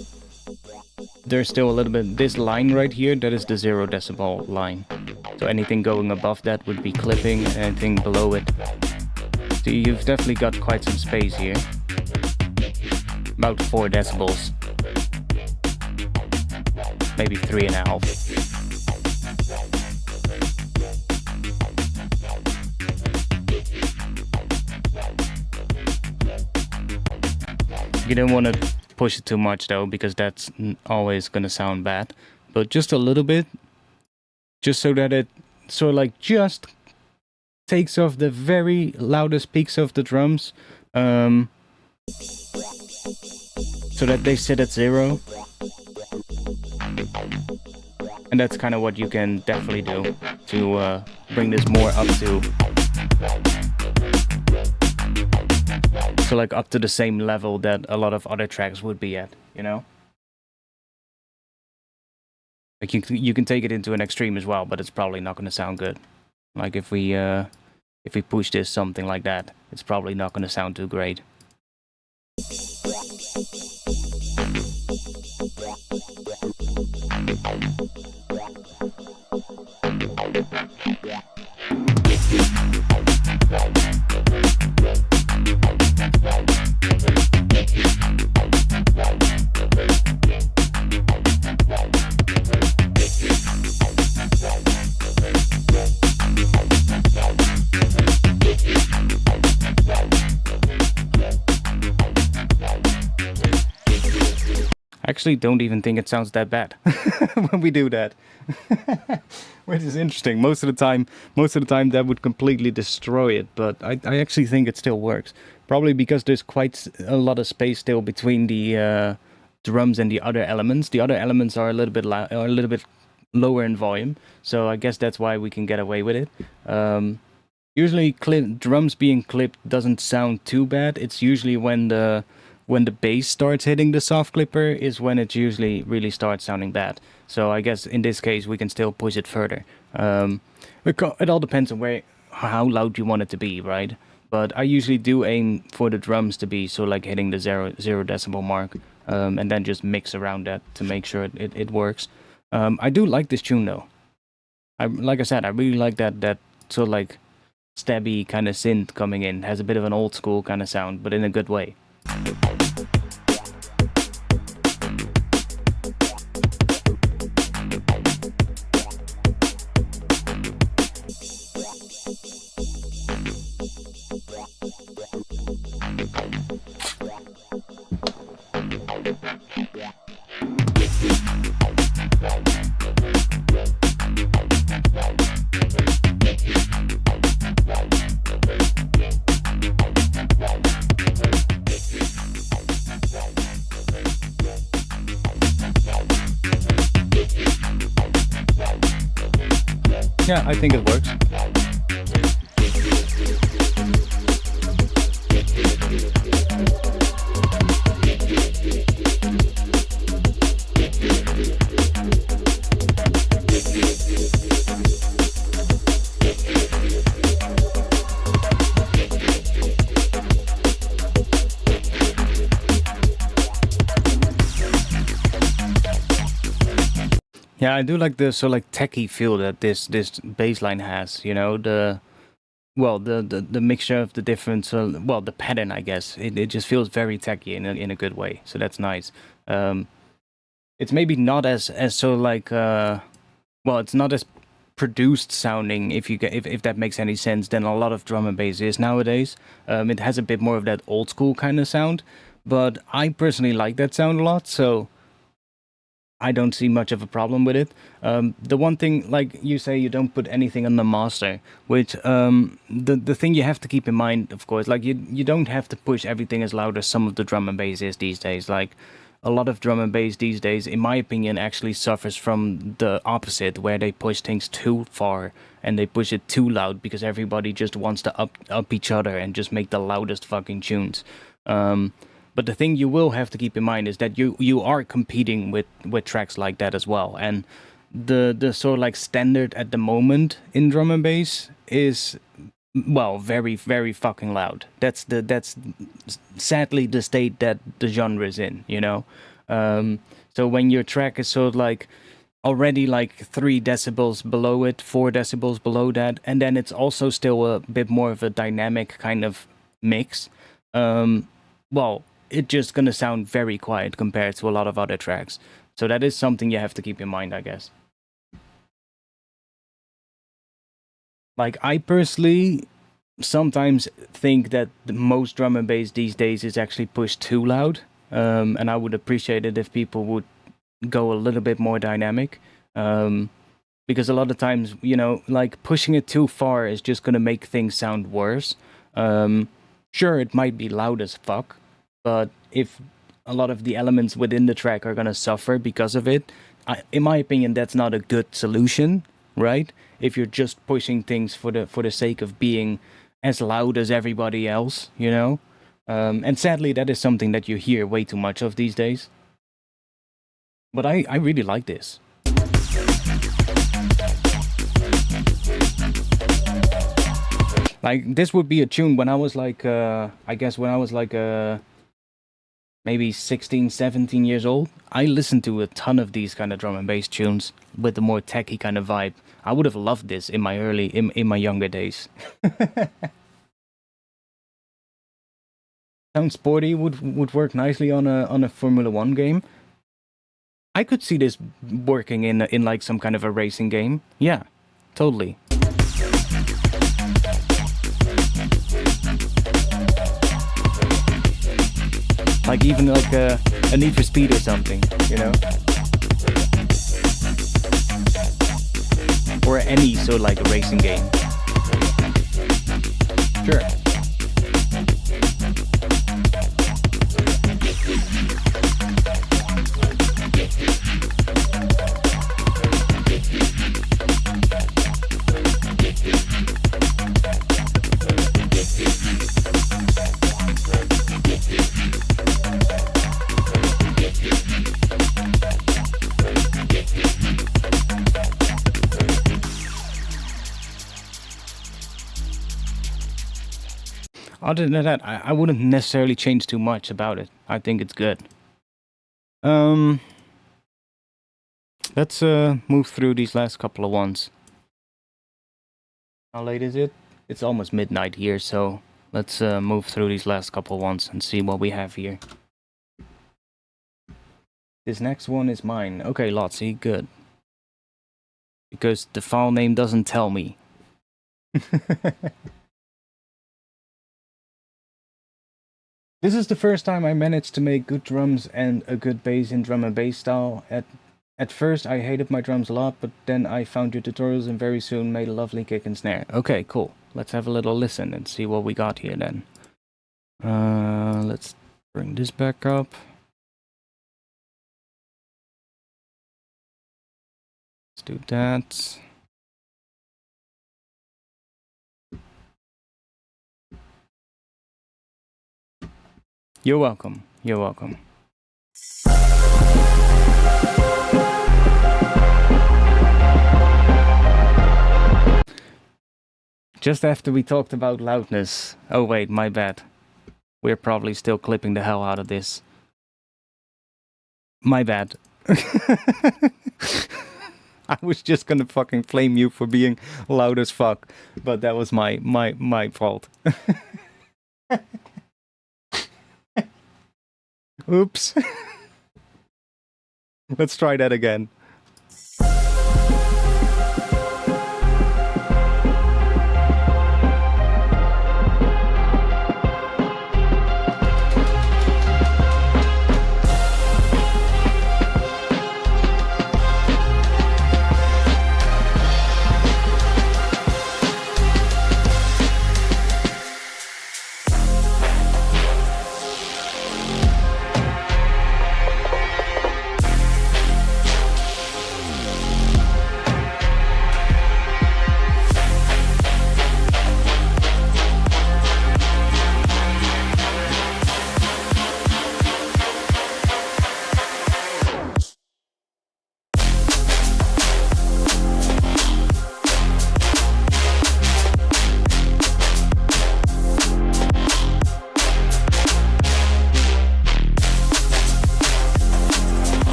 there's still a little bit. This line right here, that is the 0 decibel line. So anything going above that would be clipping, and anything below it. So you've definitely got quite some space here. About 4 decibels. Maybe 3.5. You don't want to push it too much though, because that's always going to sound bad. But just a little bit, just so that it sort of like just takes off the very loudest peaks of the drums, so that they sit at 0. And that's kind of what you can definitely do to bring this more up to, so like up to the same level that a lot of other tracks would be at, you know? Like you can take it into an extreme as well, but it's probably not going to sound good. Like if we push this something like that, it's probably not going to sound too great. I actually don't even think it sounds that bad when we do that. Which is interesting. Most of the time that would completely destroy it, but I actually think it still works. Probably because there's quite a lot of space still between the drums and the other elements. The other elements are a little bit lower in volume, so I guess that's why we can get away with it. Usually drums being clipped doesn't sound too bad. It's usually when the bass starts hitting the soft clipper is when it usually really starts sounding bad. So I guess in this case we can still push it further. It all depends on how loud you want it to be, right? But I usually do aim for the drums to be so like hitting the 0 decibel mark, and then just mix around that to make sure it works. I do like this tune though. Like I said, I really like that sort of like stabby kind of synth coming in. Has a bit of an old school kind of sound, but in a good way. Yeah, I think it works. Yeah, I do like the so like techie feel that this bass line has. You know, the mixture of the different well, the pattern, I guess. It just feels very techy in a good way. So that's nice. Um, it's maybe not as so like well, it's not as produced sounding if you get if that makes any sense than a lot of drum and bass is nowadays. It has a bit more of that old school kind of sound, but I personally like that sound a lot. So I don't see much of a problem with it. The one thing, like you say, you don't put anything on the master, which the thing you have to keep in mind, of course, like you don't have to push everything as loud as some of the drum and bass is these days. Like a lot of drum and bass these days, in my opinion, actually suffers from the opposite, where they push things too far and they push it too loud because everybody just wants to up each other and just make the loudest fucking tunes. But the thing you will have to keep in mind is that you are competing with tracks like that as well. And the sort of like standard at the moment in drum and bass is, well, very, very fucking loud. That's sadly the state that the genre is in, you know? So when your track is sort of like already like 3 decibels below it, 4 decibels below that, and then it's also still a bit more of a dynamic kind of mix, well, it's just gonna sound very quiet compared to a lot of other tracks. So that is something you have to keep in mind, I guess. Like, I personally sometimes think that the most drum and bass these days is actually pushed too loud. And I would appreciate it if people would go a little bit more dynamic. Because a lot of times, you know, like pushing it too far is just gonna make things sound worse. Sure, it might be loud as fuck, but if a lot of the elements within the track are gonna suffer because of it, in my opinion, that's not a good solution, right? If you're just pushing things for the sake of being as loud as everybody else, you know. And sadly, that is something that you hear way too much of these days. But I really like this. Like, this would be a tune when I was like, I guess when I was like, maybe 16, 17 years old. I listened to a ton of these kind of drum and bass tunes with the more techy kind of vibe. I would have loved this in my in my younger days. Sounds sporty, would work nicely on a Formula 1 game. I could see this working in like some kind of a racing game. Yeah, totally. Like even like a Need for Speed or something, you know? Or any sort of like a racing game. Sure. Other than that, I wouldn't necessarily change too much about it. I think it's good. Let's move through these last couple of ones. How late is it? It's almost midnight here, so let's move through these last couple of ones and see what we have here. This next one is mine. Okay, Lotzi, good. Because the file name doesn't tell me. This is the first time I managed to make good drums and a good bass in drum and bass style. At first I hated my drums a lot, but then I found your tutorials and very soon made a lovely kick and snare. Okay, cool. Let's have a little listen and see what we got here then. Let's bring this back up. Let's do that. You're welcome. You're welcome. Just after we talked about loudness. Oh wait, my bad. We're probably still clipping the hell out of this. My bad. I was just gonna fucking flame you for being loud as fuck, but that was my fault. Oops. Let's try that again.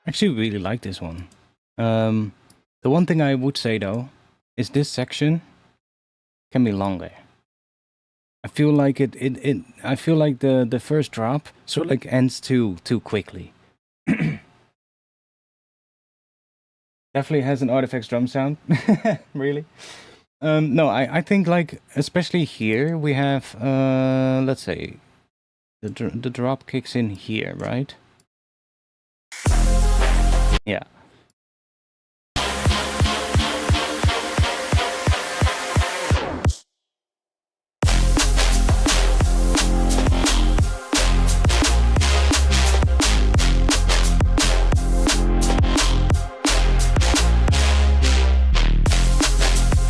Actually really like this one. The one thing I would say though is this section can be longer. I feel like I feel like the first drop sort of like ends too quickly. Definitely has an Artifacts drum sound. Really? No, I think like especially here we have let's say the drop kicks in here, right? Yeah.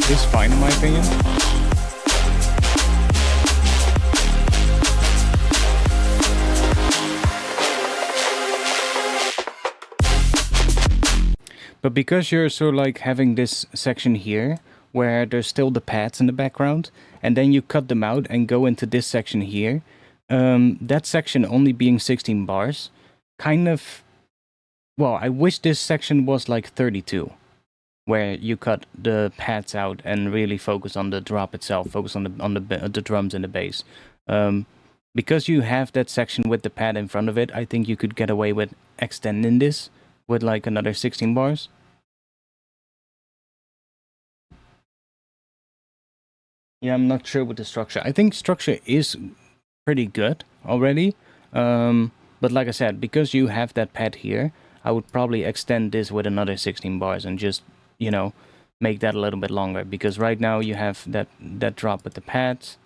This is fine in my opinion. But because you're sort of like having this section here, where there's still the pads in the background, and then you cut them out and go into this section here, that section only being 16 bars, kind of, well, I wish this section was like 32, where you cut the pads out and really focus on the drop itself, focus on the drums and the bass. Because you have that section with the pad in front of it, I think you could get away with extending this with like another 16 bars. Yeah, I'm not sure with the structure. I think structure is pretty good already. But like I said, because you have that pad here, I would probably extend this with another 16 bars and just, you know, make that a little bit longer. Because right now you have that drop with the pads.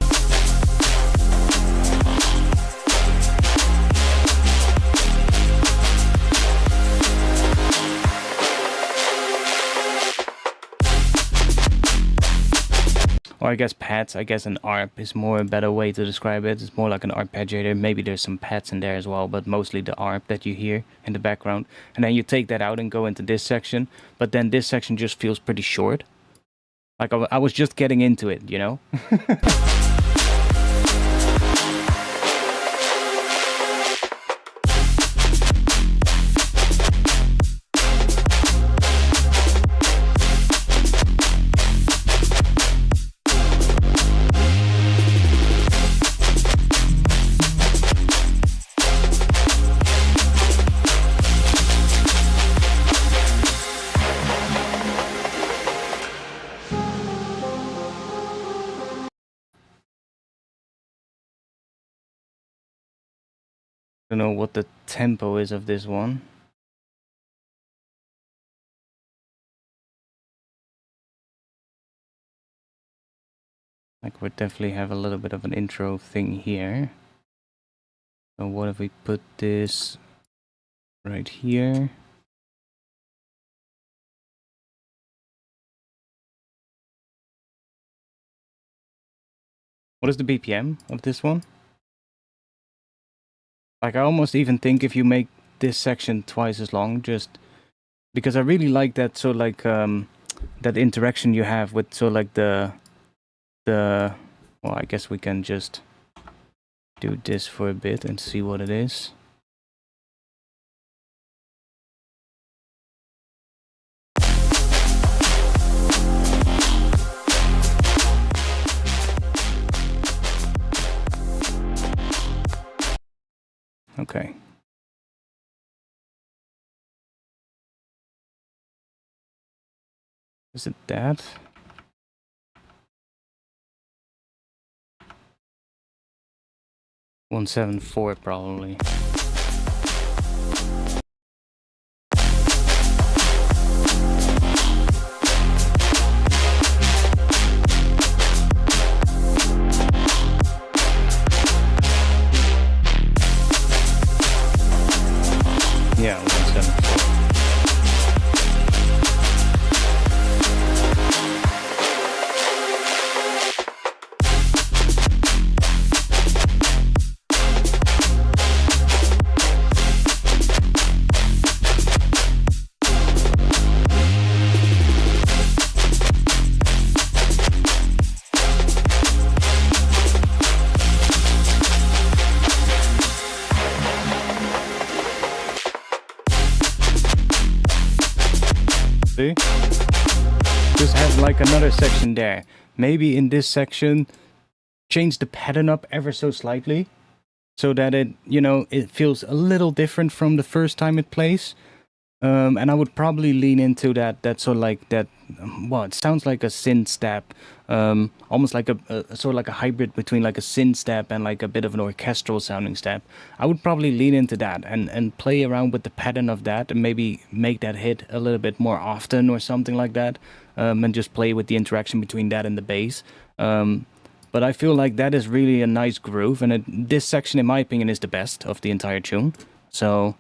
Or I guess pads, I guess an ARP is more a better way to describe it. It's more like an arpeggiator. Maybe there's some pads in there as well, but mostly the ARP that you hear in the background. And then you take that out and go into this section. But then this section just feels pretty short. Like I was just getting into it, you know? Don't know what the tempo is of this one. Like we definitely have a little bit of an intro thing here. So what if we put this right here? What is the BPM of this one? Like I almost even think if you make this section twice as long, just because I really like that sort of like that interaction you have with sort of like the well, I guess we can just do this for a bit and see what it is. Okay. Is it that? $174 probably. Yeah, 174. Just have like another section there. Maybe in this section, change the pattern up ever so slightly, so that it, you know, it feels a little different from the first time it plays. And I would probably lean into that sort of like that, well, it sounds like a synth step, almost like a sort of like a hybrid between like a synth step and like a bit of an orchestral sounding step. I would probably lean into that and play around with the pattern of that and maybe make that hit a little bit more often or something like that, and just play with the interaction between that and the bass. But I feel like that is really a nice groove, and this section, in my opinion, is the best of the entire tune. So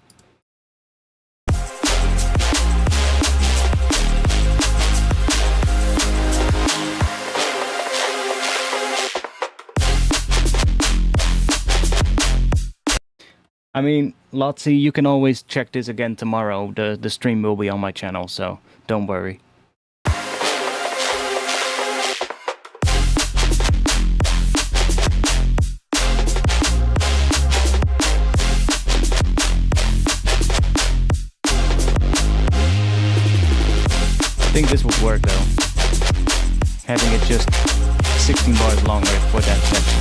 I mean, Lotzi, you can always check this again tomorrow. The stream will be on my channel, so don't worry. I think this would work though. Having it just 16 bars longer for that section.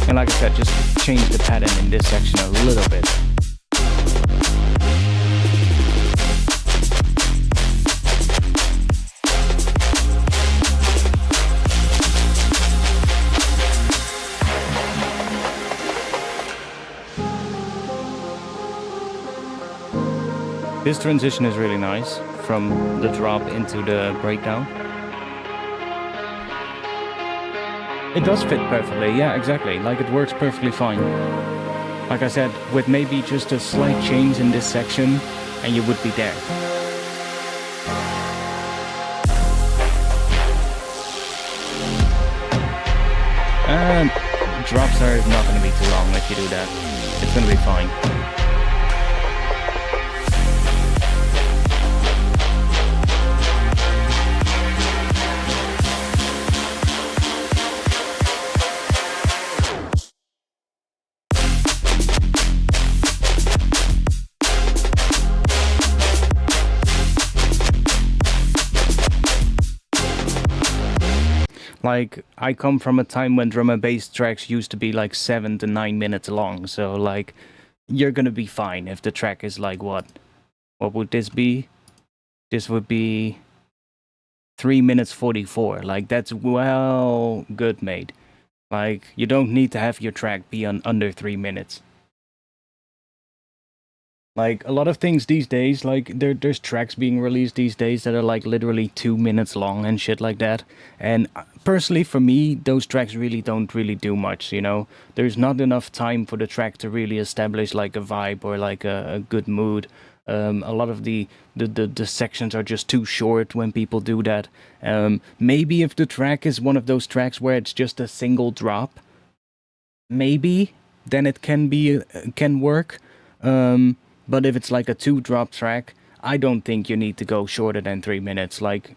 And like I said, just change the pattern in this section a little bit. This transition is really nice from the drop into the breakdown. It does fit perfectly, yeah, exactly. Like, it works perfectly fine. Like I said, with maybe just a slight change in this section, and you would be there. And drops are not going to be too long if you do that. It's going to be fine. Like, I come from a time when drum and bass tracks used to be like 7 to 9 minutes long, so like, you're gonna be fine if the track is like what would this be? This would be 3 minutes 44, like that's well good made. Like, you don't need to have your track be on under 3 minutes. Like, a lot of things these days, like, there's tracks being released these days that are, like, literally 2 minutes long and shit like that. And personally, for me, those tracks really don't do much, you know? There's not enough time for the track to really establish, like, a vibe or, like, a good mood. A lot of the sections are just too short when people do that. Maybe if the track is one of those tracks where it's just a single drop, maybe, then it can work. But if it's like a 2-drop track, I don't think you need to go shorter than 3 minutes. Like,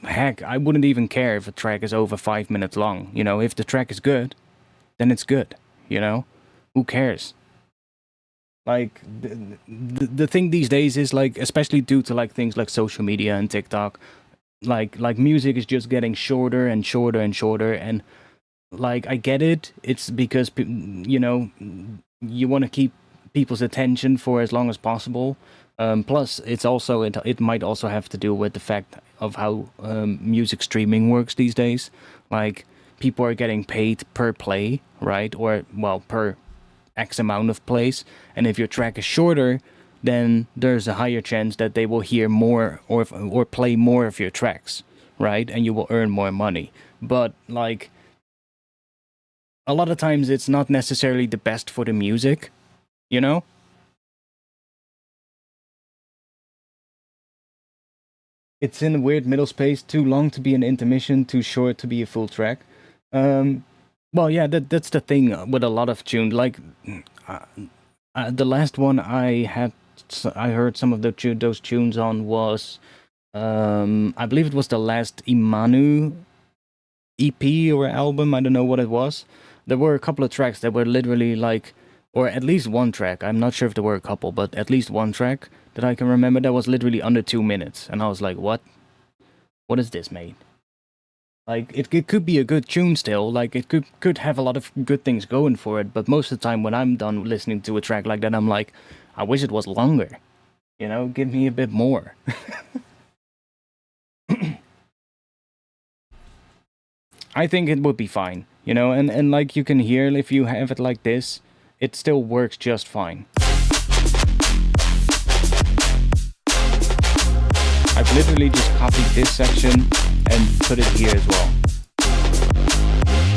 heck, I wouldn't even care if a track is over 5 minutes long. You know, if the track is good, then it's good, you know? Who cares? Like, the thing these days is, like, especially due to, like, things like social media and TikTok, like music is just getting shorter and shorter and shorter, and, like, I get it. It's because, you know, you want to keep people's attention for as long as possible. Plus, it might also have to do with the fact of how music streaming works these days. Like, people are getting paid per play, right? Or, well, per X amount of plays. And if your track is shorter, then there's a higher chance that they will hear more or play more of your tracks, right? And you will earn more money. But, like, a lot of times it's not necessarily the best for the music. You know? It's in a weird middle space, too long to be an intermission, too short to be a full track. Well, yeah, that's the thing with a lot of tunes. Like, the last one I heard some of those tunes on was, I believe it was the last Imanu EP or album, I don't know what it was. There were a couple of tracks that were literally like, or at least one track, I'm not sure if there were a couple, but at least one track that I can remember that was literally under 2 minutes. And I was like, what? What is this, mate? Like, it could be a good tune still, like, it could have a lot of good things going for it, but most of the time when I'm done listening to a track like that, I'm like, I wish it was longer. You know, give me a bit more. I think it would be fine, you know, and like you can hear, if you have it like this, it still works just fine. I've literally just copied this section and put it here as well.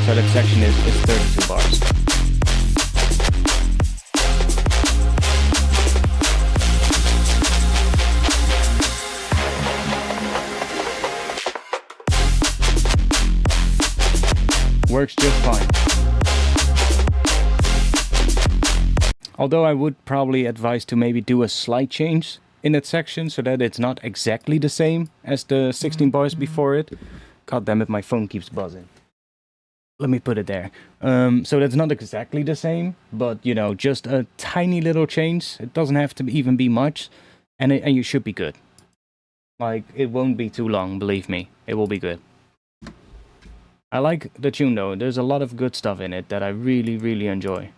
So that section is 32 bars. Works just fine. Although I would probably advise to maybe do a slight change in that section so that it's not exactly the same as the 16 bars before it. God damn it, my phone keeps buzzing. Let me put it there. So that's not exactly the same, but you know, just a tiny little change. It doesn't have to even be much, and you should be good. Like, it won't be too long, believe me. It will be good. I like the tune though. There's a lot of good stuff in it that I really, really enjoy.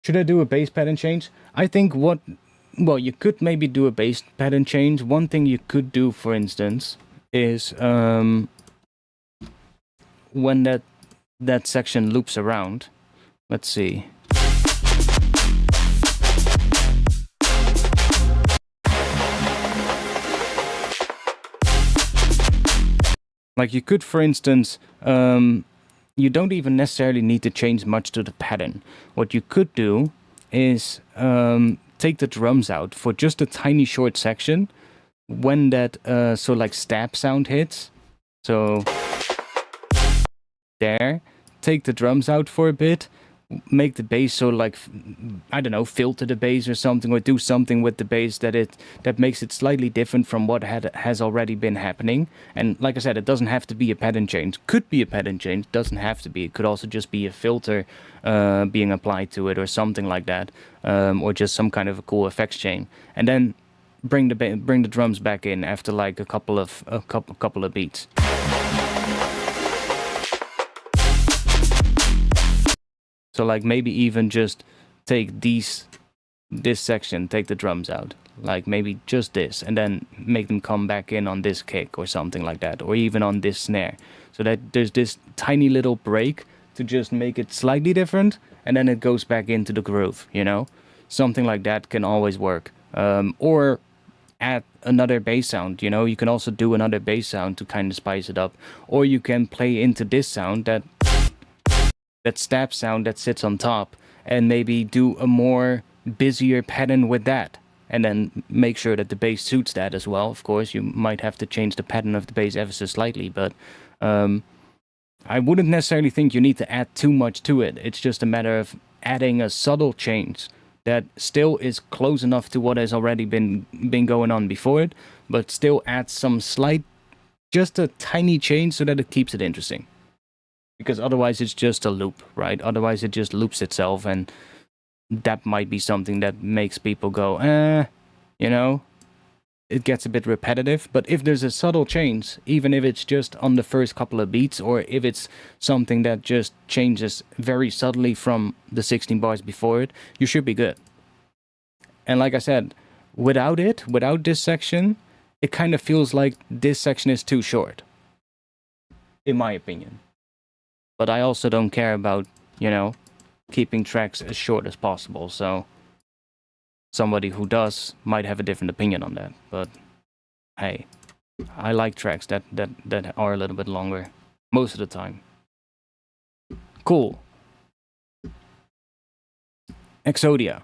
Should I do a bass pattern change? I think well, you could maybe do a bass pattern change. One thing you could do, for instance, is when that section loops around. Let's see. Like, you could, for instance, you don't even necessarily need to change much to the pattern. What you could do is take the drums out for just a tiny short section when that like stab sound hits. So there, take the drums out for a bit, make the bass so like, I don't know, filter the bass or something, or do something with the bass that makes it slightly different from what has already been happening. And like I said, it doesn't have to be a pattern change. Could be a pattern change, doesn't have to be. It could also just be a filter being applied to it or something like that, or just some kind of a cool effects chain. And then bring the drums back in after like a couple of beats. So like maybe even just take this section, take the drums out, like maybe just this, and then make them come back in on this kick or something like that, or even on this snare, so that there's this tiny little break to just make it slightly different, and then it goes back into the groove, you know? Something like that can always work. Or add another bass sound, you know? You can also do another bass sound to kind of spice it up, or you can play into this sound, that stab sound that sits on top, and maybe do a more busier pattern with that, and then make sure that the bass suits that as well. Of course, you might have to change the pattern of the bass ever so slightly, but I wouldn't necessarily think you need to add too much to it. It's just a matter of adding a subtle change that still is close enough to what has already been going on before it, but still adds some slight, just a tiny change so that it keeps it interesting. Because otherwise it's just a loop, right? Otherwise it just loops itself, and that might be something that makes people go, you know? It gets a bit repetitive. But if there's a subtle change, even if it's just on the first couple of beats, or if it's something that just changes very subtly from the 16 bars before it, you should be good. And like I said, without this section, it kind of feels like this section is too short, in my opinion. But I also don't care about, you know, keeping tracks as short as possible. So somebody who does might have a different opinion on that. But hey, I like tracks that are a little bit longer most of the time. Cool. Exodia.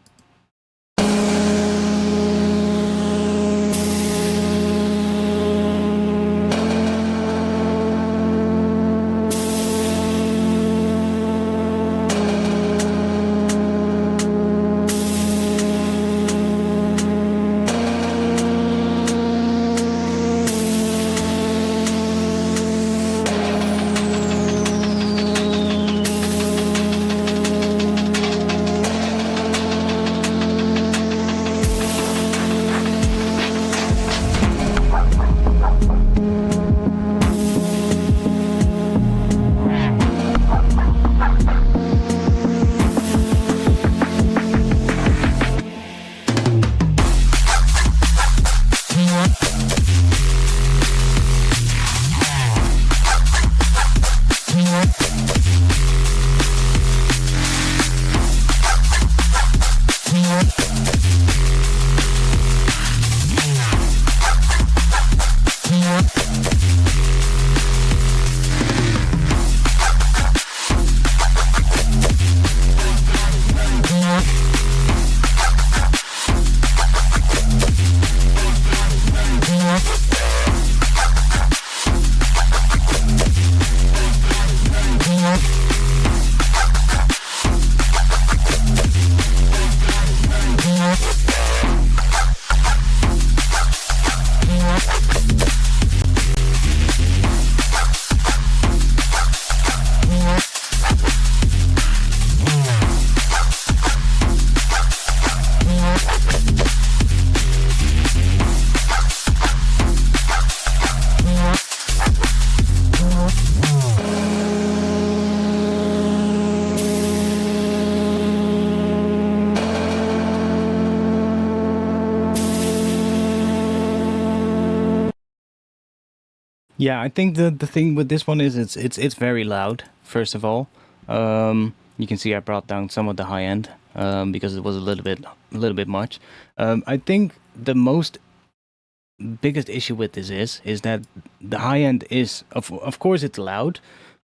Yeah, I think the thing with this one is it's very loud. First of all, you can see I brought down some of the high end because it was a little bit much. I think the most biggest issue with this is that the high end is of course it's loud,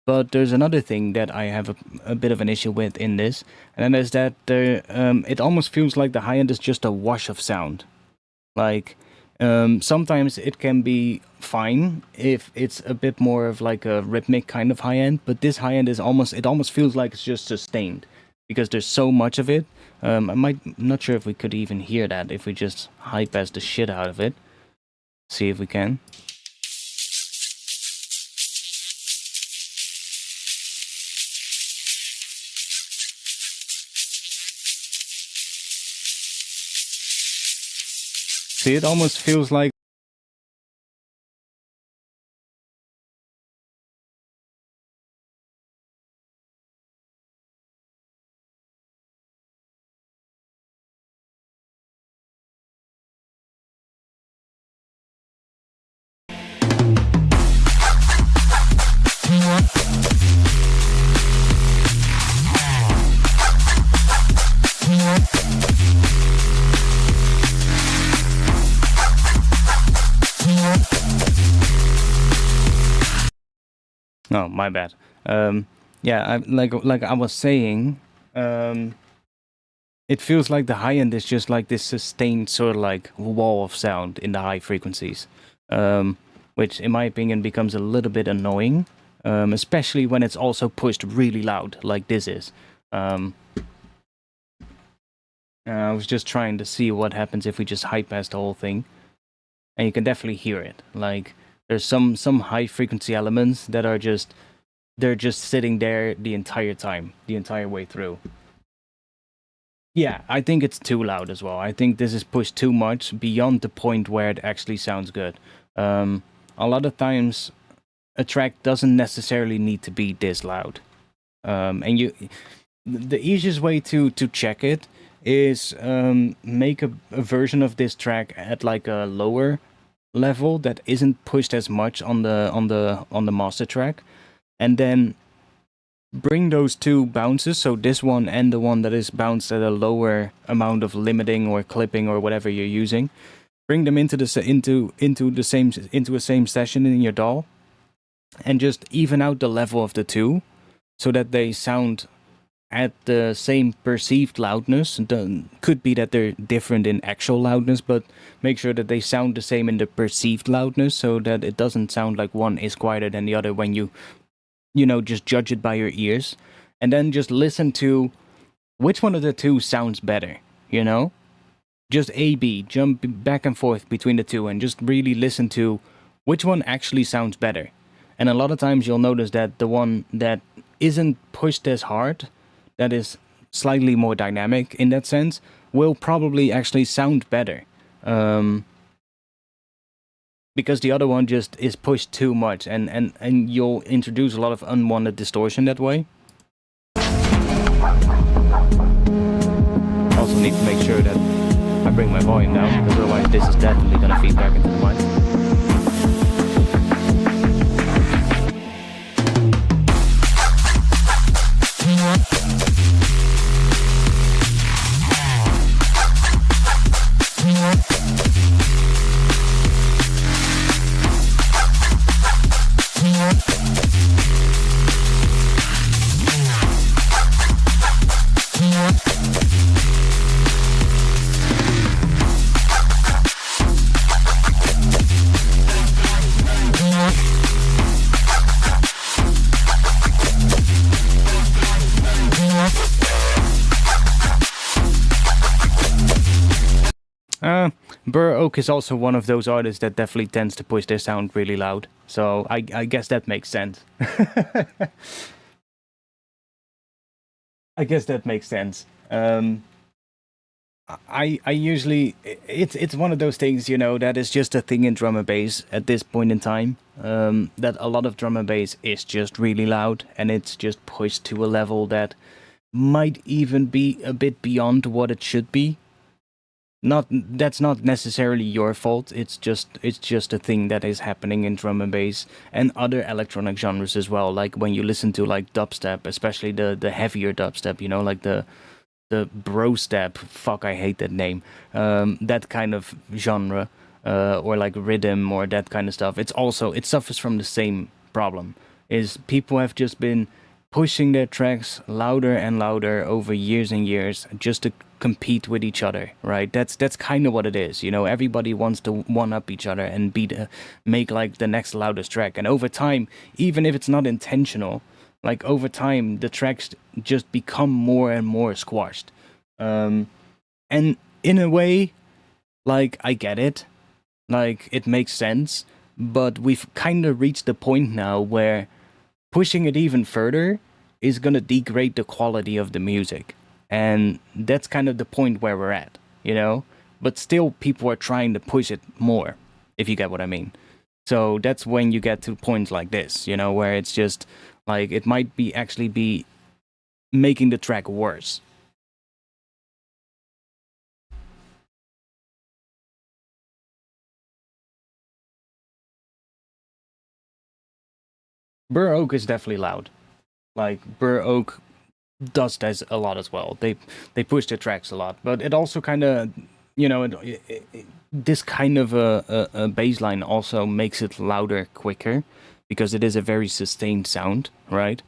but there's another thing that I have a bit of an issue with in this, and that is that it almost feels like the high end is just a wash of sound. Like sometimes it can be fine if it's a bit more of like a rhythmic kind of high end, but this high end is almost feels like it's just sustained because there's so much of it. I'm not sure if we could even hear that if we just high pass the shit out of it. See if we can. See, it almost feels like oh, my bad. Yeah, like I was saying, it feels like the high end is just like this sustained sort of like wall of sound in the high frequencies, which in my opinion becomes a little bit annoying, especially when it's also pushed really loud like this is. I was just trying to see what happens if we just high pass the whole thing, and you can definitely hear it. Like there's some high frequency elements that are just they're just sitting there the entire time, the entire way through. Yeah, I think it's too loud as well. I think this is pushed too much beyond the point where it actually sounds good. A lot of times, a track doesn't necessarily need to be this loud. And the easiest way to check it is make a version of this track at like a lower level that isn't pushed as much on the master track, and then bring those two bounces, so this one and the one that is bounced at a lower amount of limiting or clipping or whatever you're using, bring them into a same session in your DAW, and just even out the level of the two, so that they sound at the same perceived loudness. Could be that they're different in actual loudness, but make sure that they sound the same in the perceived loudness, so that it doesn't sound like one is quieter than the other when you just judge it by your ears, and then just listen to which one of the two sounds better, Just A-B, jump back and forth between the two, and just really listen to which one actually sounds better. And a lot of times you'll notice that the one that isn't pushed as hard, that is slightly more dynamic in that sense, will probably actually sound better. Because the other one just is pushed too much, and you'll introduce a lot of unwanted distortion that way. Also need to make sure that I bring my volume down, because otherwise this is definitely going to feed back into the mic. Burr Oak is also one of those artists that definitely tends to push their sound really loud, so I guess that makes sense. I guess that makes sense. I usually it's one of those things, that is just a thing in drum and bass at this point in time. That a lot of drum and bass is just really loud, and it's just pushed to a level that might even be a bit beyond what it should be. That's not necessarily your fault. It's just a thing that is happening in drum and bass and other electronic genres as well. Like when you listen to like dubstep, especially the heavier dubstep, you know, like the bro step. Fuck, I hate that name. That kind of genre, or like rhythm or that kind of stuff. It suffers from the same problem. Is people have just been pushing their tracks louder and louder over years and years just to compete with each other, right? That's kind of what it is. You know, everybody wants to one up each other and make like the next loudest track. And over time, even if it's not intentional, like over time, the tracks just become more and more squashed. And in a way, like I get it, like it makes sense, but we've kind of reached the point now where pushing it even further is gonna degrade the quality of the music. And that's kind of the point where we're at, you know? But still, people are trying to push it more, if you get what I mean. So that's when you get to points like this, you know, where it's just like it might be actually be making the track worse. Burr Oak is definitely loud. Like Burr Oak does that a lot as well. They push the tracks a lot, but it also kind of, you know, this kind of a bass line also makes it louder quicker because it is a very sustained sound, right?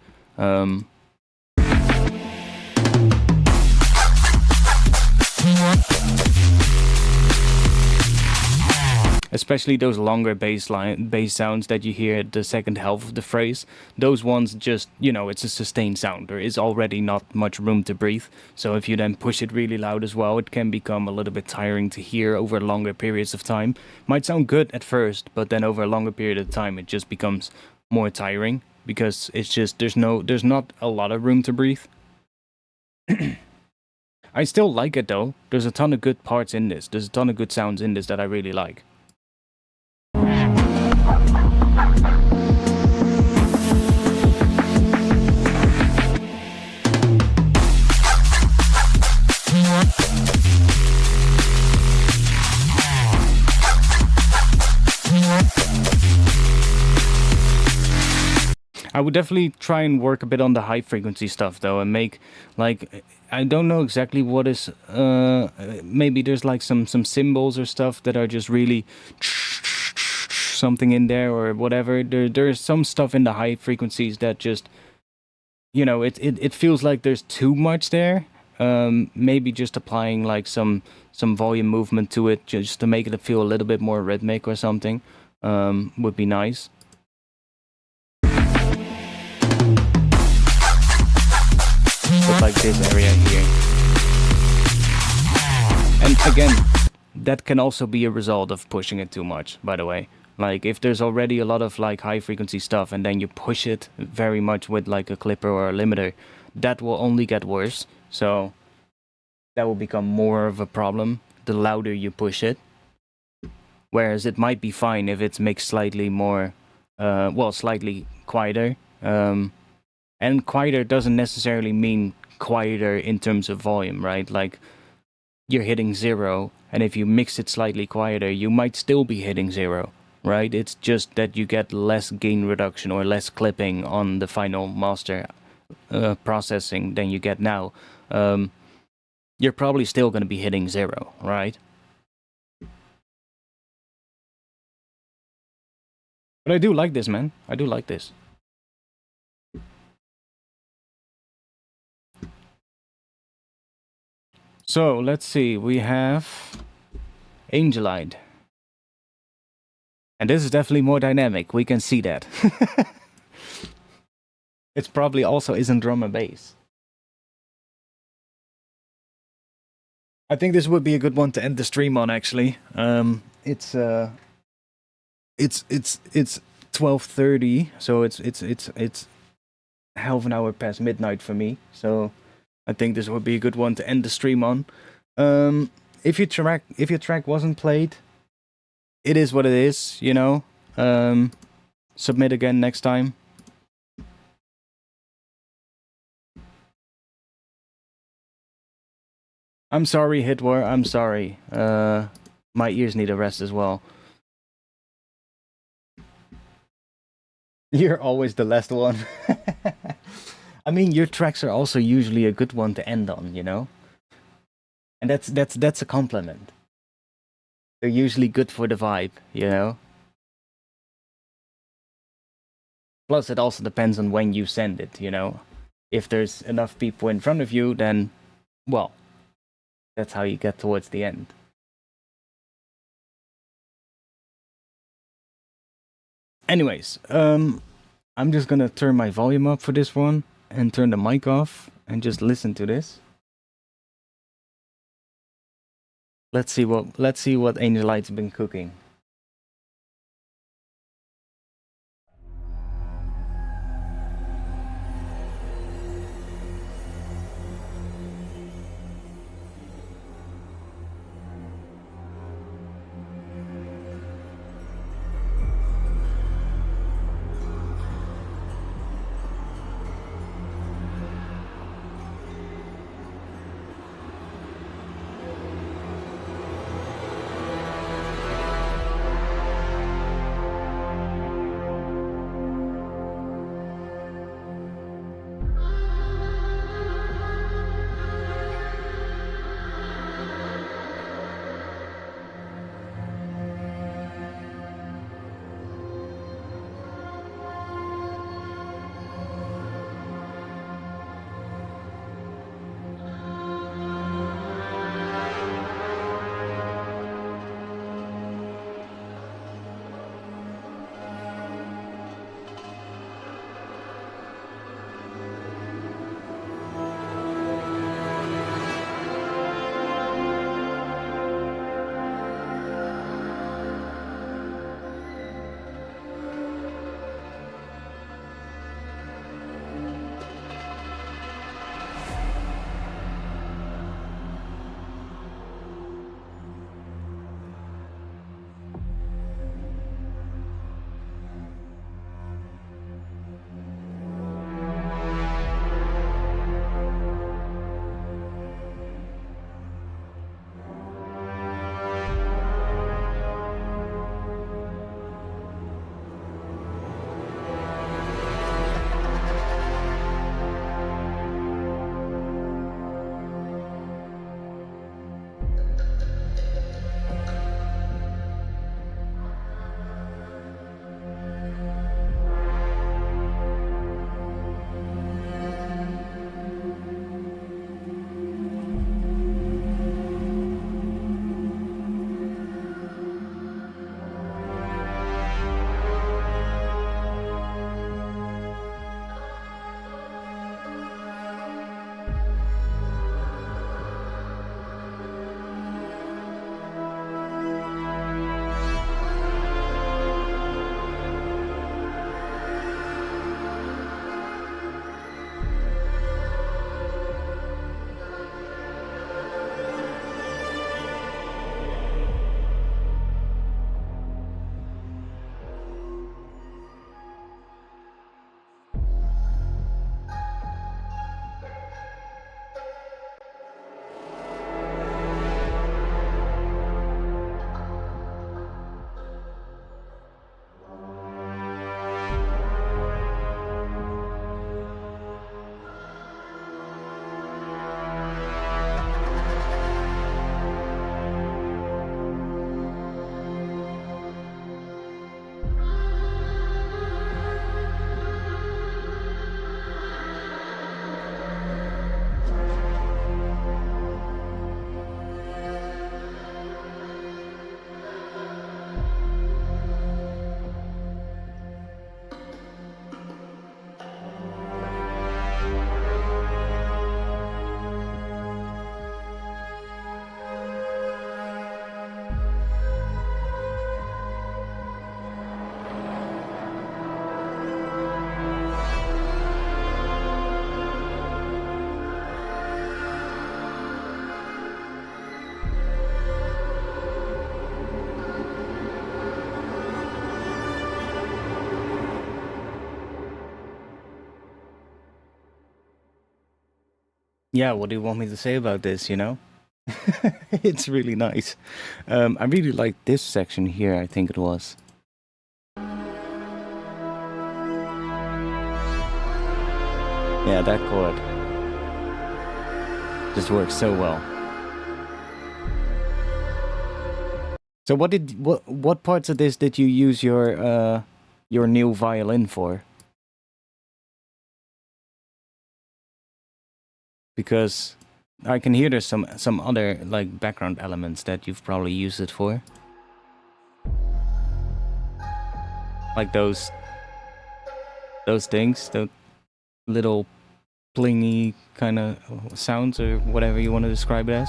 Especially those longer bass sounds that you hear at the second half of the phrase. Those ones just, you know, it's a sustained sound. There is already not much room to breathe. So if you then push it really loud as well, it can become a little bit tiring to hear over longer periods of time. Might sound good at first, but then over a longer period of time, it just becomes more tiring because it's just, there's not a lot of room to breathe. I still like it though. There's a ton of good parts in this. There's a ton of good sounds in this that I really like. I would definitely try and work a bit on the high frequency stuff though, and make like, I don't know exactly what is, maybe there's like some symbols or stuff that are just really something in there or whatever. There's some stuff in the high frequencies that just, you know, it feels like there's too much there. Maybe just applying like some volume movement to it just to make it feel a little bit more rhythmic or something would be nice. But like this area here. And again, that can also be a result of pushing it too much, by the way. Like if there's already a lot of like high frequency stuff and then you push it very much with like a clipper or a limiter, that will only get worse. So that will become more of a problem the louder you push it. Whereas it might be fine if it's mixed slightly more, slightly quieter. And quieter doesn't necessarily mean quieter in terms of volume, right? Like you're hitting 0, and if you mix it slightly quieter, you might still be hitting 0, right? It's just that you get less gain reduction or less clipping on the final master processing than you get now. You're probably still going to be hitting 0, right? But I do like this, man. I do like this. So, let's see. We have Angelite. And this is definitely more dynamic. We can see that. It's probably also isn't drum and bass. I think this would be a good one to end the stream on, actually. It's 12:30, so it's half an hour past midnight for me. So I think this would be a good one to end the stream on. If your track wasn't played, it is what it is, you know. Submit again next time. I'm sorry, Hitwar. I'm sorry. My ears need a rest as well. You're always the last one. I mean, your tracks are also usually a good one to end on, you know? And that's a compliment. They're usually good for the vibe, you know? Plus, it also depends on when you send it, you know? If there's enough people in front of you, then, well, that's how you get towards the end. Anyways, I'm just gonna turn my volume up for this one and turn the mic off and just listen to this. Let's see what Angel Light's been cooking. Yeah, what do you want me to say about this, you know? It's really nice. I really like this section here, I think it was. Yeah, that chord just works so well. So what parts of this did you use your new violin for? Because I can hear there's some other like background elements that you've probably used it for. Like those things, the little plingy kind of sounds or whatever you want to describe it as.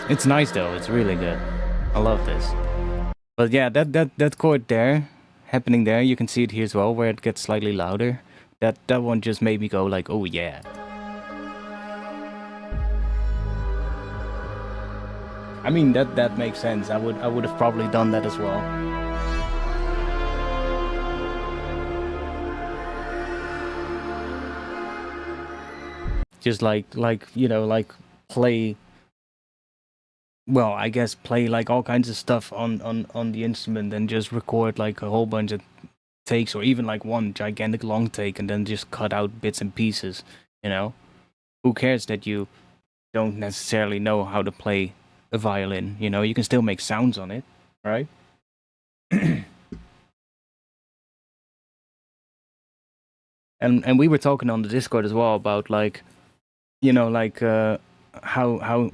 It's nice though, it's really good. I love this. But yeah, that chord there, happening there, you can see it here as well, where it gets slightly louder. That one just made me go like, oh yeah. I mean, that makes sense. I would have probably done that as well. Just like you know, like play. Well, I guess play like all kinds of stuff on the instrument and just record like a whole bunch of takes, or even like one gigantic long take and then just cut out bits and pieces, you know? Who cares that you don't necessarily know how to play a violin, you know? You can still make sounds on it, right? And we were talking on the Discord as well about like, you know, like how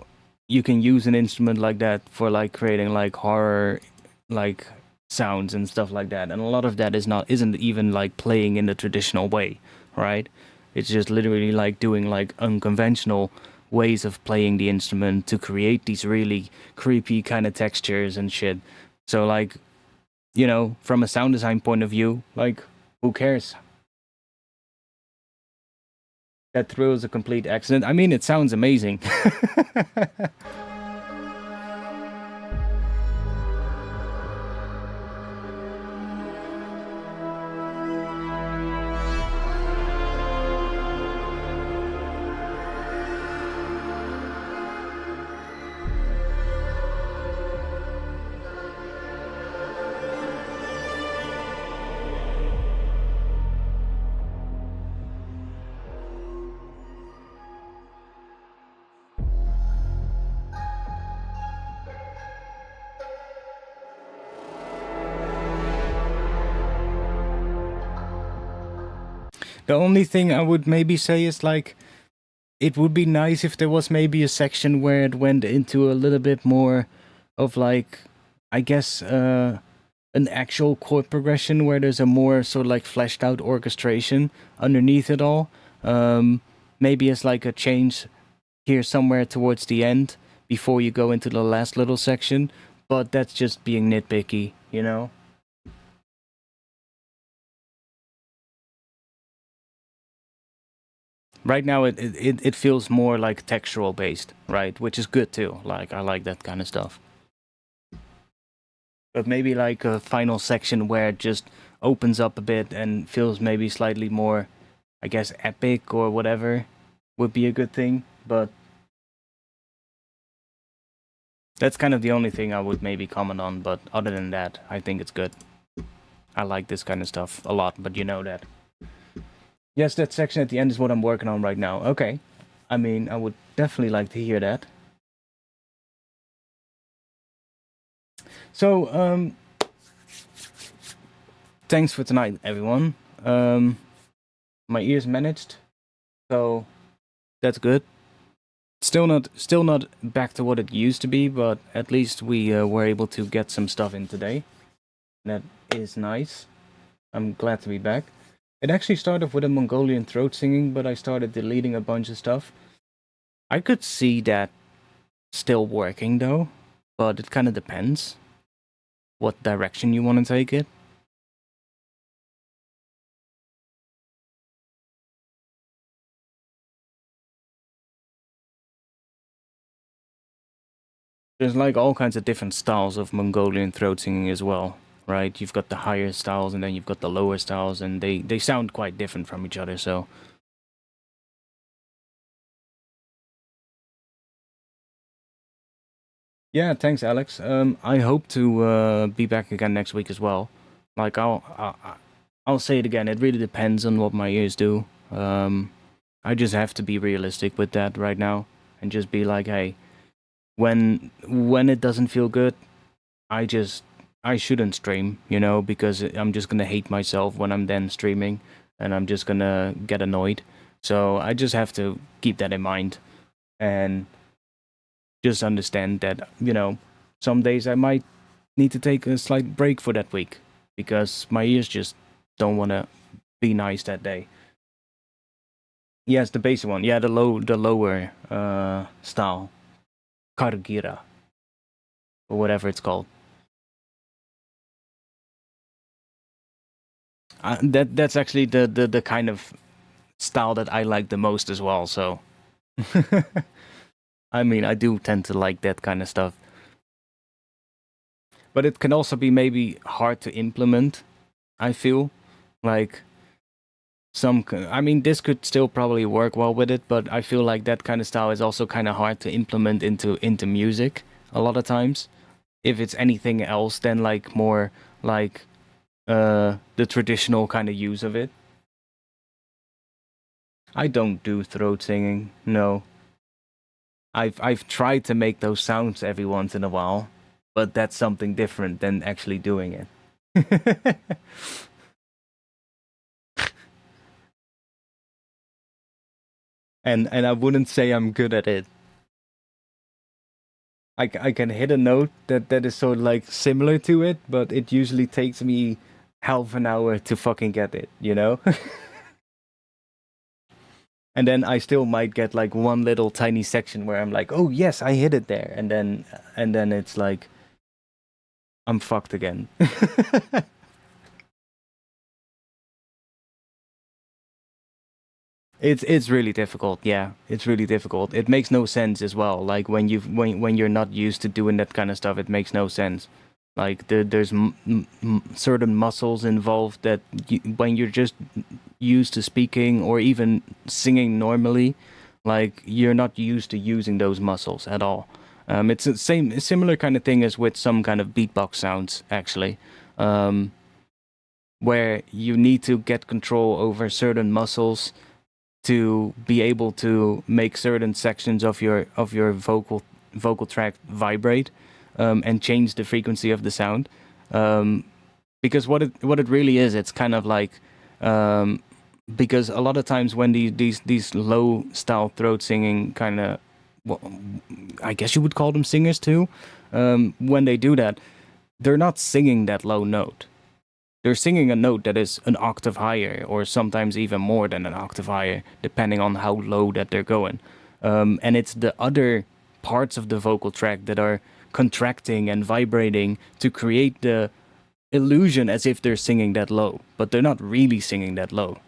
you can use an instrument like that for like creating like horror like sounds and stuff like that, and a lot of that isn't even like playing in the traditional way, right? It's just literally like doing like unconventional ways of playing the instrument to create these really creepy kind of textures and shit. So like, you know, from a sound design point of view, like who cares? That thrill is a complete accident. I mean, it sounds amazing. The only thing I would maybe say is like, it would be nice if there was maybe a section where it went into a little bit more of like, I guess, an actual chord progression where there's a more sort of like fleshed out orchestration underneath it all. Maybe it's like a change here somewhere towards the end before you go into the last little section, but that's just being nitpicky, you know? Right now it feels more like textural based, right? Which is good too. Like, I like that kind of stuff. But maybe like a final section where it just opens up a bit and feels maybe slightly more, I guess, epic or whatever would be a good thing. But that's kind of the only thing I would maybe comment on. But other than that, I think it's good. I like this kind of stuff a lot, but you know that. Yes, that section at the end is what I'm working on right now. Okay. I mean, I would definitely like to hear that. So, thanks for tonight, everyone. My ears managed, so that's good. Still not back to what it used to be, but at least we were able to get some stuff in today. That is nice. I'm glad to be back. It actually started off with a Mongolian throat singing, but I started deleting a bunch of stuff. I could see that still working though, but it kind of depends what direction you want to take it. There's like all kinds of different styles of Mongolian throat singing as well, right? You've got the higher styles and then you've got the lower styles, and they sound quite different from each other, so. Yeah, thanks, Alex. I hope to be back again next week as well. Like I'll say it again. It really depends on what my ears do. I just have to be realistic with that right now, and just be like, hey, when it doesn't feel good, I shouldn't stream, you know, because I'm just gonna hate myself when I'm then streaming, and I'm just gonna get annoyed. So I just have to keep that in mind, and just understand that, you know, some days I might need to take a slight break for that week because my ears just don't want to be nice that day. Yes, the basic one. Yeah, the lower style, Kargira, or whatever it's called. That's actually the kind of style that I like the most as well. So, I mean, I do tend to like that kind of stuff. But it can also be maybe hard to implement, I feel. Like, I mean, this could still probably work well with it, but I feel like that kind of style is also kind of hard to implement into music a lot of times. If it's anything else than like more like the traditional kind of use of it. I don't do throat singing, no. I've tried to make those sounds every once in a while, but that's something different than actually doing it. and I wouldn't say I'm good at it. I can hit a note that is so like similar to it, but it usually takes me half an hour to fucking get it, you know? And then I still might get like one little tiny section where I'm like, oh yes, I hit it there, and then it's like I'm fucked again. It's really difficult. Yeah, it's really difficult. It makes no sense as well. Like when you're not used to doing that kind of stuff, it makes no sense. Like there's certain muscles involved that when you're just used to speaking or even singing normally, like you're not used to using those muscles at all. It's the similar kind of thing as with some kind of beatbox sounds, actually, where you need to get control over certain muscles to be able to make certain sections of your vocal tract vibrate, and change the frequency of the sound. Because what it really is, it's kind of like, because a lot of times when these low style throat singing kind of, well, I guess you would call them singers too, when they do that, they're not singing that low note. They're singing a note that is an octave higher, or sometimes even more than an octave higher, depending on how low that they're going. And it's the other parts of the vocal tract that are contracting and vibrating to create the illusion as if they're singing that low, but they're not really singing that low.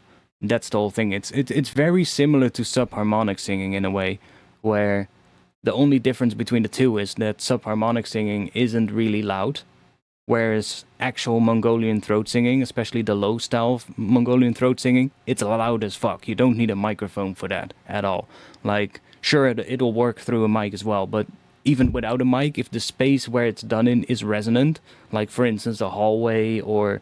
That's the whole thing. It's very similar to subharmonic singing in a way, where the only difference between the two is that subharmonic singing isn't really loud, whereas actual Mongolian throat singing, especially the low style of Mongolian throat singing, it's loud as fuck. You don't need a microphone for that at all. Like, sure, it'll work through a mic as well, but even without a mic, if the space where it's done in is resonant, like for instance a hallway or,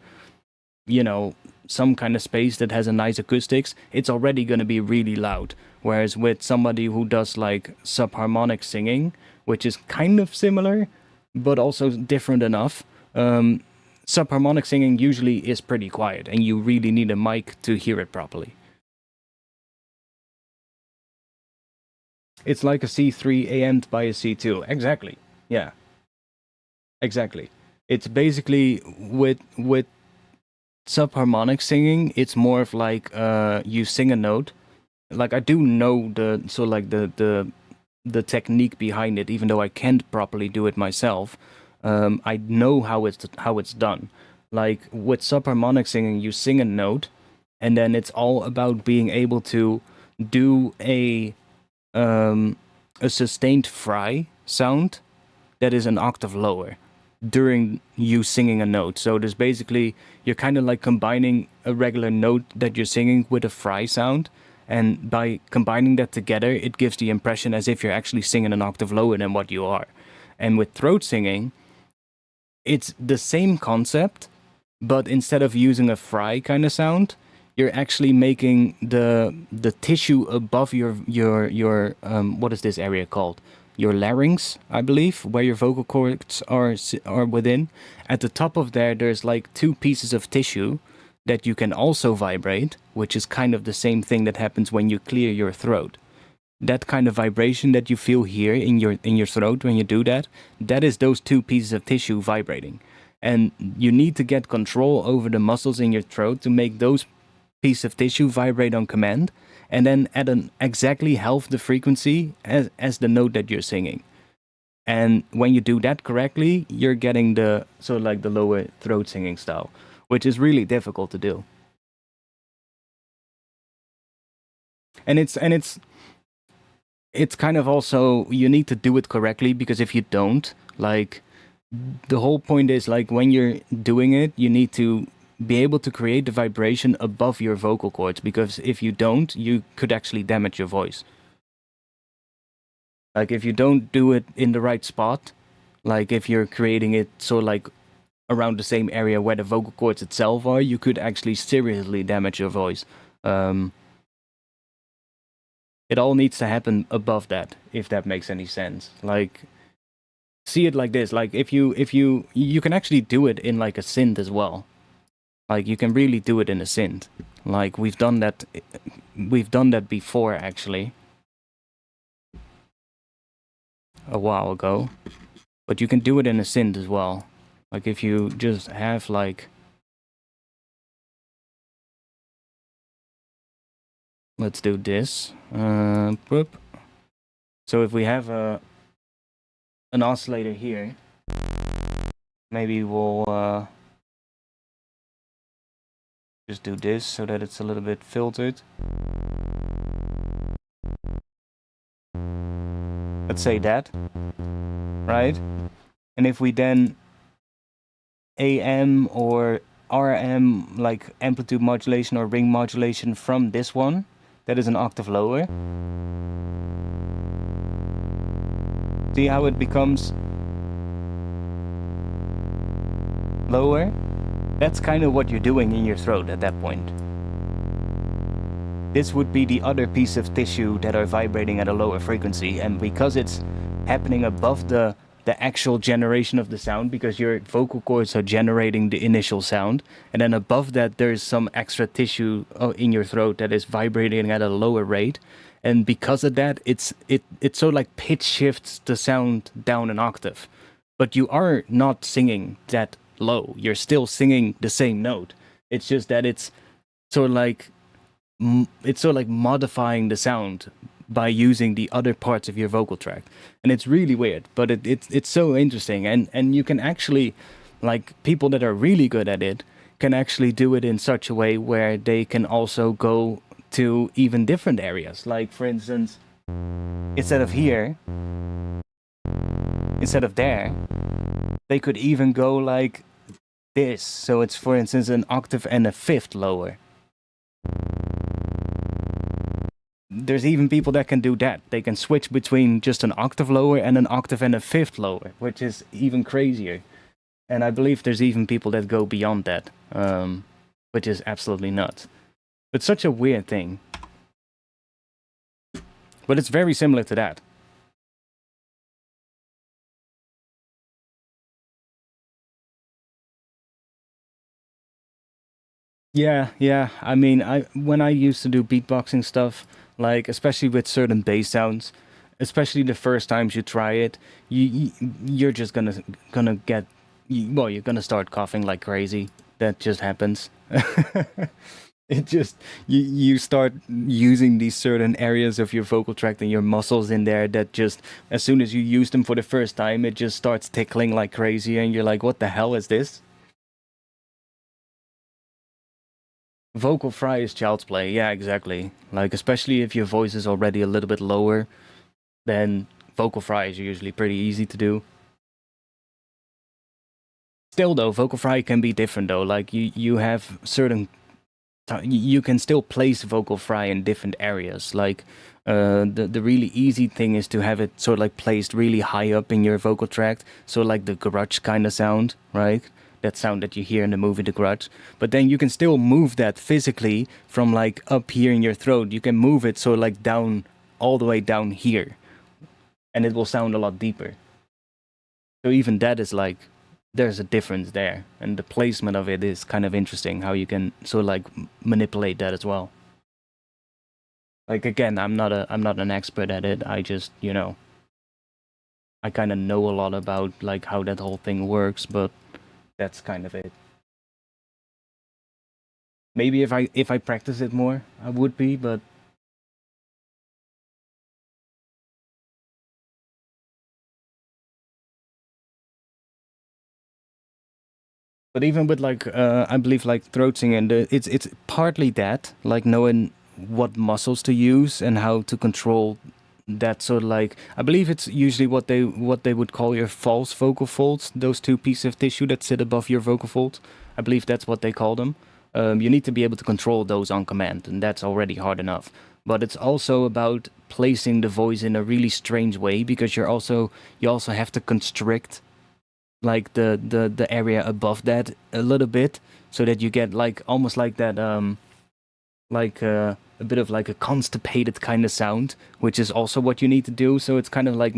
you know, some kind of space that has a nice acoustics, it's already going to be really loud. Whereas with somebody who does like subharmonic singing, which is kind of similar, but also different enough, subharmonic singing usually is pretty quiet, and you really need a mic to hear it properly. It's like a C3 ammed by a C2. Exactly. Yeah. Exactly. It's basically with subharmonic singing, it's more of like you sing a note. Like I do know the the technique behind it, even though I can't properly do it myself. I know how it's done. Like with subharmonic singing, you sing a note, and then it's all about being able to do a sustained fry sound that is an octave lower during you singing a note. So there's basically, you're kind of like combining a regular note that you're singing with a fry sound, and by combining that together, it gives the impression as if you're actually singing an octave lower than what you are. And with throat singing, it's the same concept, but instead of using a fry kind of sound, you're actually making the tissue above your what is this area called? Your larynx, I believe, where your vocal cords are within. At the top of there, there's like two pieces of tissue that you can also vibrate, which is kind of the same thing that happens when you clear your throat. That kind of vibration that you feel here in your throat when you do that, that is those two pieces of tissue vibrating. And you need to get control over the muscles in your throat to make those pieces of tissue vibrate on command, and then at an exactly half the frequency as the note that you're singing. And when you do that correctly, you're getting the sort of like the lower throat singing style, which is really difficult to do. And it's kind of also, you need to do it correctly, because if you don't, like, the whole point is, like, when you're doing it, you need to be able to create the vibration above your vocal cords, because if you don't, you could actually damage your voice. Like, if you don't do it in the right spot, like if you're creating it so like around the same area where the vocal cords itself are, you could actually seriously damage your voice. It all needs to happen above that, if that makes any sense. Like, see it like this, like if you can actually do it in like a synth as well. Like, you can really do it in a synth. Like, we've done that before, actually, a while ago. But you can do it in a synth as well. Like, if you just have like, let's do this. Boop. So if we have an oscillator here, maybe we'll just do this so that it's a little bit filtered. Let's say that, right? And if we then AM or RM, like amplitude modulation or ring modulation from this one, that is an octave lower. See how it becomes lower? That's kind of what you're doing in your throat at that point. This would be the other piece of tissue that are vibrating at a lower frequency, and because it's happening above the actual generation of the sound, because your vocal cords are generating the initial sound, and then above that there's some extra tissue in your throat that is vibrating at a lower rate, and because of that it's so like pitch shifts the sound down an octave, but you are not singing that low, you're still singing the same note. It's just that it's sort of like modifying the sound by using the other parts of your vocal tract, and it's really weird, but it's so interesting, and you can actually, like, people that are really good at it can actually do it in such a way where they can also go to even different areas. Like, for instance, instead of here, instead of there, they could even go like this, so it's, for instance, an octave and a fifth lower. There's even people that can do that. They can switch between just an octave lower and an octave and a fifth lower, which is even crazier. And I believe there's even people that go beyond that, which is absolutely nuts. It's such a weird thing. But it's very similar to that. Yeah. I mean, when I used to do beatboxing stuff, like especially with certain bass sounds, especially the first times you try it, you're just gonna get, well, you're gonna start coughing like crazy. That just happens. It just you start using these certain areas of your vocal tract and your muscles in there that just as soon as you use them for the first time, it just starts tickling like crazy, and you're like, what the hell is this? Vocal fry is child's play. Yeah, exactly. Like, especially if your voice is already a little bit lower, then vocal fry is usually pretty easy to do. Still though, vocal fry can be different though. Like you have certain you can still place vocal fry in different areas. Like the really easy thing is to have it sort of like placed really high up in your vocal tract, so like the grudge kind of sound, right? That sound that you hear in the movie The Grudge. But then you can still move that physically from like up here in your throat. You can move it so like down, all the way down here, and it will sound a lot deeper. So even that is like, there's a difference there, and the placement of it is kind of interesting, how you can sort of like manipulate that as well. Like, again, I'm not an expert at it. I just, you know, I kind of know a lot about like how that whole thing works, but that's kind of it. Maybe if I practice it more, I would be, but even with like I believe like throat singing, it's partly that, like knowing what muscles to use and how to control that. Sort of like, I believe it's usually what they would call your false vocal folds, those two pieces of tissue that sit above your vocal folds. I believe that's what they call them. You need to be able to control those on command, and that's already hard enough. But it's also about placing the voice in a really strange way, because you also have to constrict like the area above that a little bit, so that you get like almost like that like a bit of like a constipated kind of sound, which is also what you need to do. So it's kind of like,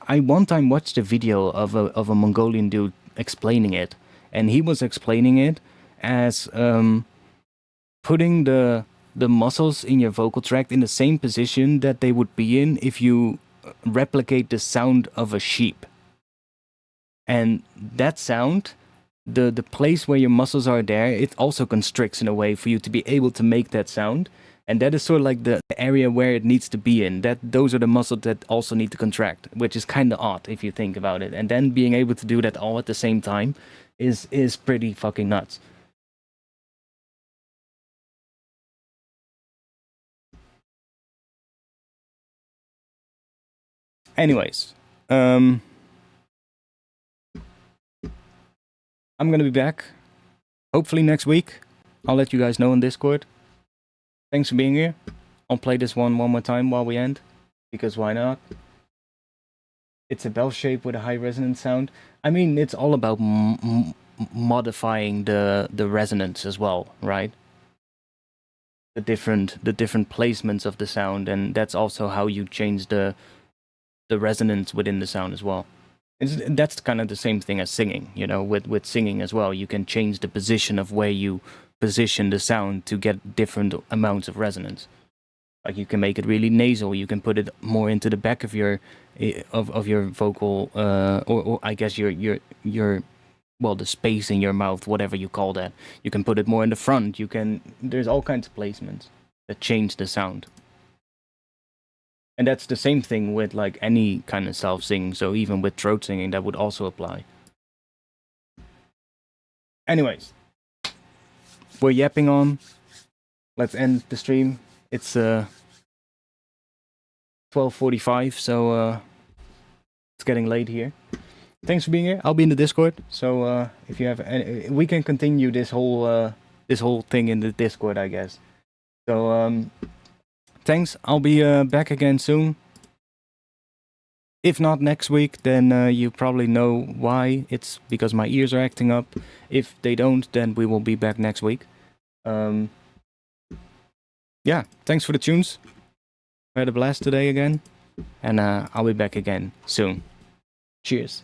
I one time watched a video of a Mongolian dude explaining it, and he was explaining it as putting the muscles in your vocal tract in the same position that they would be in if you replicate the sound of a sheep. And that sound, the place where your muscles are there, it also constricts in a way for you to be able to make that sound. And that is sort of like the area where it needs to be in. Those are the muscles that also need to contract, which is kind of odd if you think about it. And then being able to do that all at the same time is pretty fucking nuts. Anyways, I'm gonna be back hopefully next week. I'll let you guys know on Discord. Thanks for being here. I'll play this one more time while we end, because why not? It's a bell shape with a high resonance sound. I mean, it's all about modifying the resonance as well, right? The different placements of the sound, and that's also how you change the resonance within the sound as well. That's kind of the same thing as singing, you know, with singing as well. You can change the position of where you position the sound to get different amounts of resonance. Like, you can make it really nasal, you can put it more into the back of your vocal, or I guess your well, the space in your mouth, whatever you call that. You can put it more in the front. There's all kinds of placements that change the sound. And that's the same thing with like any kind of self-singing, so even with throat singing, that would also apply. Anyways, we're yapping on. Let's end the stream. It's 12:45, so it's getting late here. Thanks for being here. I'll be in the Discord, so if you have any, we can continue this whole thing in the Discord, I guess. So thanks. I'll be back again soon. If not next week, then you probably know why. It's because my ears are acting up. If they don't, then we will be back next week. Yeah, thanks for the tunes. I had a blast today again, and I'll be back again soon. Cheers.